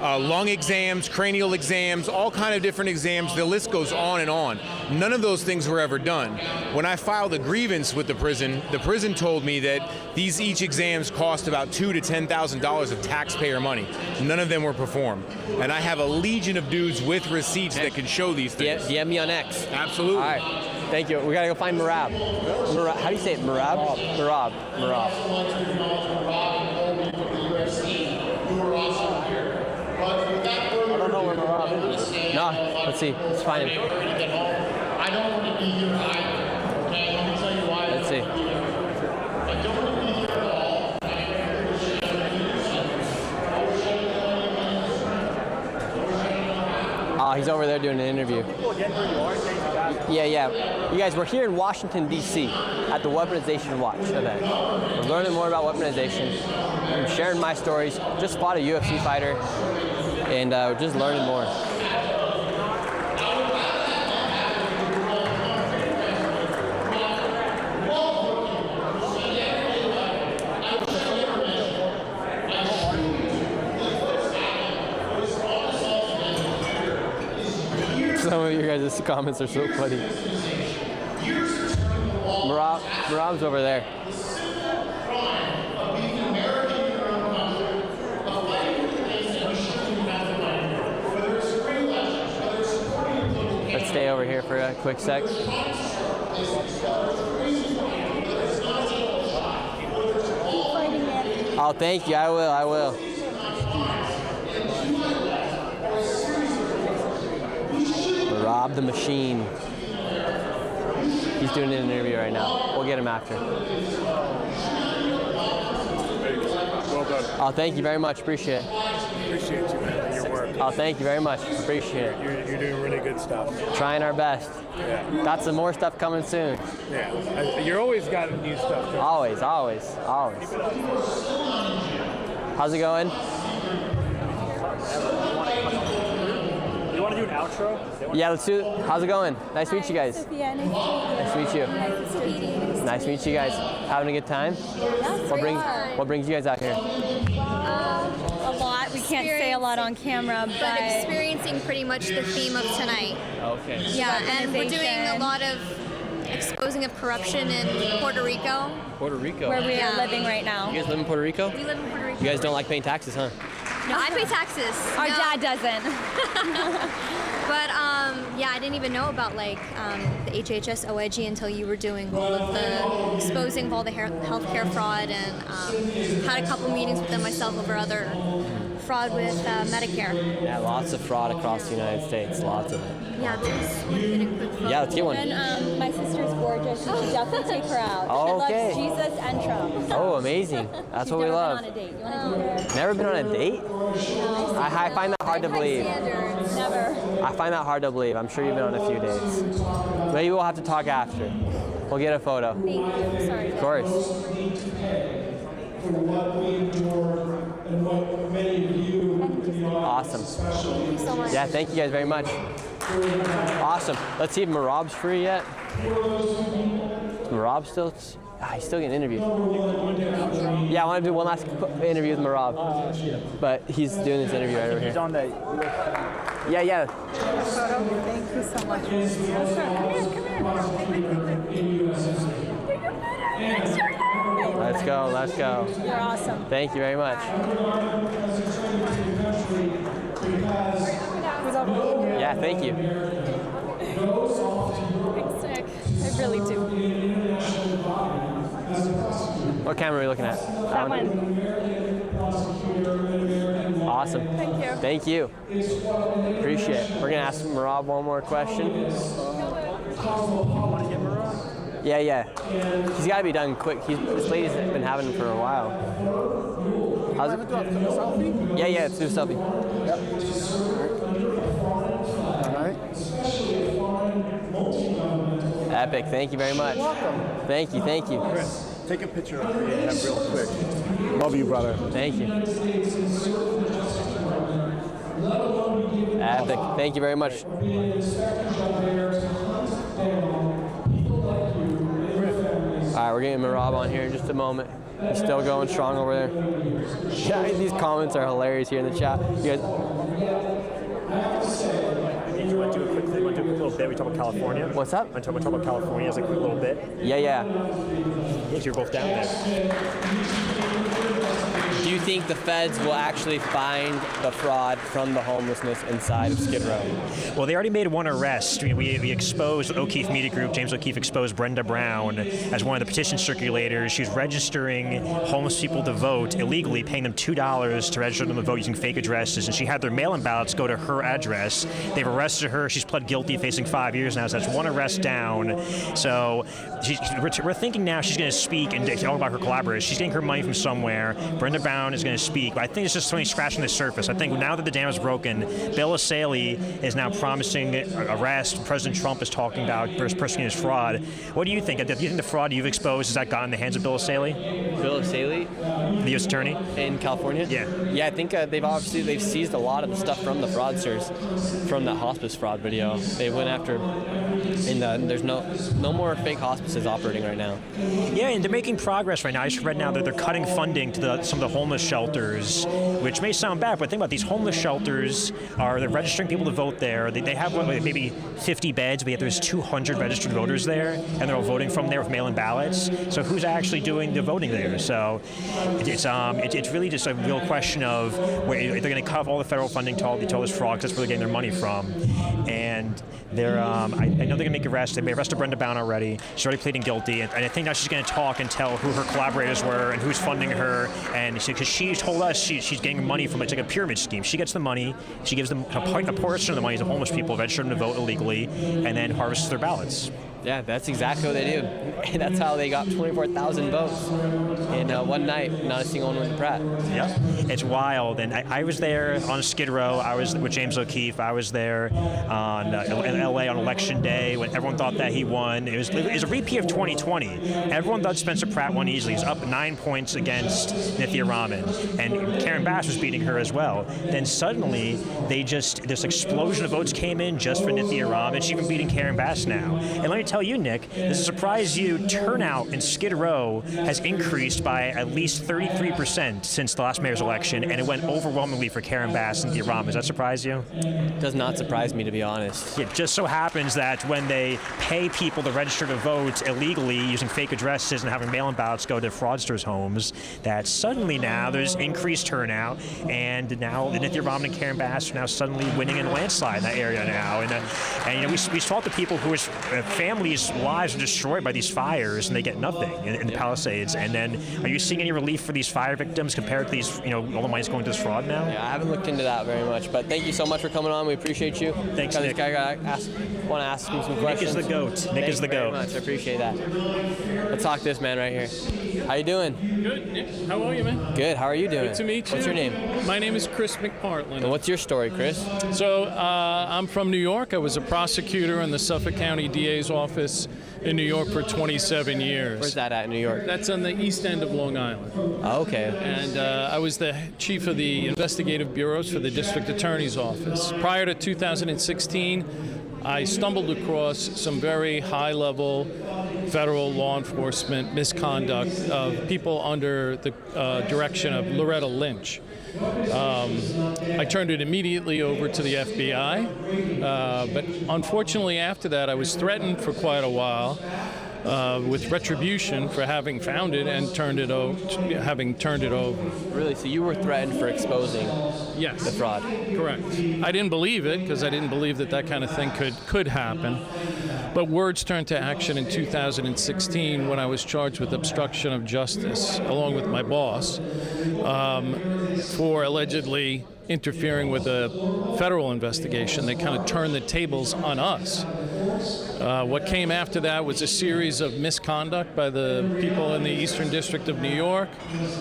lung exams, cranial exams, all kind of different exams. The list goes on and on. None of those things were ever done. When I filed a grievance with the prison told me that each exams cost about $2,000 to $10,000 of taxpayer money. None of them were performed. And I have a legion of dudes with receipts that can show these things. DM me on X. Absolutely. All right. Thank you. We gotta go find Marab. How do you say it? Marab? Marab. Marab. I don't know where Marab is. No, let's see. Let's find him. I don't want to be here either. Okay, let me tell you why. Let's see. I don't want to be here at all. Oh, he's over there doing an interview. Yeah. You guys, we're here in Washington, D.C. at the Weaponization Watch event. We're learning more about weaponization. I'm sharing my stories. Just fought a UFC fighter, and we're just learning more. Some of your guys' comments are so funny. Marab's over there. Let's stay over here for a quick sec. Oh, thank you. I will. Rob the Machine. He's doing an interview right now. We'll get him after. Well done. Oh, thank you very much. Appreciate it. Appreciate you, man, your work. Oh, thank you very much. Appreciate it. You're doing really good stuff. Trying our best. Yeah. Got some more stuff coming soon. Yeah. You're always got new stuff coming. Always. How's it going? You want to do an outro? Yeah, let's do it. How's it going? Nice to meet you guys. Sophia, Nice to meet you. Nice to meet you guys. Having a good time? What brings you guys out here? A lot. We can't say a lot on camera, but experiencing pretty much the theme of tonight. Okay. Yeah, and we're doing a lot of exposing of corruption in Puerto Rico. Puerto Rico? where we are living right now. You guys live in Puerto Rico? We live in Puerto Rico. You guys don't like paying taxes, huh? No, I pay taxes. Our dad doesn't. But yeah, I didn't even know about like the HHS OIG until you were doing all of the exposing of all the healthcare fraud, and had a couple meetings with them myself over other fraud with Medicare. Yeah, lots of fraud across the United States. Lots of it. Yeah, let's get a quick photo. Yeah, let's get one. And my sister's gorgeous. You should definitely take her out. Oh, okay. She loves Jesus and Trump. Oh, amazing. That's what we love. She's never been on a date. You want to take her? Never been on a date? I find that hard to believe. Never. I find that hard to believe. I'm sure you've been on a few dates. Maybe we'll have to talk after. We'll get a photo. Thank you. Sorry. Of course. Awesome. Thank you so much. Yeah, thank you guys very much. Awesome. Let's see if Marab's free yet. Is Marab still? He's still getting interviewed. Yeah, I want to do one last interview with Marab. But he's doing this interview right over here. He's on the. Yeah. Thank you so much. Let's go. You're awesome. Thank you very much. Yeah, thank you. Thanks, Nick. I really do. What camera are we looking at? That one. Awesome. Thank you. Appreciate it. We're gonna ask Marab one more question. Yeah. He's got to be done quick. This lady's been having him for a while. How's it? Yeah. Let's do a selfie. Yep. All right. Epic. Thank you very much. You're welcome. Thank you. Chris, take a picture of me real quick. Love you, brother. Thank you. Epic. Thank you very much. All right, we're getting Marab on here in just a moment. He's still going strong over there. Yeah, these comments are hilarious here in the chat. You guys. You want to do a quick little bit? We talk about California. What's up? Want to talk about California as a quick little bit? Yeah. Yes, you're both down there. Do you think the feds will actually find the fraud from the homelessness inside of Skid Row? Well, they already made one arrest. We exposed O'Keefe Media Group. James O'Keefe exposed Brenda Brown as one of the petition circulators. She was registering homeless people to vote illegally, paying them $2 to register them to vote using fake addresses. And she had their mail-in ballots go to her address. They've arrested her. She's pled guilty, facing 5 years now. So that's one arrest down. So we're thinking now she's going to speak and talk about her collaborators. She's getting her money from somewhere. Brenda Brown is going to speak, but I think it's just something scratching the surface. I think now that the dam is broken, Bill O'Saley is now promising arrest. President Trump is talking about persecuting his fraud. What do you think? Do you think the fraud you've exposed has that gotten in the hands of Bill O'Saley? Bill O'Saley? The U.S. Attorney? In California? Yeah. Yeah, I think they've seized a lot of the stuff from the fraudsters, from that hospice fraud video. They went after, and there's no more fake hospices operating right now. Yeah, and they're making progress right now. I just read now that they're cutting funding to some of the homeless homeless shelters, which may sound bad, but think about it, these homeless shelters they're registering people to vote there. They have maybe 50 beds, but yet there's 200 registered voters there, and they're all voting from there with mail-in ballots. So who's actually doing the voting there? So it's really just a real question of where they're going to cut off all the federal funding to all this fraud, because that's where they're getting their money from. And they're, I know they're going to make arrests. They arrested Brenda Brown already. She's already pleading guilty, and I think now she's going to talk and tell who her collaborators were and who's funding her. And because she told us she's getting money from, it's like a pyramid scheme. She gets the money, she gives them a portion of the money to homeless people, register them to vote illegally, and then harvests their ballots. Yeah, that's exactly what they do. And that's how they got 24,000 votes in one night. Not a single one went to Pratt. Yeah, it's wild. And I was there on Skid Row. I was with James O'Keefe. I was there in LA on Election Day when everyone thought that he won. It was a repeat of 2020. Everyone thought Spencer Pratt won easily. He's up 9 points against Nithya Raman. And Karen Bass was beating her as well. Then suddenly, this explosion of votes came in just for Nithya Raman. She's even beating Karen Bass now. And let me tell you, Nick, this will surprise you, turnout in Skid Row has increased by at least 33% since the last mayor's election, and it went overwhelmingly for Karen Bass and Nithya Raman. Does that surprise you? Does not surprise me, to be honest. It just so happens that when they pay people to register to vote illegally using fake addresses and having mail-in ballots go to fraudsters' homes, that suddenly now there's increased turnout, and now Nithya Raman and Karen Bass are now suddenly winning in a landslide in that area now. And we saw the people whose families' lives are destroyed by these fires, and they get nothing in the Palisades. And then, are you seeing any relief for these fire victims compared to these, all the money's going to this fraud now? Yeah, I haven't looked into that very much, but thank you so much for coming on. We appreciate you. Thanks, Nick. I want to ask him some questions. Nick is the goat. Nick is the goat. Thank you very much. I appreciate that. Let's talk to this man right here. How you doing? Good, Nick. How are you, man? Good. How are you doing? Good to meet you. What's your name? My name is Chris McPartland. And what's your story, Chris? So, I'm from New York. I was a prosecutor in the Suffolk County DA's office in New York for 27 years. Where's that at in New York? That's on the east end of Long Island. Oh, okay. And I was the chief of the investigative bureaus for the district attorney's office. Prior to 2016, I stumbled across some very high-level federal law enforcement misconduct of people under the direction of Loretta Lynch. I turned it immediately over to the FBI, but unfortunately after that I was threatened for quite a while with retribution for having found it and having turned it over. Really? So you were threatened for exposing the fraud? Correct. I didn't believe it because I didn't believe that kind of thing could happen. But words turned to action in 2016 when I was charged with obstruction of justice, along with my boss, for allegedly interfering with a federal investigation. They kind of turned the tables on us. What came after that was a series of misconduct by the people in the Eastern District of New York,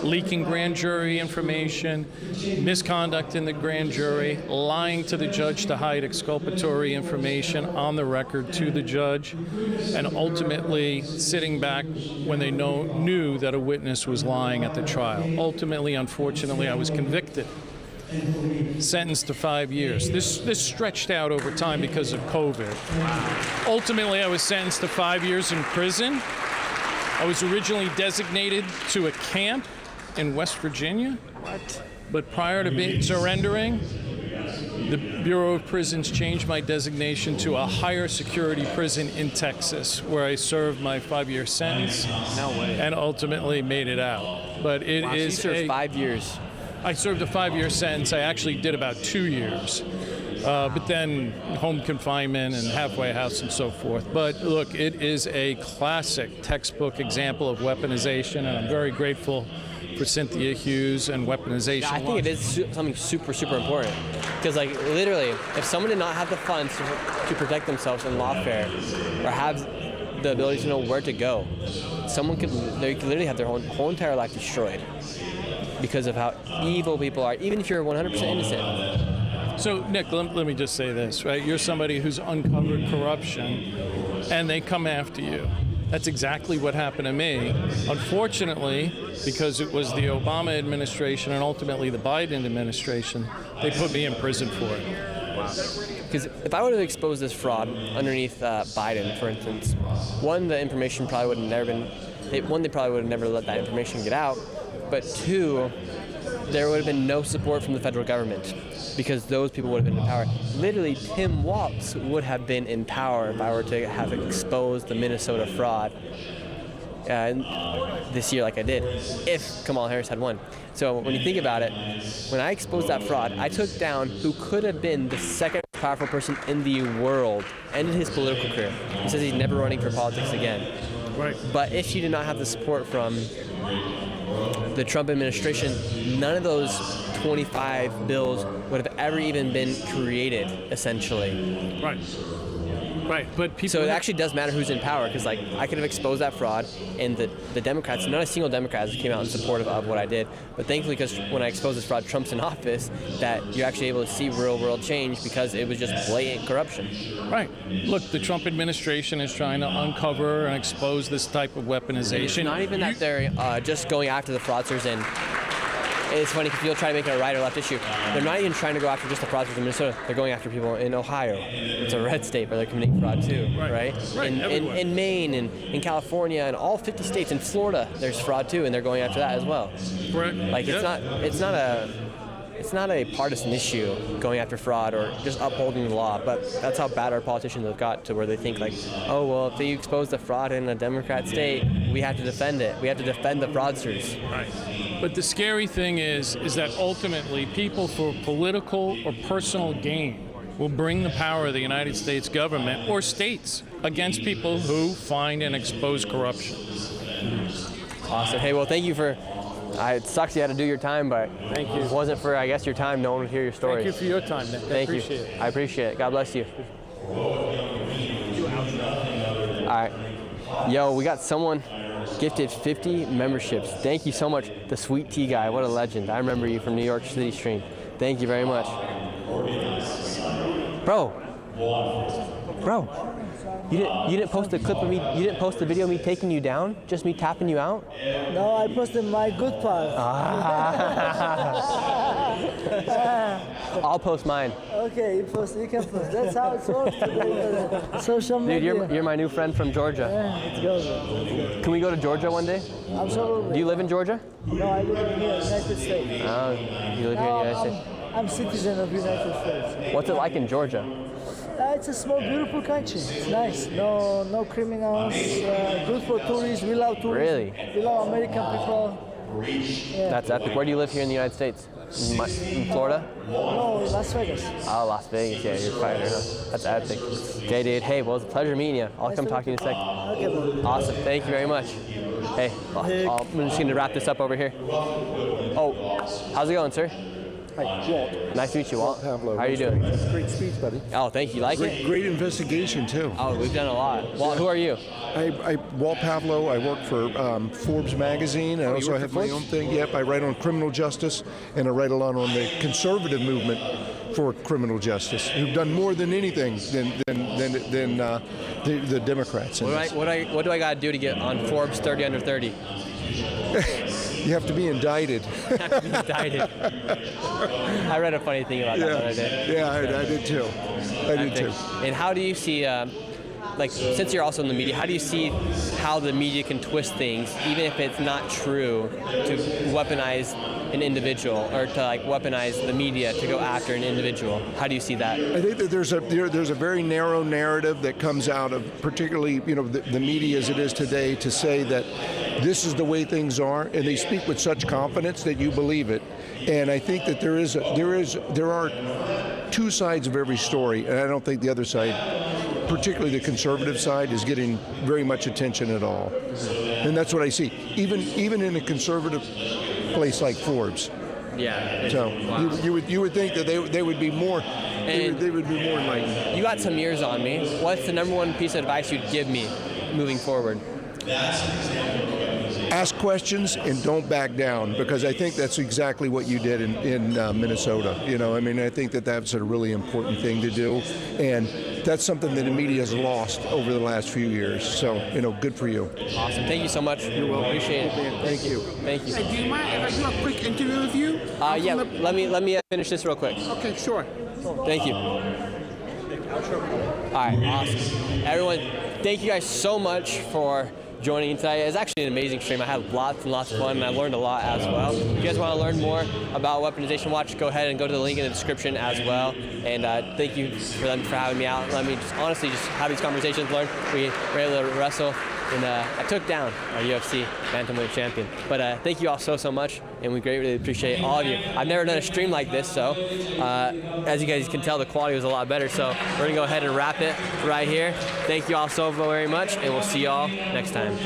leaking grand jury information, misconduct in the grand jury, lying to the judge to hide exculpatory information on the record to the judge, and ultimately sitting back when they knew that a witness was lying at the trial. Ultimately, unfortunately, I was convicted. Sentenced to 5 years. This stretched out over time because of COVID. Ultimately, I was sentenced to 5 years in prison. I was originally designated to a camp in West Virginia. But prior to surrendering, the Bureau of Prisons changed my designation to a higher security prison in Texas, where I served my 5-year sentence. No way. And ultimately made it out. But it is so you served 5 years. I served a 5-year sentence. I actually did about 2 years, but then home confinement and halfway house and so forth. But look, it is a classic textbook example of weaponization, and I'm very grateful for Cynthia Hughes and Weaponization. Yeah, I think it is something super, super important. Because, like, literally, if someone did not have the funds to protect themselves in lawfare or have the ability to know where to go, they could literally have their whole entire life destroyed because of how evil people are, even if you're 100% innocent. So, Nick, let me just say this, right? You're somebody who's uncovered corruption, and they come after you. That's exactly what happened to me. Unfortunately, because it was the Obama administration and ultimately the Biden administration, they put me in prison for it. Because if I would have exposed this fraud underneath Biden, for instance, one, the information probably would have never been, they probably would have never let that information get out. But two, there would have been no support from the federal government because those people would have been in power. Literally, Tim Walz would have been in power if I were to have exposed the Minnesota fraud this year like I did, if Kamala Harris had won. So when you think about it, when I exposed that fraud, I took down who could have been the second most powerful person in the world, ended his political career. He says he's never running for politics again. Right. But if you did not have the support from the Trump administration, none of those 25 bills would have ever even been created, essentially. Right. Right, but people. So it actually does matter who's in power, because like I could have exposed that fraud, and the Democrats, not a single Democrat came out in support of what I did. But thankfully, because when I exposed this fraud, Trump's in office, that you're actually able to see real world change because it was just blatant corruption. Right. Look, the Trump administration is trying to uncover and expose this type of weaponization. It's not even that they're just going after the fraudsters, and it's funny because people try to make it a right or left issue. They're not even trying to go after just the fraudsters in Minnesota. They're going after people in Ohio. It's a red state, but they're committing fraud too, right? In Maine and in California and all 50 states, in Florida, there's fraud too, and they're going after that as well. Correct. Like it's not a partisan issue going after fraud or just upholding the law, but that's how bad our politicians have got to where they think like, oh, well, if they expose the fraud in a Democrat state, we have to defend it. We have to defend the fraudsters. Right. But the scary thing is that ultimately people for political or personal gain will bring the power of the United States government or states against people who find and expose corruption. Awesome. Hey, well, thank you for... it sucks you had to do your time, but thank you. If it wasn't for, I guess, your time, no one would hear your story. Thank you for your time, Nick. Thank you. I appreciate it. God bless you. All right. Yo, we got someone gifted 50 memberships. Thank you so much. The Sweet Tea Guy. What a legend. I remember you from New York City stream. Thank you very much. Bro. You didn't post a clip of me. You didn't post the video of me taking you down. Just me tapping you out. No, I posted my good part. I'll post mine. Okay, you can post. That's how it works today. Social media. Dude, you're my new friend from Georgia. Yeah, let's go. Can we go to Georgia one day? Absolutely. Do you live in Georgia? No, I live in here, United States. Oh, you live here in the United States. I'm citizen of United States. What's it like in Georgia? It's a small, beautiful country. It's nice. No criminals. Good for tourists. We love tourists. Really? We love American people. Yeah. That's epic. Where do you live here in the United States? In Florida? No, Las Vegas. Oh, Las Vegas. Yeah, you're a fighter, huh? That's epic. Okay, dude. Hey, well, it's a pleasure meeting you. I'll come talk to you in a second. Okay. Awesome. Thank you very much. Hey, I'm just going to wrap this up over here. Oh, how's it going, sir? Hi, Walt. Nice to meet you, Walt. Pavlo. How are you doing? Great speech, buddy. Oh, thank you. You like it? Great investigation, too. Oh, we've done a lot. Walt, who are you? Walt Pavlo. I work for Forbes magazine. I also have my own thing. Yep, I write on criminal justice, and I write a lot on the conservative movement for criminal justice, who've done more than anything than the Democrats. What do I got to do to get on Forbes 30 under 30? You have to be indicted. I read a funny thing about that the other day. Yeah, I did too. I did too. And how do you see, like, since you're also in the media, how do you see how the media can twist things, even if it's not true, to weaponize an individual or to like weaponize the media to go after an individual? How do you see that? I think that there's a very narrow narrative that comes out of particularly the media as it is today to say that this is the way things are, and they speak with such confidence that you believe it. And I think that there are two sides of every story, and I don't think the other side, particularly the conservative side, is getting very much attention at all. And that's what I see, even in a conservative place like Forbes. Yeah. So you would think that they would be more. They would be more enlightened. You got some years on me. What's the number one piece of advice you'd give me moving forward? Ask questions and don't back down, because I think that's exactly what you did in Minnesota. I think that's a really important thing to do, and that's something that the media has lost over the last few years. So, good for you. Awesome. Thank you so much. You're welcome. Appreciate it. Thank you. Thank you. Hey, do you mind if I do a quick interview with you? Yeah. Let me finish this real quick. Okay, sure. Thank you. All right. Awesome. Everyone, thank you guys so much for joining today. It was actually an amazing stream. I had lots and lots of fun, and I learned a lot as well. If you guys want to learn more about Weaponization Watch, go ahead and go to the link in the description as well. And thank you for them for having me out. Let me just honestly just have these conversations, learn. We were able to wrestle, and I took down our UFC bantamweight champion. But thank you all so much, and we greatly appreciate all of you. I've never done a stream like this, so as you guys can tell, the quality was a lot better. So we're gonna go ahead and wrap it right here. Thank you all so very much, and we'll see y'all next time.